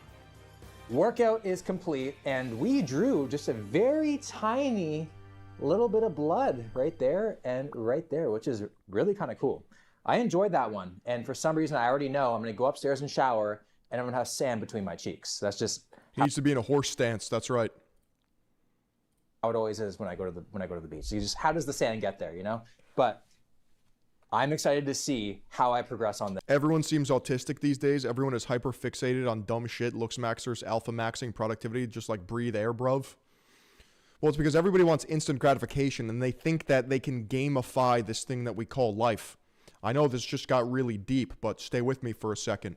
Workout is complete, and we drew just a very tiny little bit of blood right there and right there, which is really kind of cool. I enjoyed that one. And for some reason, I already know I'm going to go upstairs and shower and I'm going to have sand between my cheeks. That's just He needs to be in a horse stance. That's right. how it always is when I go to the beach. You just, how does the sand get there, you know? But I'm excited to see how I progress on this. Everyone seems autistic these days. Everyone is hyper fixated on dumb shit, looks maxers, alpha maxing, productivity, just like breathe air, bruv. Well, it's because everybody wants instant gratification and they think that they can gamify this thing that we call life. I know this just got really deep, but stay with me for a second.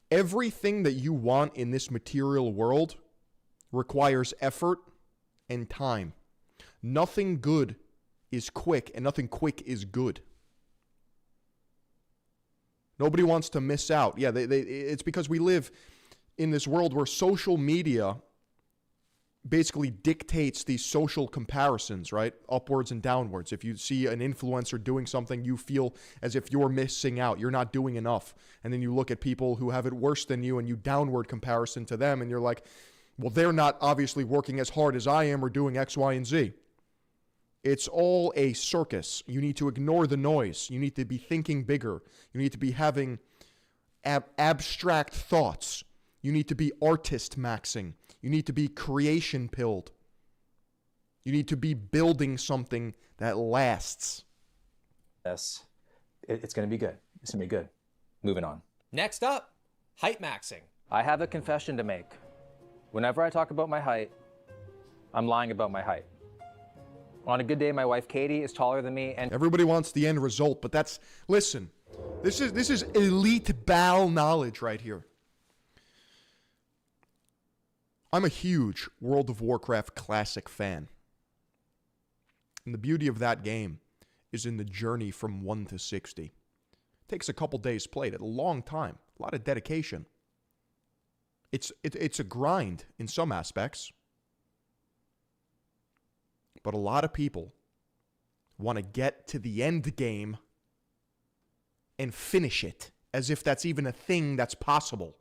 Everything that you want in this material world requires effort and time. Nothing good is quick, and nothing quick is good. Nobody wants to miss out. Yeah, it's because we live in this world where social media basically dictates these social comparisons, right? Upwards and downwards. If you see an influencer doing something, you feel as if you're missing out. You're not doing enough. And then you look at people who have it worse than you and you downward comparison to them, and you're like, well, they're not obviously working as hard as I am or doing X, Y, and Z. It's all a circus. You need to ignore the noise. You need to be thinking bigger. You need to be having abstract thoughts. You need to be artist maxing. You need to be creation pilled. You need to be building something that lasts. Yes, it's going to be good. It's going to be good. Moving on. Next up, height maxing. I have a confession to make. Whenever I talk about my height, I'm lying about my height. On a good day, my wife Katie is taller than me, and everybody wants the end result, but that's, listen, this is elite bowel knowledge right here. I'm a huge World of Warcraft Classic fan. And the beauty of that game is in the journey from 1 to 60. It takes a couple days played, a long time, a lot of dedication. It's a grind in some aspects. But a lot of people want to get to the end game and finish it as if that's even a thing that's possible.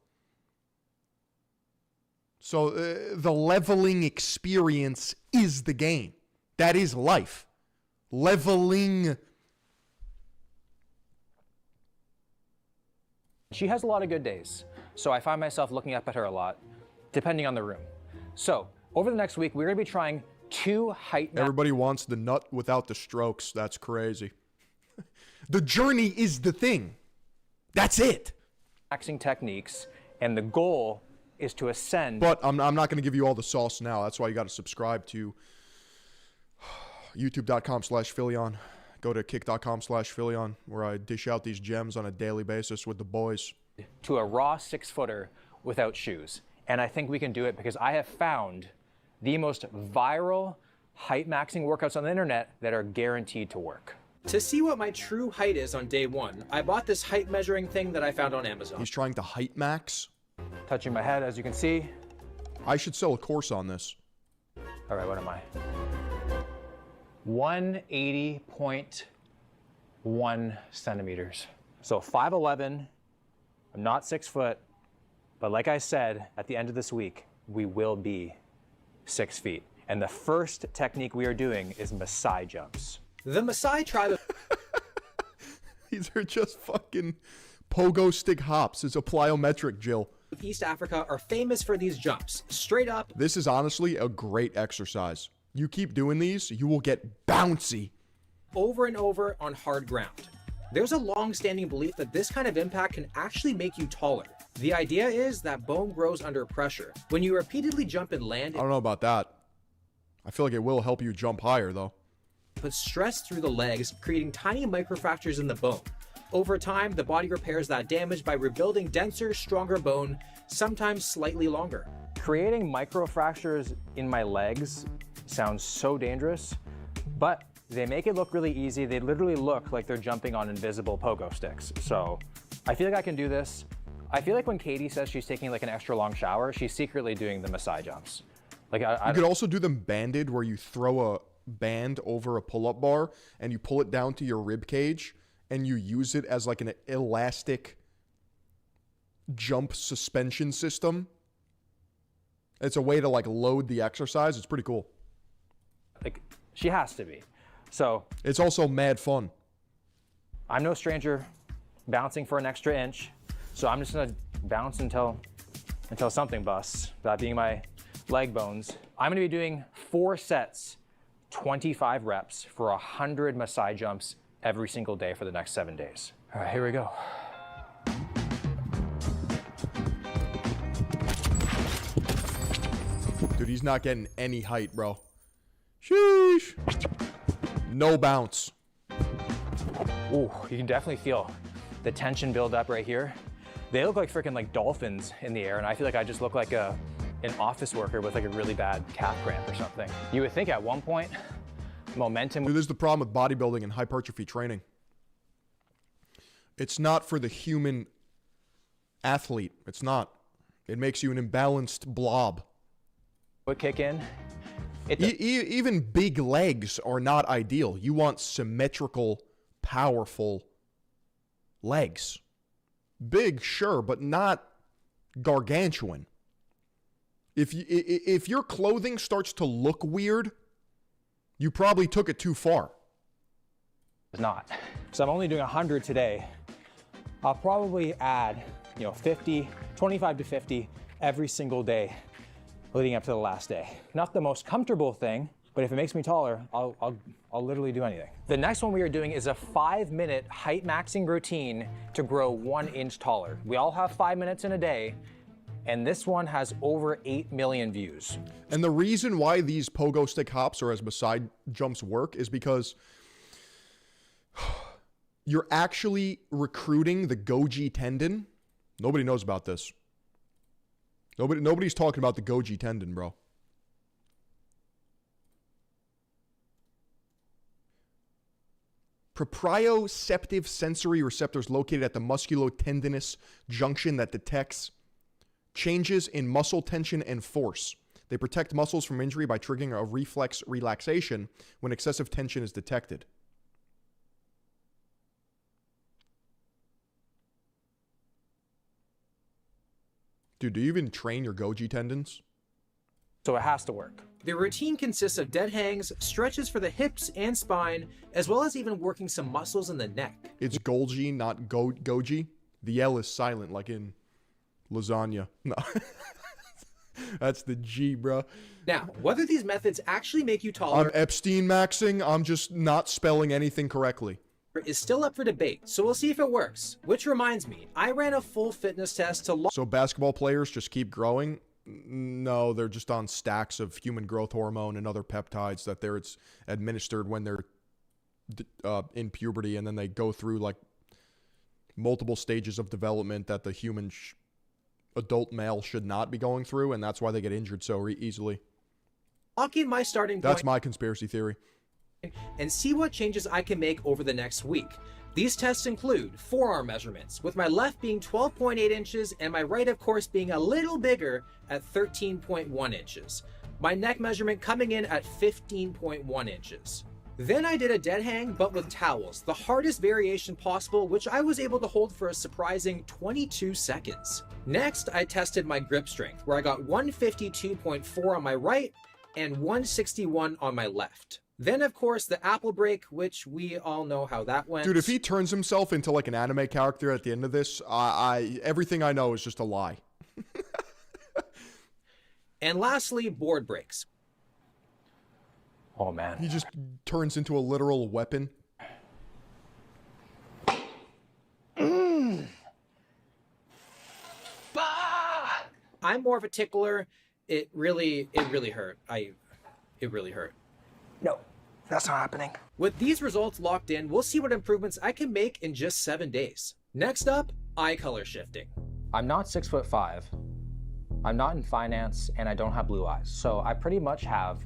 So the leveling experience is the game. That is life. Leveling. she has a lot of good days. So I find myself looking up at her a lot, depending on the room. So over the next week, we're going to be trying 2 height. Everybody wants the nut without the strokes. That's crazy. The journey is the thing. That's it. Maxing techniques, and the goal is to ascend. But I'm not going to give you all the sauce now. That's why you got to subscribe to youtube.com/Philion. Go to kick.com/Philion, where I dish out these gems on a daily basis with the boys. To a raw 6-footer without shoes. And I think we can do it because I have found the most viral height maxing workouts on the internet that are guaranteed to work. To see what my true height is on day 1, I bought this height measuring thing that I found on Amazon. He's trying to height max. Touching my head, as you can see. I should sell a course on this. All right, what am I? 180.1 centimeters. So 5'11", I'm not 6 foot, but like I said, at the end of this week, we will be 6 feet. And the first technique we are doing is Maasai jumps. The Maasai tribe of These are just fucking pogo stick hops. It's a plyometric, Jill. East Africa are famous for these jumps, straight up. This is honestly a great exercise. You keep doing these, you will get bouncy. Over and over on hard ground. There's a long-standing belief that this kind of impact can actually make you taller. The idea is that bone grows under pressure. When you repeatedly jump and land, I don't know about that. I feel like it will help you jump higher, though. It puts stress through the legs, creating tiny microfractures in the bone. Over time, the body repairs that damage by rebuilding denser, stronger bone, sometimes slightly longer. Creating microfractures in my legs sounds so dangerous, but they make it look really easy. They literally look like they're jumping on invisible pogo sticks. So I feel like I can do this. I feel like when Katie says she's taking like an extra long shower, she's secretly doing the Maasai jumps. Like you could also do them banded, where you throw a band over a pull-up bar and you pull it down to your rib cage and you use it as like an elastic jump suspension system. It's a way to like load the exercise. It's pretty cool. Like She has to be. So it's also mad fun. I'm no stranger bouncing for an extra inch. So I'm just gonna bounce until something busts, that being my leg bones. I'm gonna be doing 4 sets, 25 reps for 100 Maasai jumps every single day for the next 7 days. All right, here we go. Dude, he's not getting any height, bro. Sheesh. No bounce. Ooh, you can definitely feel the tension build up right here. They look like freaking like dolphins in the air, and I feel like I just look like an office worker with like a really bad calf cramp or something. You would think at one point, momentum. Dude, this is the problem with bodybuilding and hypertrophy training. It's not for the human athlete. It's not. It makes you an imbalanced blob. Would kick in. Even big legs are not ideal. You want symmetrical, powerful legs. Big, sure, but not gargantuan. If your clothing starts to look weird, you probably took it too far. It's not. So I'm only doing 100 today. I'll probably add, 50, 25 to 50 every single day leading up to the last day. Not the most comfortable thing, but if it makes me taller, I'll literally do anything. The next one we are doing is a 5-minute height maxing routine to grow 1 inch taller. We all have 5 minutes in a day, and this one has over 8 million views. And the reason why these pogo stick hops or as Maasai jumps work is because you're actually recruiting the Golgi tendon. Nobody knows about this. Nobody's talking about the Golgi tendon, bro. Proprioceptive sensory receptors located at the musculotendinous junction that detects changes in muscle tension and force. They protect muscles from injury by triggering a reflex relaxation when excessive tension is detected. Dude, do you even train your Golgi tendons? So it has to work. The routine consists of dead hangs, stretches for the hips and spine, as well as even working some muscles in the neck. It's Golgi, not Goji. The L is silent, like in lasagna. No. That's the G, bro. Now, whether these methods actually make you taller I'm Epstein maxing. I'm just not spelling anything correctly. is still up for debate, so we'll see if it works. Which reminds me, I ran a full fitness test to So basketball players just keep growing? No, they're just on stacks of human growth hormone and other peptides that it's administered when they're in puberty, and then they go through like multiple stages of development that the human adult male should not be going through, and that's why they get injured so easily. lock in my starting point. That's my conspiracy theory. And see what changes I can make over the next week. These tests include forearm measurements, with my left being 12.8 inches and my right, of course, being a little bigger at 13.1 inches. My neck measurement coming in at 15.1 inches. Then I did a dead hang, but with towels, the hardest variation possible, which I was able to hold for a surprising 22 seconds. Next, I tested my grip strength, where I got 152.4 on my right and 161 on my left. Then, of course, the apple break, which we all know how that went. Dude, if he turns himself into like an anime character at the end of this, everything I know is just a lie. And lastly, board breaks. Oh, man. He just turns into a literal weapon. I'm more of a tickler. It really hurt. It really hurt. No, that's not happening. With these results locked in, we'll see what improvements I can make in just 7 days. Next up, eye color shifting. I'm not 6'5". I'm not in finance, and I don't have blue eyes. So I pretty much have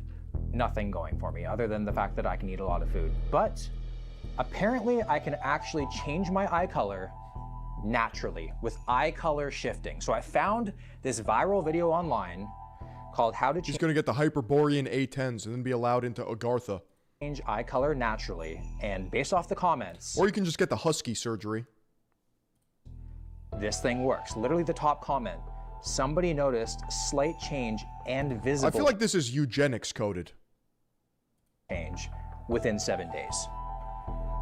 nothing going for me other than the fact that I can eat a lot of food. But apparently I can actually change my eye color naturally with eye color shifting. So I found this viral video online called How to He's going to get the Hyperborean A10s and then be allowed into Agartha. Change eye color naturally, and based off the comments. Or you can just get the Husky surgery. This thing works. Literally the top comment. Somebody noticed slight change and visible. I feel like this is eugenics coded. change within 7 days.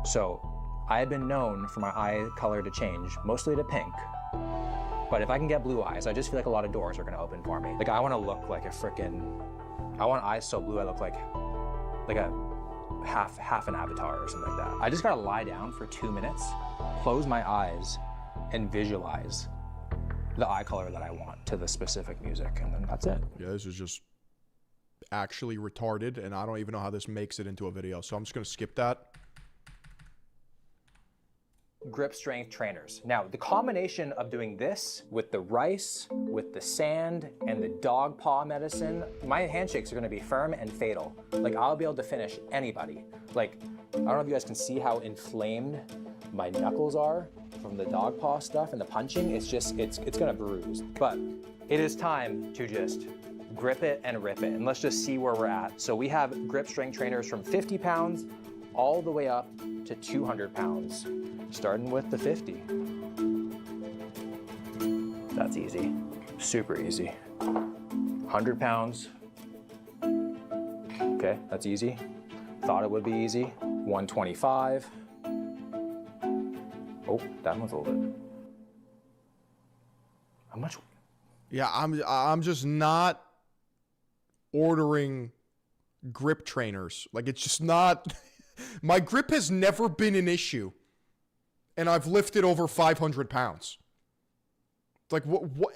So I had been known for my eye color to change, mostly to pink. But if I can get blue eyes, I just feel like a lot of doors are gonna open for me. Like I wanna look like I want eyes so blue I look like a half an avatar or something like that. I just gotta lie down for 2 minutes, close my eyes, and visualize the eye color that I want to the specific music, and then that's it. Yeah, this is just actually retarded, and I don't even know how this makes it into a video, so I'm just gonna skip that. Grip strength trainers. Now, the combination of doing this with the rice, with the sand, and the dog paw medicine, my handshakes are gonna be firm and fatal. Like, I'll be able to finish anybody. Like, I don't know if you guys can see how inflamed my knuckles are from the dog paw stuff and the punching. It's just, it's gonna bruise. But it is time to just grip it and rip it, and let's just see where we're at. So we have grip strength trainers from 50 pounds all the way up to 200 pounds. Starting with the 50. That's easy, super easy. 100 pounds. Okay, that's easy. Thought it would be easy. 125. Oh, that one's a little bit. How much? Yeah, I'm just not ordering grip trainers. Like, it's just not. My grip has never been an issue. And I've lifted over 500 pounds. Like, what?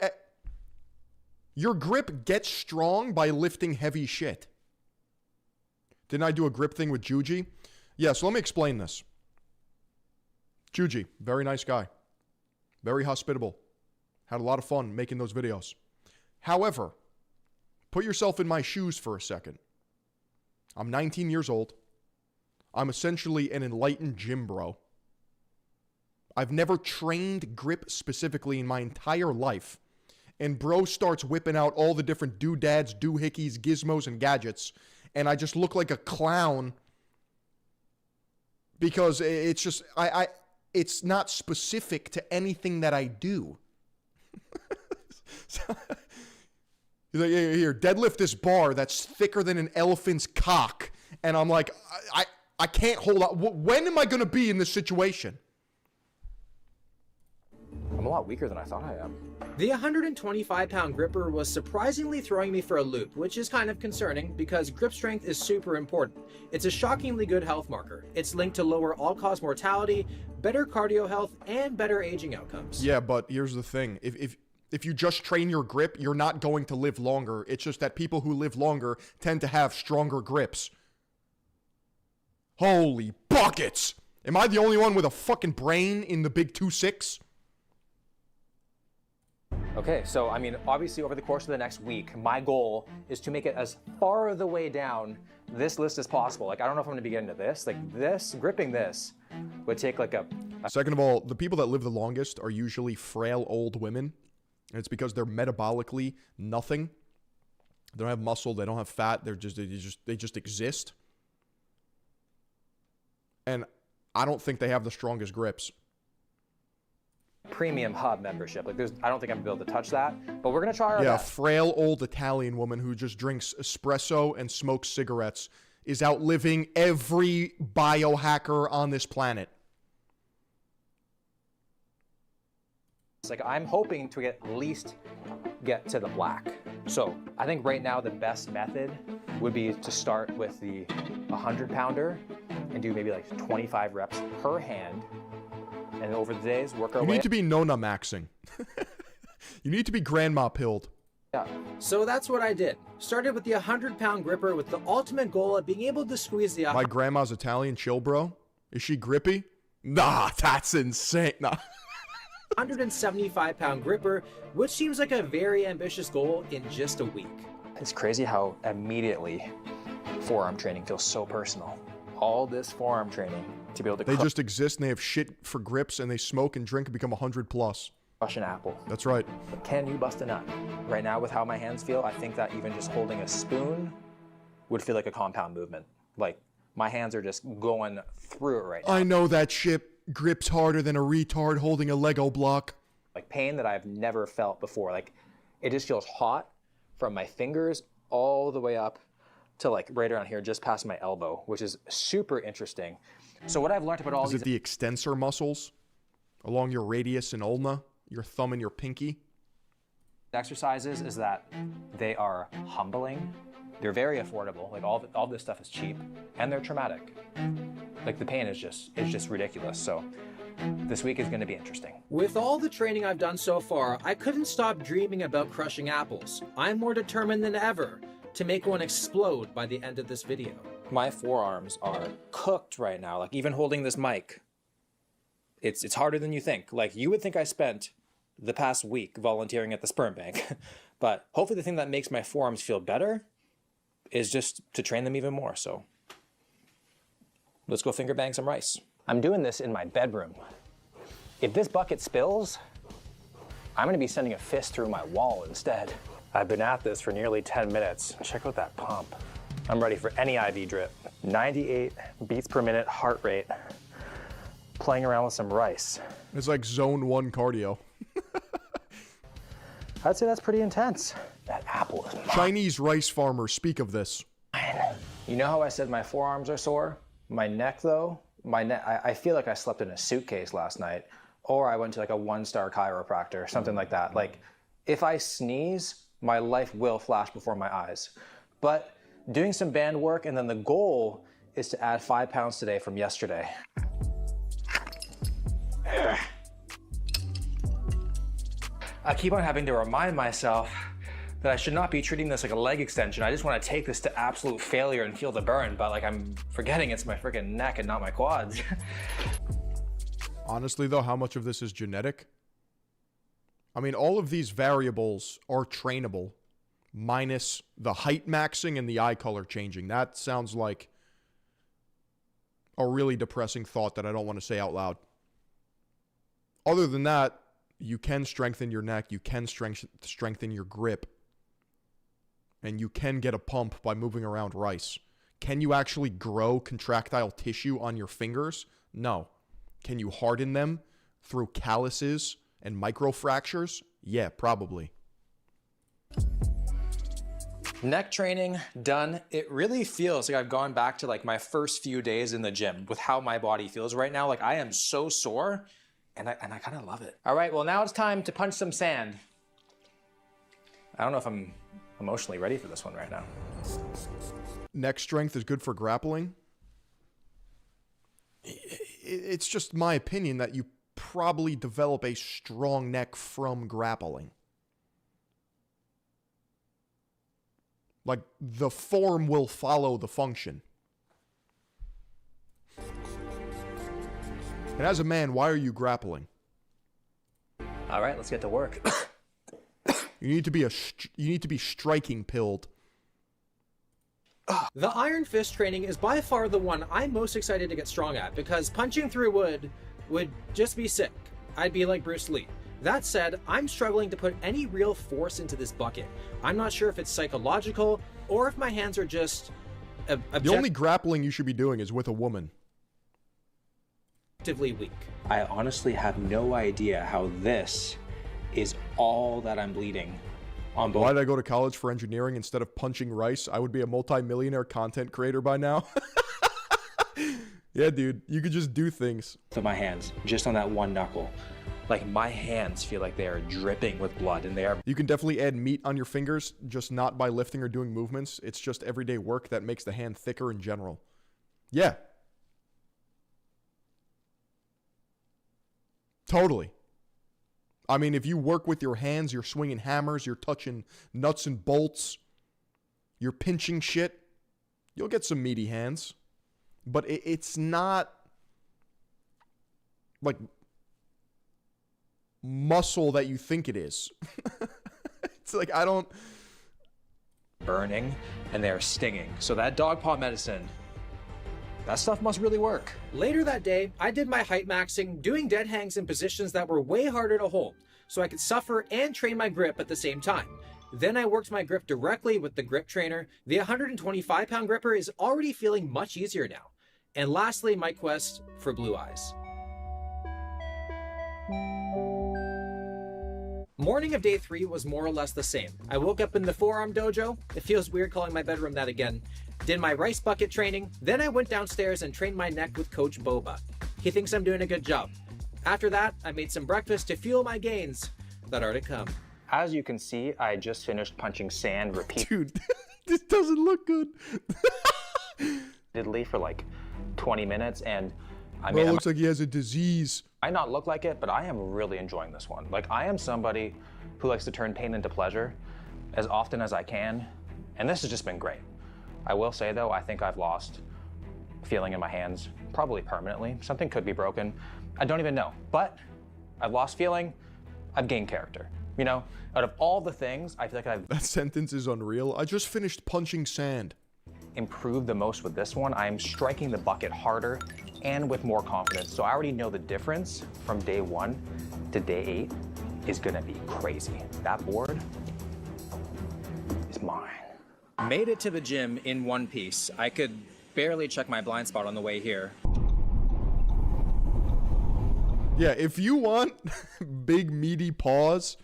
Your grip gets strong by lifting heavy shit. Didn't I do a grip thing with Juji? Yeah, so let me explain this. Juji, very nice guy. Very hospitable. Had a lot of fun making those videos. However, put yourself in my shoes for a second. I'm 19 years old. I'm essentially an enlightened gym bro. I've never trained grip specifically in my entire life. And bro starts whipping out all the different doodads, doohickeys, gizmos, and gadgets. And I just look like a clown because it's just, it's not specific to anything that I do. He's like, here, deadlift this bar that's thicker than an elephant's cock. And I'm like, I can't hold on. When am I going to be in this situation? I'm a lot weaker than I thought I am. The 125-pound gripper was surprisingly throwing me for a loop, which is kind of concerning because grip strength is super important. It's a shockingly good health marker. It's linked to lower all-cause mortality, better cardio health, and better aging outcomes. Yeah, but here's the thing. If you just train your grip, you're not going to live longer. It's just that people who live longer tend to have stronger grips. Holy buckets! Am I the only one with a fucking brain in the big 2-6? Okay, so I mean, obviously over the course of the next week, my goal is to make it as far the way down this list as possible. Like, I don't know if I'm gonna be getting to this. Like this, gripping this would take like a... Second of all, the people that live the longest are usually frail old women. And it's because they're metabolically nothing. They don't have muscle, they don't have fat, they just exist. And I don't think they have the strongest grips. Premium hub membership. Like, I don't think I'm gonna be able to touch that, but we're gonna try our best. Yeah, frail old Italian woman who just drinks espresso and smokes cigarettes is outliving every biohacker on this planet. It's like, I'm hoping to at least get to the black. So I think right now the best method would be to start with the 100-pounder and do maybe like 25 reps per hand. And over the days, work our way. You need to be Nona maxing. You need to be grandma pilled. Yeah. So that's what I did. Started with the 100-pound gripper with the ultimate goal of being able to squeeze the... My grandma's Italian, chill bro. Is she grippy? Nah, that's insane. Nah. 175-pound gripper, which seems like a very ambitious goal in just a week. It's crazy how immediately forearm training feels so personal. All this forearm training to be able to... They just exist and they have shit for grips and they smoke and drink and become 100 plus. Crush an apple. That's right. But can you bust a nut? Right now with how my hands feel, I think that even just holding a spoon would feel like a compound movement. Like, my hands are just going through it right now. I know that shit grips harder than a retard holding a Lego block. Like pain that I've never felt before. Like, it just feels hot from my fingers all the way up to like right around here, just past my elbow, which is super interesting. So what I've learned about all Is these it the extensor muscles along your radius and ulna, your thumb and your pinky? exercises is that they are humbling. They're very affordable. Like all this stuff is cheap, and they're traumatic. Like the pain is just ridiculous. So this week is going to be interesting. With all the training I've done so far, I couldn't stop dreaming about crushing apples. I'm more determined than ever to make one explode by the end of this video. My forearms are cooked right now. Like even holding this mic, it's harder than you think. Like you would think I spent the past week volunteering at the sperm bank, but hopefully the thing that makes my forearms feel better is just to train them even more. So let's go finger bang some rice. I'm doing this in my bedroom. If this bucket spills, I'm gonna be sending a fist through my wall instead. I've been at this for nearly 10 minutes. Check out that pump. I'm ready for any IV drip. 98 beats per minute heart rate. Playing around with some rice. It's like zone 1 cardio. I'd say that's pretty intense. That apple is mine. Chinese rice farmers speak of this. You know how I said my forearms are sore? My neck though, I feel like I slept in a suitcase last night, or I went to like a 1-star chiropractor, something like that. Like if I sneeze, my life will flash before my eyes. But doing some band work, and then the goal is to add 5 pounds today from yesterday. I keep on having to remind myself that I should not be treating this like a leg extension. I just want to take this to absolute failure and feel the burn, but like I'm forgetting it's my freaking neck and not my quads. Honestly though, how much of this is genetic? I mean, all of these variables are trainable, minus the height maxing and the eye color changing. That sounds like a really depressing thought that I don't want to say out loud. Other than that, you can strengthen your neck, you can strengthen your grip, and you can get a pump by moving around rice. Can you actually grow contractile tissue on your fingers? No. Can you harden them through calluses and microfractures? Yeah, probably. Neck training done. It really feels like I've gone back to like my first few days in the gym with how my body feels right now. Like I am so sore. And I kind of love it. All right, well now it's time to punch some sand. I don't know if I'm emotionally ready for this one right now. Neck strength is good for grappling. It's just my opinion that you probably develop a strong neck from grappling. Like, the form will follow the function. And as a man, why are you grappling? All right, let's get to work. You need to be striking pilled. The Iron Fist training is by far the one I'm most excited to get strong at, because punching through wood would just be sick. I'd be like Bruce Lee. That said, I'm struggling to put any real force into this bucket. I'm not sure if it's psychological or if my hands are just the only grappling you should be doing is with a woman. Weak. I honestly have no idea how this is all that I'm bleeding on both. Why did I go to college for engineering instead of punching rice? I would be a multi-millionaire content creator by now. Yeah, dude, you could just do things. With my hands, just on that one knuckle. Like my hands feel like they are dripping with blood, and they are. You can definitely add meat on your fingers, just not by lifting or doing movements. It's just everyday work that makes the hand thicker in general. Yeah. Totally. I mean, if you work with your hands, you're swinging hammers, you're touching nuts and bolts, you're pinching shit, you'll get some meaty hands. But it's not like muscle that you think it is. It's like, I don't... burning, and they are stinging. So that dog paw medicine, that stuff must really work. Later that day, I did my height maxing, doing dead hangs in positions that were way harder to hold, so I could suffer and train my grip at the same time. Then I worked my grip directly with the grip trainer. The 125-pound gripper is already feeling much easier now. And lastly, my quest for blue eyes. Morning of day 3 was more or less the same. I woke up in the forearm dojo. It feels weird calling my bedroom that again. Did my rice bucket training. Then I went downstairs and trained my neck with Coach Boba. He thinks I'm doing a good job. After that, I made some breakfast to fuel my gains that are to come. As you can see, I just finished punching sand Dude, this doesn't look good. repeatedly for like 20 minutes, and I Bro, mean, it looks like he has a disease. might not look like it, but I am really enjoying this one. Like, I am somebody who likes to turn pain into pleasure as often as I can, and this has just been great. I will say though, I think I've lost feeling in my hands, probably permanently. Something could be broken. I don't even know, but I've lost feeling, I've gained character. You know, out of all the things, I feel like I've That sentence is unreal. I just finished punching sand. improved the most with this one. I am striking the bucket harder and with more confidence. So I already know the difference from day 1 to day 8 is gonna be crazy. That board is mine. Made it to the gym in one piece. I could barely check my blind spot on the way here. Yeah, if you want big meaty paws,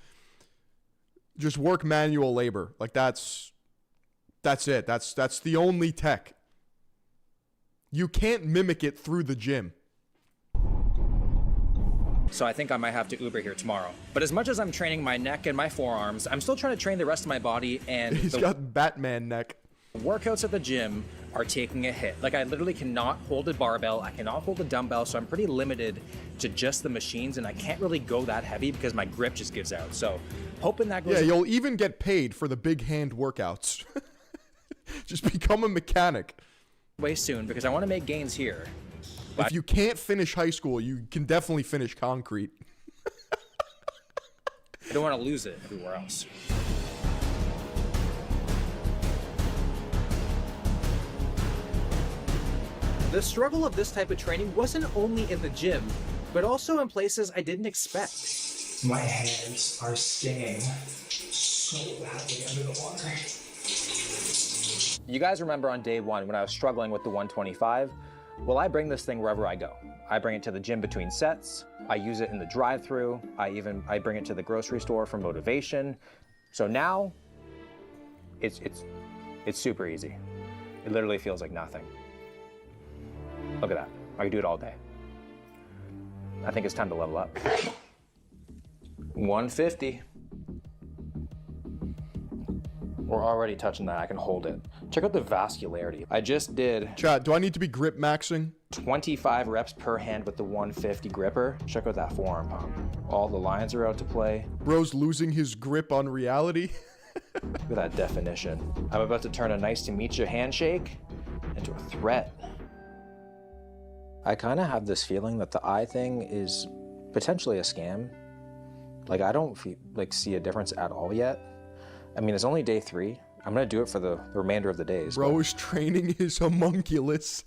just work manual labor. Like that's it. That's the only tech. You can't mimic it through the gym. So I think I might have to Uber here tomorrow. But as much as I'm training my neck and my forearms, I'm still trying to train the rest of my body, and He's got Batman neck. workouts at the gym are taking a hit. Like, I literally cannot hold a barbell, I cannot hold a dumbbell, so I'm pretty limited to just the machines, and I can't really go that heavy because my grip just gives out. So hoping that goes. Yeah, you'll even get paid for the big hand workouts. Just become a mechanic. Way soon, because I want to make gains here. If you can't finish high school, you can definitely finish concrete. I don't want to lose it everywhere else. The struggle of this type of training wasn't only in the gym, but also in places I didn't expect. My hands are stinging so badly under the water. You guys remember on day 1 when I was struggling with the 125? Well, I bring this thing wherever I go. I bring it to the gym between sets. I use it in the drive-thru. I bring it to the grocery store for motivation. So now, it's super easy. It literally feels like nothing. Look at that. I can do it all day. I think it's time to level up. 150. We're already touching that. I can hold it. Check out the vascularity. I just did. Chat, do I need to be grip maxing? 25 reps per hand with the 150 gripper. Check out that forearm pump. All the lines are out to play. Bro's losing his grip on reality. Look at that definition. I'm about to turn a nice to meet you handshake into a threat. I kind of have this feeling that the eye thing is potentially a scam. Like, I don't see a difference at all yet. I mean, it's only day 3. I'm gonna do it for the remainder of the days. Bro is training his homunculus.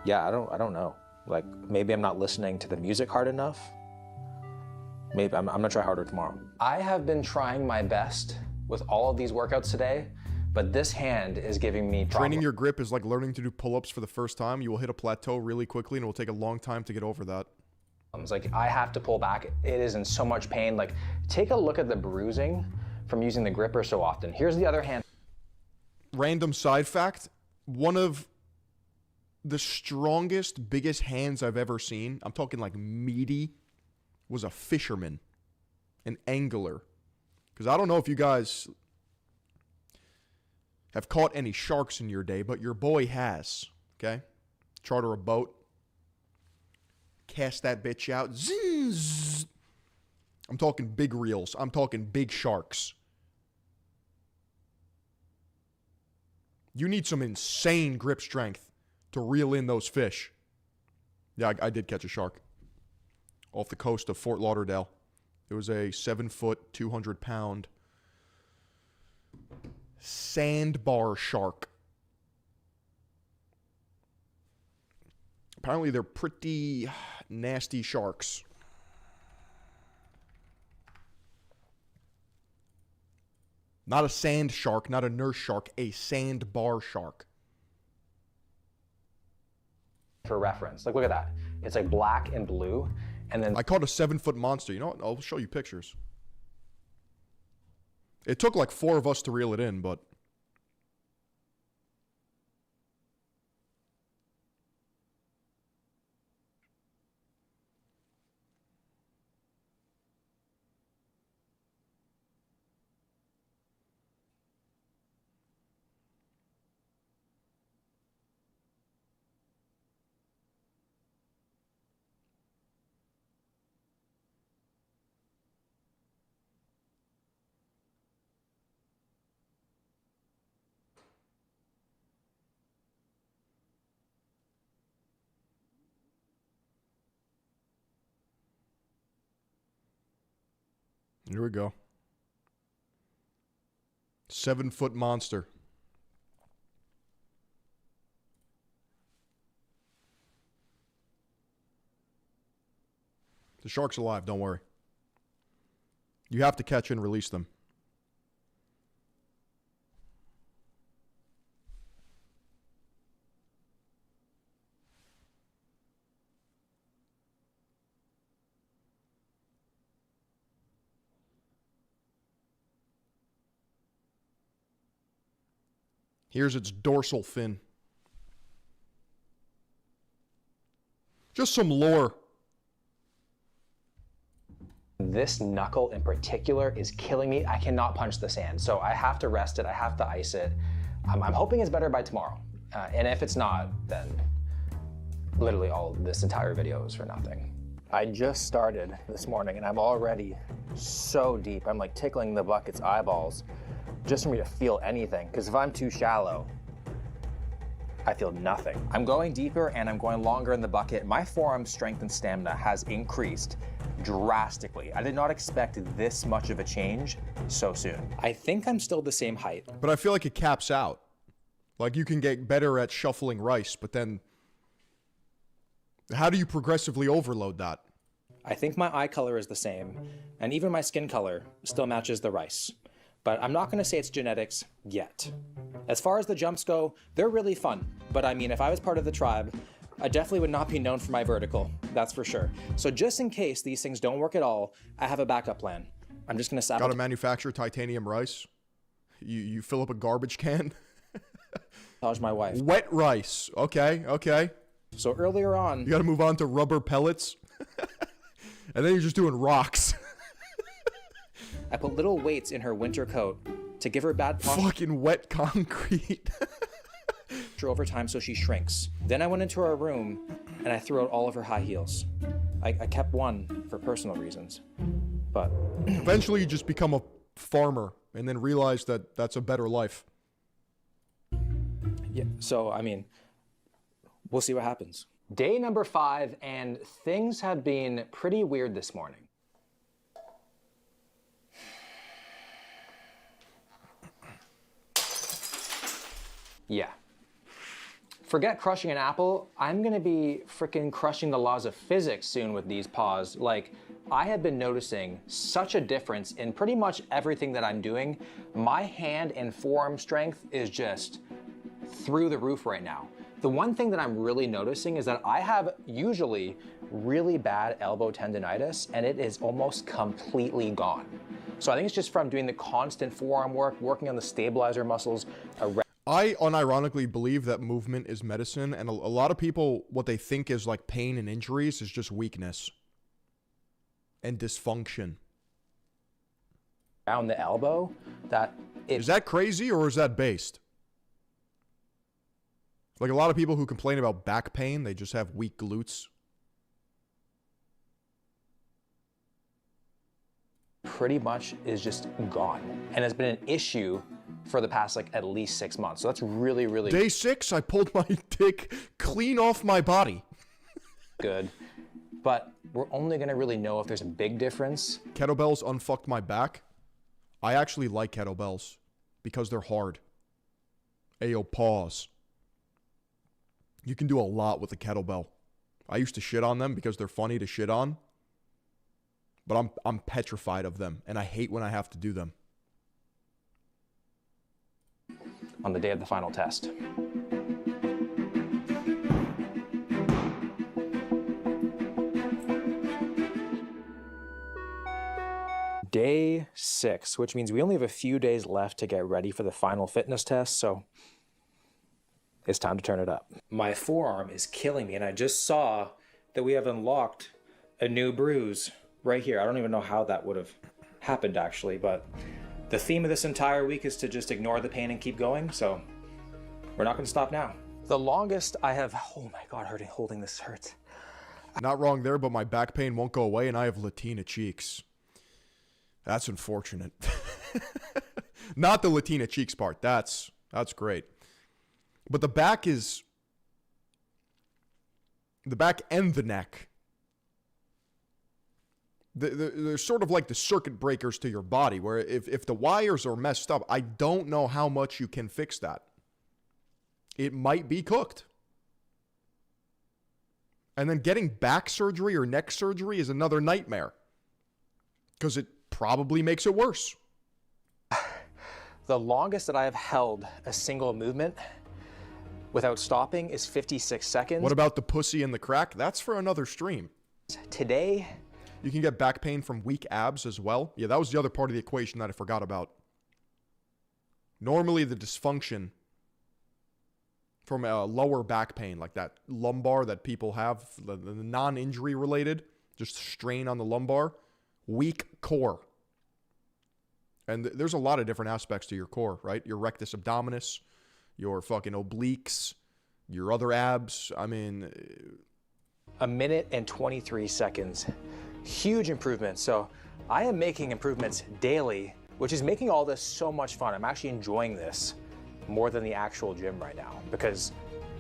Yeah, I don't know. Like, maybe I'm not listening to the music hard enough. Maybe I'm gonna try harder tomorrow. I have been trying my best with all of these workouts today, but this hand is giving me problems. Training your grip is like learning to do pull-ups for the first time. You will hit a plateau really quickly, and it will take a long time to get over that. It's like, I have to pull back. It is in so much pain. Like, take a look at the bruising from using the gripper so often. Here's the other hand. Random side fact, one of the strongest, biggest hands I've ever seen, I'm talking like meaty, was a fisherman, an angler. Because I don't know if you guys have caught any sharks in your day, but your boy has, okay? Charter a boat. Cast that bitch out. Zzz. I'm talking big reels. I'm talking big sharks. You need some insane grip strength to reel in those fish. Yeah, I did catch a shark off the coast of Fort Lauderdale. It was a 7-foot, 200-pound sandbar shark. Apparently, they're pretty nasty sharks. Not a sand shark, not a nurse shark, a sandbar shark. For reference, like, look at that. It's like black and blue, And then I caught a 7-foot monster. You know what? I'll show you pictures. It took like 4 of us to reel it in, but... Here we go. 7-foot monster. The shark's alive, don't worry. You have to catch and release them. Here's its dorsal fin. Just some lore. this knuckle in particular is killing me. I cannot punch the sand, so I have to rest it. I have to ice it. I'm hoping it's better by tomorrow. And if it's not, then literally this entire video is for nothing. I just started this morning and I'm already so deep. I'm like tickling the bucket's eyeballs just for me to feel anything. Because if I'm too shallow, I feel nothing. I'm going deeper and I'm going longer in the bucket. My forearm strength and stamina has increased drastically. I did not expect this much of a change so soon. I think I'm still the same height. But I feel like it caps out. Like you can get better at shuffling rice, but then how do you progressively overload that? I think my eye color is the same, and even my skin color still matches the rice. But I'm not gonna say it's genetics yet. As far as the jumps go, they're really fun. But I mean, if I was part of the tribe, I definitely would not be known for my vertical, that's for sure. So just in case these things don't work at all, I have a backup plan. I'm just gonna sabotage. Gotta manufacture titanium rice. You fill up a garbage can. My wife. Wet rice. Okay, okay. So earlier on, you gotta move on to rubber pellets. And then you're just doing rocks. I put little weights in her winter coat to give her bad posture. Fucking wet concrete. Over time so she shrinks. Then I went into her room and I threw out all of her high heels. I kept one for personal reasons, but... Eventually you just become a farmer and then realize that that's a better life. Yeah, so I mean, we'll see what happens. Day number 5, and things have been pretty weird this morning. Yeah. Forget crushing an apple, I'm gonna be freaking crushing the laws of physics soon with these paws. Like, I have been noticing such a difference in pretty much everything that I'm doing. My hand and forearm strength is just through the roof right now. The one thing that I'm really noticing is that I have usually really bad elbow tendonitis and it is almost completely gone. So I think it's just from doing the constant forearm work, working on the stabilizer muscles. I unironically believe that movement is medicine, and a lot of people, what they think is like pain and injuries is just weakness and dysfunction. Around the elbow, is that crazy or is that based? Like a lot of people who complain about back pain, they just have weak glutes. Pretty much is just gone, and has been an issue for the past like at least 6 months. So that's really, really Day 6, I pulled my dick clean off my body. Good. But we're only gonna really know if there's a big difference. Kettlebells unfucked my back. I actually like kettlebells because they're hard. Ayo, pause. You can do a lot with a kettlebell. I used to shit on them because they're funny to shit on. But I'm petrified of them, and I hate when I have to do them. On the day of the final test. Day 6, which means we only have a few days left to get ready for the final fitness test, so it's time to turn it up. My forearm is killing me, and I just saw that we have unlocked a new bruise right here. I don't even know how that would have happened, actually, but the theme of this entire week is to just ignore the pain and keep going, so we're not going to stop now. The longest I have... Oh my God, holding this hurts. Not wrong there, but my back pain won't go away, and I have Latina cheeks. That's unfortunate. Not the Latina cheeks part. That's great. But the back is... The back and the neck. They're sort of like the circuit breakers to your body, where if the wires are messed up, I don't know how much you can fix that. It might be cooked. And then getting back surgery or neck surgery is another nightmare, because it probably makes it worse. The longest that I have held a single movement without stopping is 56 seconds. What about the pussy and the crack? That's for another stream. Today, you can get back pain from weak abs as well. Yeah, that was the other part of the equation that I forgot about. Normally, the dysfunction from a lower back pain, like that lumbar that people have, the non-injury related, just strain on the lumbar, weak core. And there's a lot of different aspects to your core, right? Your rectus abdominis, your fucking obliques, your other abs. I mean... 1 minute and 23 seconds. Huge improvement. So I am making improvements daily, which is making all this so much fun. I'm actually enjoying this more than the actual gym right now, because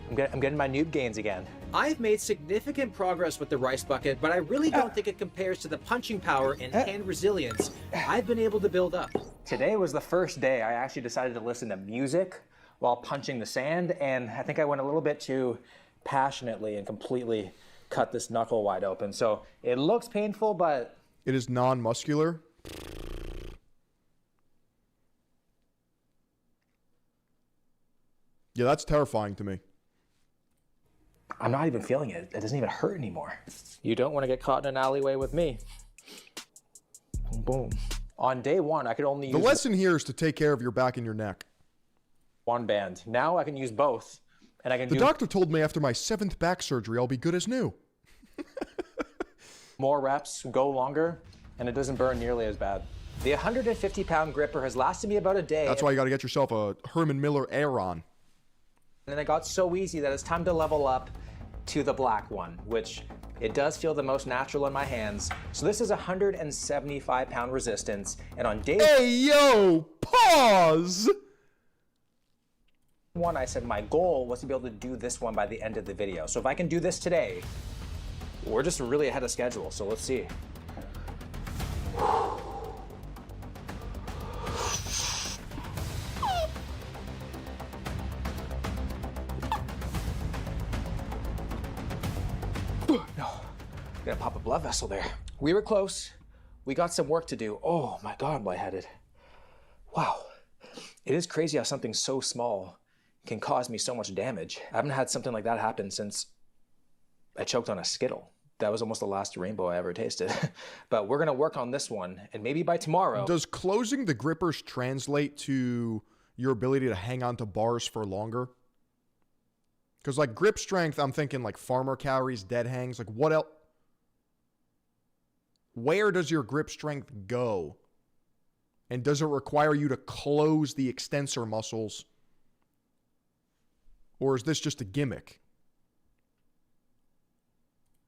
I'm getting my noob gains again. I've made significant progress with the rice bucket, but I really don't think it compares to the punching power and hand resilience I've been able to build up. Today was the first day I actually decided to listen to music while punching the sand, and I think I went a little bit too passionately and completely cut this knuckle wide open. So it looks painful, but... It is non-muscular. Yeah, that's terrifying to me. I'm not even feeling it. It doesn't even hurt anymore. You don't want to get caught in an alleyway with me. Boom, boom. On day 1, I could only use... The lesson here is to take care of your back and your neck. One band. Now I can use both. And I can The doctor told me after my 7th back surgery, I'll be good as new. More reps, go longer, and it doesn't burn nearly as bad. The 150-pound gripper has lasted me about a day. That's why you got to get yourself a Herman Miller Aeron. And it got so easy that it's time to level up to the black one, which it does feel the most natural in my hands. So this is 175-pound resistance, and on day... Hey, yo, pause! 1, I said my goal was to be able to do this one by the end of the video. So if I can do this today, we're just really ahead of schedule, so let's see. No, gonna pop a blood vessel there. We were close. We got some work to do. Oh my God, I'm lightheaded. Wow. It is crazy how something so small can cause me so much damage. I haven't had something like that happen since I choked on a Skittle. That was almost the last rainbow I ever tasted. But we're gonna work on this one, and maybe by tomorrow... Does closing the grippers translate to your ability to hang on to bars for longer? Because like grip strength, I'm thinking like farmer carries, dead hangs, like what else? Where does your grip strength go? And does it require you to close the extensor muscles? Or is this just a gimmick?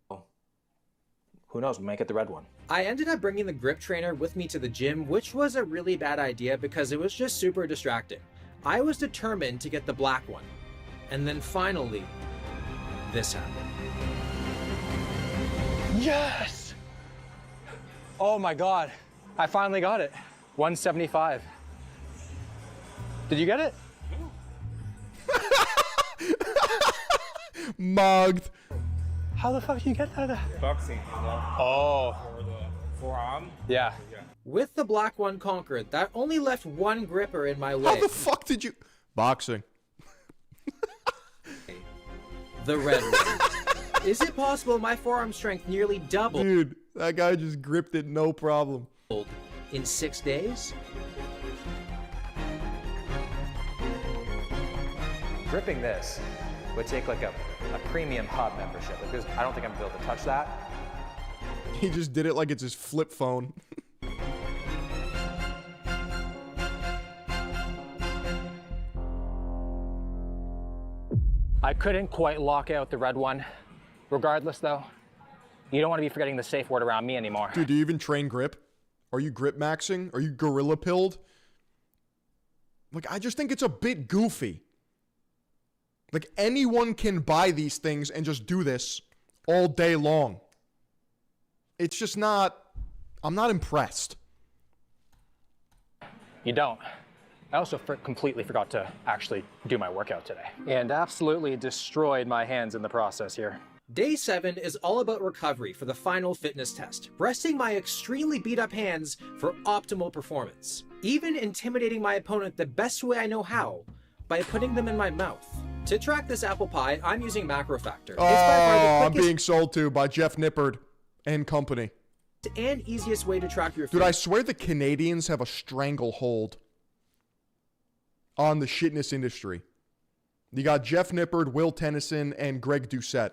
Who knows, we might get the red one. I ended up bringing the grip trainer with me to the gym, which was a really bad idea because it was just super distracting. I was determined to get the black one. And then finally, this happened. Yes! Oh my God, I finally got it. 175. Did you get it? Mugged. How the fuck did you get that? Boxing. Oh. For the forearm? Yeah. With the black one conquered, that only left one gripper in my way. How the fuck did you... Boxing. The red one. Is it possible my forearm strength nearly doubled? Dude, that guy just gripped it no problem. in 6 days? Gripping this would take like a premium hub membership. Like I don't think I'm gonna be able to touch that. He just did it like it's his flip phone. I couldn't quite lock out the red one. Regardless though, you don't want to be forgetting the safe word around me anymore. Dude, do you even train grip? Are you grip maxing? Are you gorilla pilled? Like, I just think it's a bit goofy. Like, anyone can buy these things and just do this all day long. It's just not, I'm not impressed. You don't. I also completely forgot to actually do my workout today. And absolutely destroyed my hands in the process here. Day 7 is all about recovery for the final fitness test, resting my extremely beat up hands for optimal performance. Even intimidating my opponent the best way I know how, by putting them in my mouth. To track this apple pie, I'm using Macro Factor. Oh, It's by far the I'm quickest being sold to by Jeff Nippard and company. and easiest way to track your food. Dude, I swear the Canadians have a stranglehold on the shitness industry. You got Jeff Nippard, Will Tennyson, and Greg Doucette.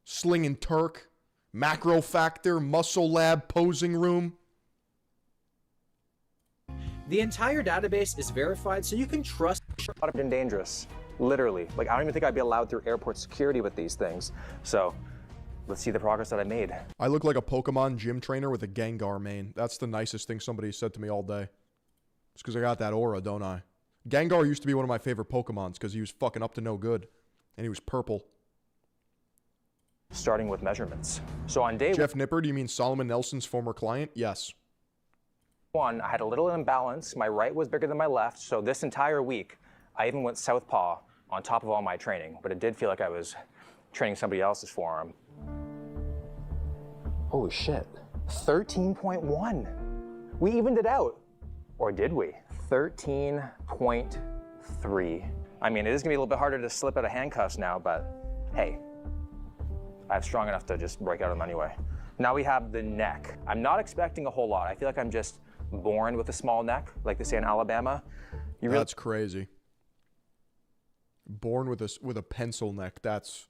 Slinging Turk, Macro Factor, Muscle Lab, Posing Room. The entire database is verified, so you can trust. And dangerous, literally. Like I don't even think I'd be allowed through airport security with these things. So let's see the progress that I made. I look like a Pokemon gym trainer with a Gengar mane. That's the nicest thing somebody said to me all day. It's because I got that aura, don't I? Gengar used to be one of my favorite Pokemons because he was fucking up to no good. And he was purple. Starting with measurements. So on day Jeff Nippard, you mean Solomon Nelson's former client? Yes. 1, I had a little imbalance. My right was bigger than my left. So this entire week, I even went southpaw on top of all my training. But it did feel like I was training somebody else's forearm. Holy shit. 13.1. We evened it out. Or did we? 13.3. I mean, it is gonna be a little bit harder to slip out of handcuffs now, but hey, I'm strong enough to just break out of them anyway. Now we have the neck. I'm not expecting a whole lot. I feel like I'm just born with a small neck, like they say in Alabama. That's crazy. Born with a pencil neck. That's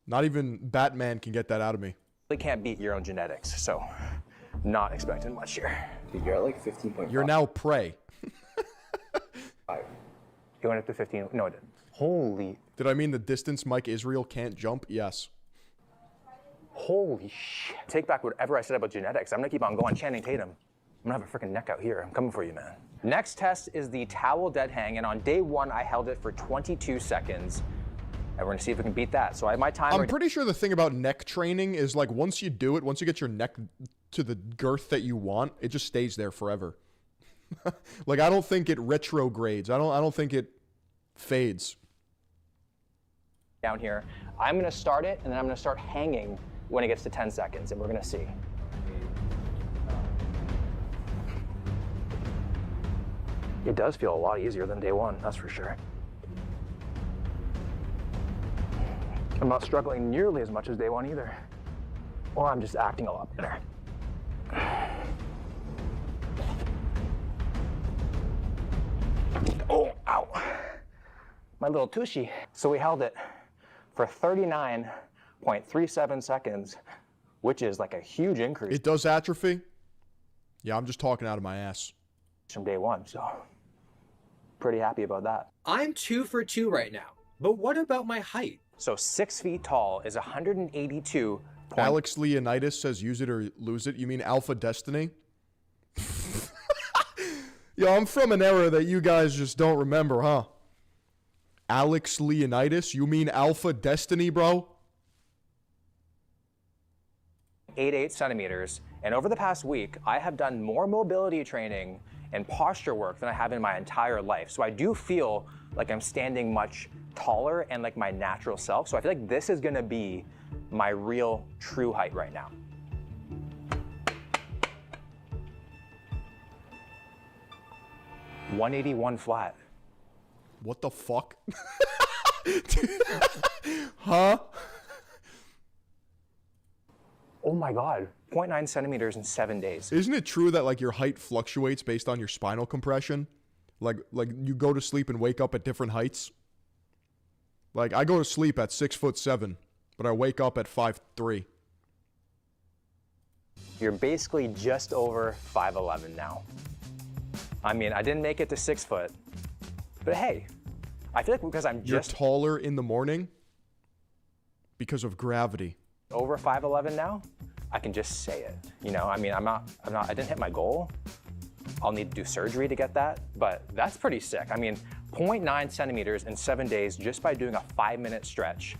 not even Batman can get that out of me. You can't beat your own genetics, so not expecting much here. Dude, you're at like 15.5. You're now prey. You went up to 15. No, I didn't. Holy. Did I mean the distance Mike Israel can't jump? Yes. Holy shit. Take back whatever I said about genetics. I'm gonna keep on going. Channing Tatum. I'm gonna have a freaking neck out here. I'm coming for you, man. Next test is the towel dead hang, and on day 1, I held it for 22 seconds. And we're gonna see if we can beat that. So I have my timer. I'm pretty sure the thing about neck training is like once you do it, once you get your neck to the girth that you want, it just stays there forever. Like I don't think it retrogrades. I don't think it fades. Down here. I'm gonna start it, and then I'm gonna start hanging when it gets to 10 seconds, and we're gonna see. It does feel a lot easier than day 1, that's for sure. I'm not struggling nearly as much as day 1 either. Or I'm just acting a lot better. Oh, ow. My little tushy. So we held it for 39.37 seconds, which is like a huge increase. It does atrophy? Yeah, I'm just talking out of my ass. From day 1, so pretty happy about that. I'm 2 for 2 right now, but what about my height? So 6 feet tall is 182. Alex Leonidas says use it or lose it. You mean Alpha Destiny? Yo, I'm from an era that you guys just don't remember, huh? Alex Leonidas? You mean Alpha Destiny, bro? 88 centimeters. And over the past week, I have done more mobility training and posture work than I have in my entire life. So I do feel like I'm standing much taller and like my natural self. So I feel like this is gonna be my real true height right now. $181 flat. What the fuck? Huh? Oh my God, 0.9 centimeters in 7 days. Isn't it true that like your height fluctuates based on your spinal compression? Like you go to sleep and wake up at different heights? Like I go to sleep at 6'7", but I wake up at 5'3". You're basically just over 5'11" now. I mean, I didn't make it to 6 foot, but hey, I feel like because I'm You're just taller in the morning because of gravity. over 5'11" now, I can just say it. You know, I mean, I didn't hit my goal. I'll need to do surgery to get that, but that's pretty sick. I mean, 0.9 centimeters in 7 days just by doing a 5-minute stretch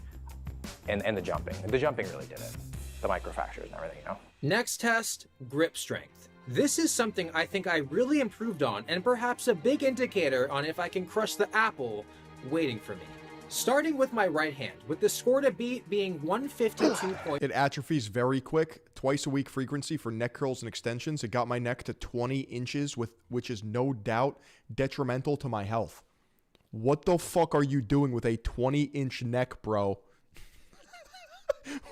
and the jumping. The jumping really did it. The microfractures and everything, you know? Next test, grip strength. This is something I think I really improved on, and perhaps a big indicator on if I can crush the apple waiting for me. Starting with my right hand, with the score to beat being 152. It atrophies very quick. Twice a week frequency for neck curls and extensions. It got my neck to 20 inches, which is no doubt detrimental to my health. What the fuck are you doing with a 20-inch neck, bro?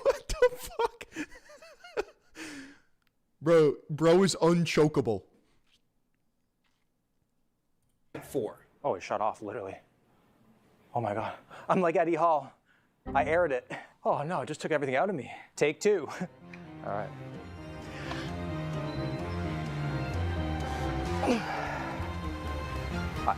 What the fuck? Bro is unchokeable. 4. Oh, it shut off, literally. Oh my God. I'm like Eddie Hall. I aired it. Oh no, it just took everything out of me. Take 2. All right. Uh,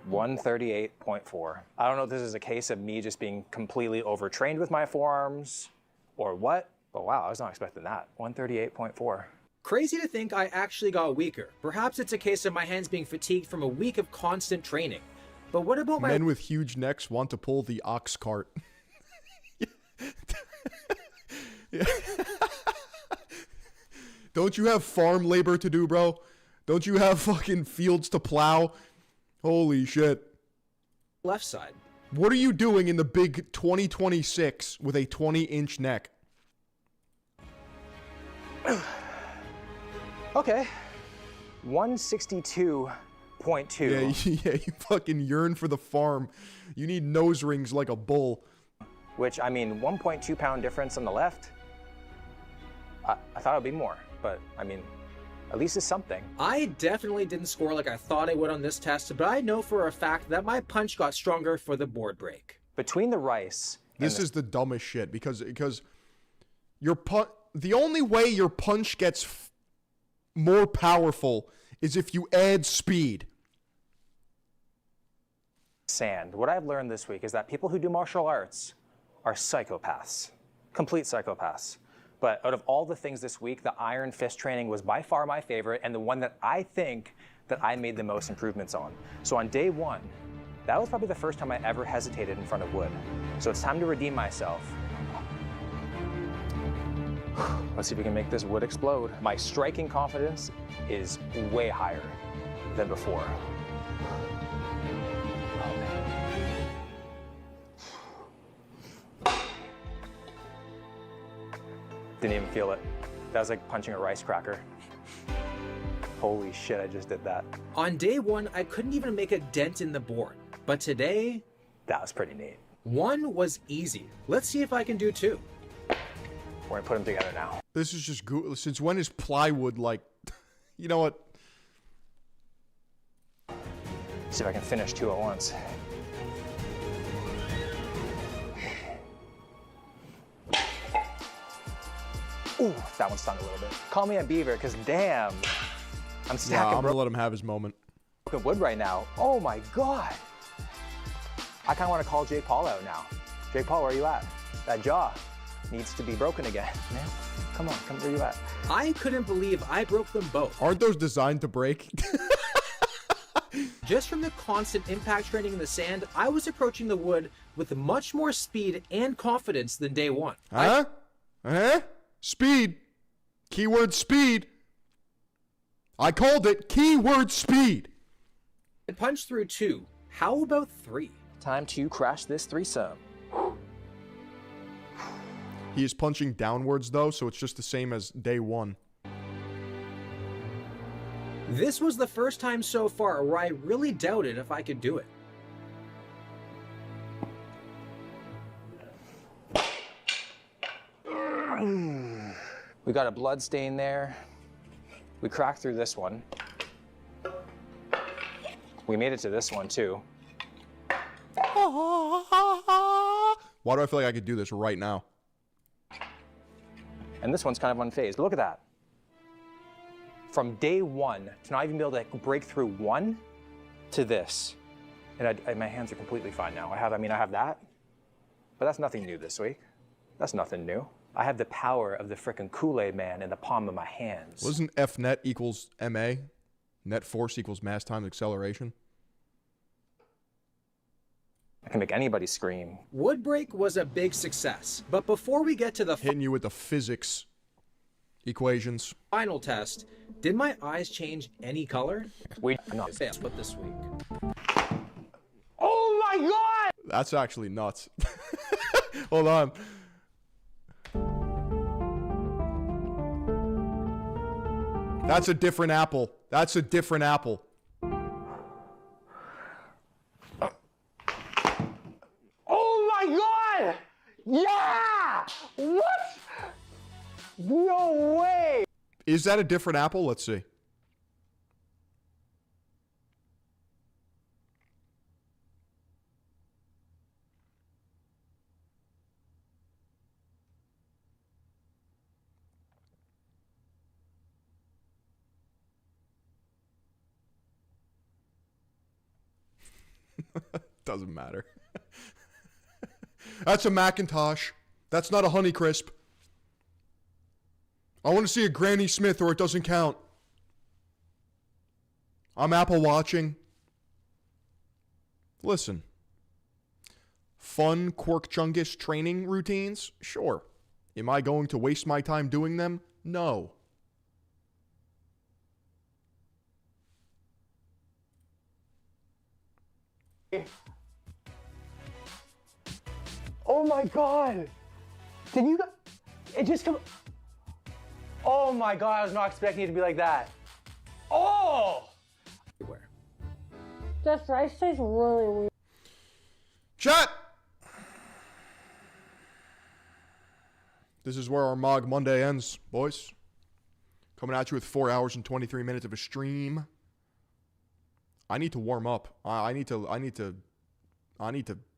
138.4. I don't know if this is a case of me just being completely overtrained with my forearms or what, but wow, I was not expecting that. 138.4. Crazy to think I actually got weaker. Perhaps it's a case of my hands being fatigued from a week of constant training. But what about my... Men with huge necks want to pull the ox cart. Yeah. Don't you have farm labor to do, bro? Don't you have fucking fields to plow? Holy shit. left side? What are you doing in the big 2026 with a 20-inch neck? Okay. 162.2. Yeah, you fucking yearn for the farm. You need nose rings like a bull. Which, I mean, 1.2 pound difference on the left. I thought it would be more, but I mean, at least it's something. I definitely didn't score like I thought I would on this test, but I know for a fact that my punch got stronger for the board break. Between the rice... This is the dumbest shit, because your the only way your punch gets more powerful is if you add speed. Sand. What I've learned this week is that people who do martial arts are psychopaths. Complete psychopaths. But out of all the things this week, the iron fist training was by far my favorite and the one that I think that I made the most improvements on. So on day one, that was probably the first time I ever hesitated in front of wood. So it's time to redeem myself. Let's see if we can make this wood explode. My striking confidence is way higher than before. Didn't even feel it. That was like punching a rice cracker. Holy shit, I just did that. On day one, I couldn't even make a dent in the board. But today... that was pretty neat. One was easy. Let's see if I can do two. We're gonna put them together now. This is just since when is plywood like... You know what? See if I can finish two at once. Ooh, that one stung a little bit. Call me a beaver, because damn, I'm stacking. Yeah, I'm gonna let him have his moment. Broken wood right now. Oh my god. I kind of want to call Jake Paul out now. Jake Paul, where are you at? That jaw needs to be broken again. Man, come on, where you at? I couldn't believe I broke them both. Aren't those designed to break? Just from the constant impact training in the sand, I was approaching the wood with much more speed and confidence than day one. Huh? Speed. Keyword speed. I called it keyword speed. I punched through two. How about three? Time to crash this threesome. He is punching downwards though, so it's just the same as day one. This was the first time so far where I really doubted if I could do it. We got a blood stain there. We cracked through this one. We made it to this one too. Why do I feel like I could do this right now? And this one's kind of unfazed. Look at that. From day one to not even be able to break through one to this. And my hands are completely fine now. I have that, but that's nothing new this week. That's nothing new. I have the power of the frickin' Kool-Aid Man in the palm of my hands. Wasn't F net equals MA? Net force equals mass times acceleration? I can make anybody scream. Woodbreak was a big success, but before we get to the hitting you with the physics equations. Final test, did my eyes change any color? We not failed, but this week. Oh my god! That's actually nuts. Hold on. That's a different apple. That's a different apple. Oh my god! Yeah! What? No way! Is that a different apple? Let's see. Doesn't matter. That's a Macintosh. That's not a Honeycrisp. I want to see a Granny Smith or it doesn't count. I'm Apple watching. Listen. Fun Quark Chungus training routines? Sure. Am I going to waste my time doing them? No. Oh my god! Did you it just come? Oh my god, I was not expecting it to be like that. Oh! This rice tastes really weird. Chat! This is where our Mog Monday ends, boys. Coming at you with 4 hours and 23 minutes of a stream. I need to warm up. I need to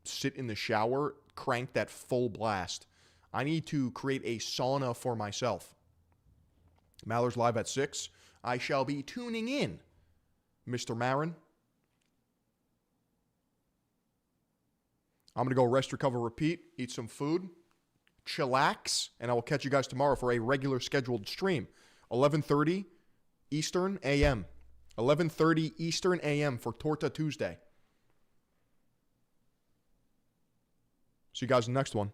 sit in the shower, crank that full blast. I need to create a sauna for myself. Maller's live at 6. I shall be tuning in, Mr. Marin. I'm going to go rest, recover, repeat, eat some food, chillax, and I will catch you guys tomorrow for a regular scheduled stream. 11:30 Eastern AM. 11:30 Eastern AM for Torta Tuesday. See you guys in the next one.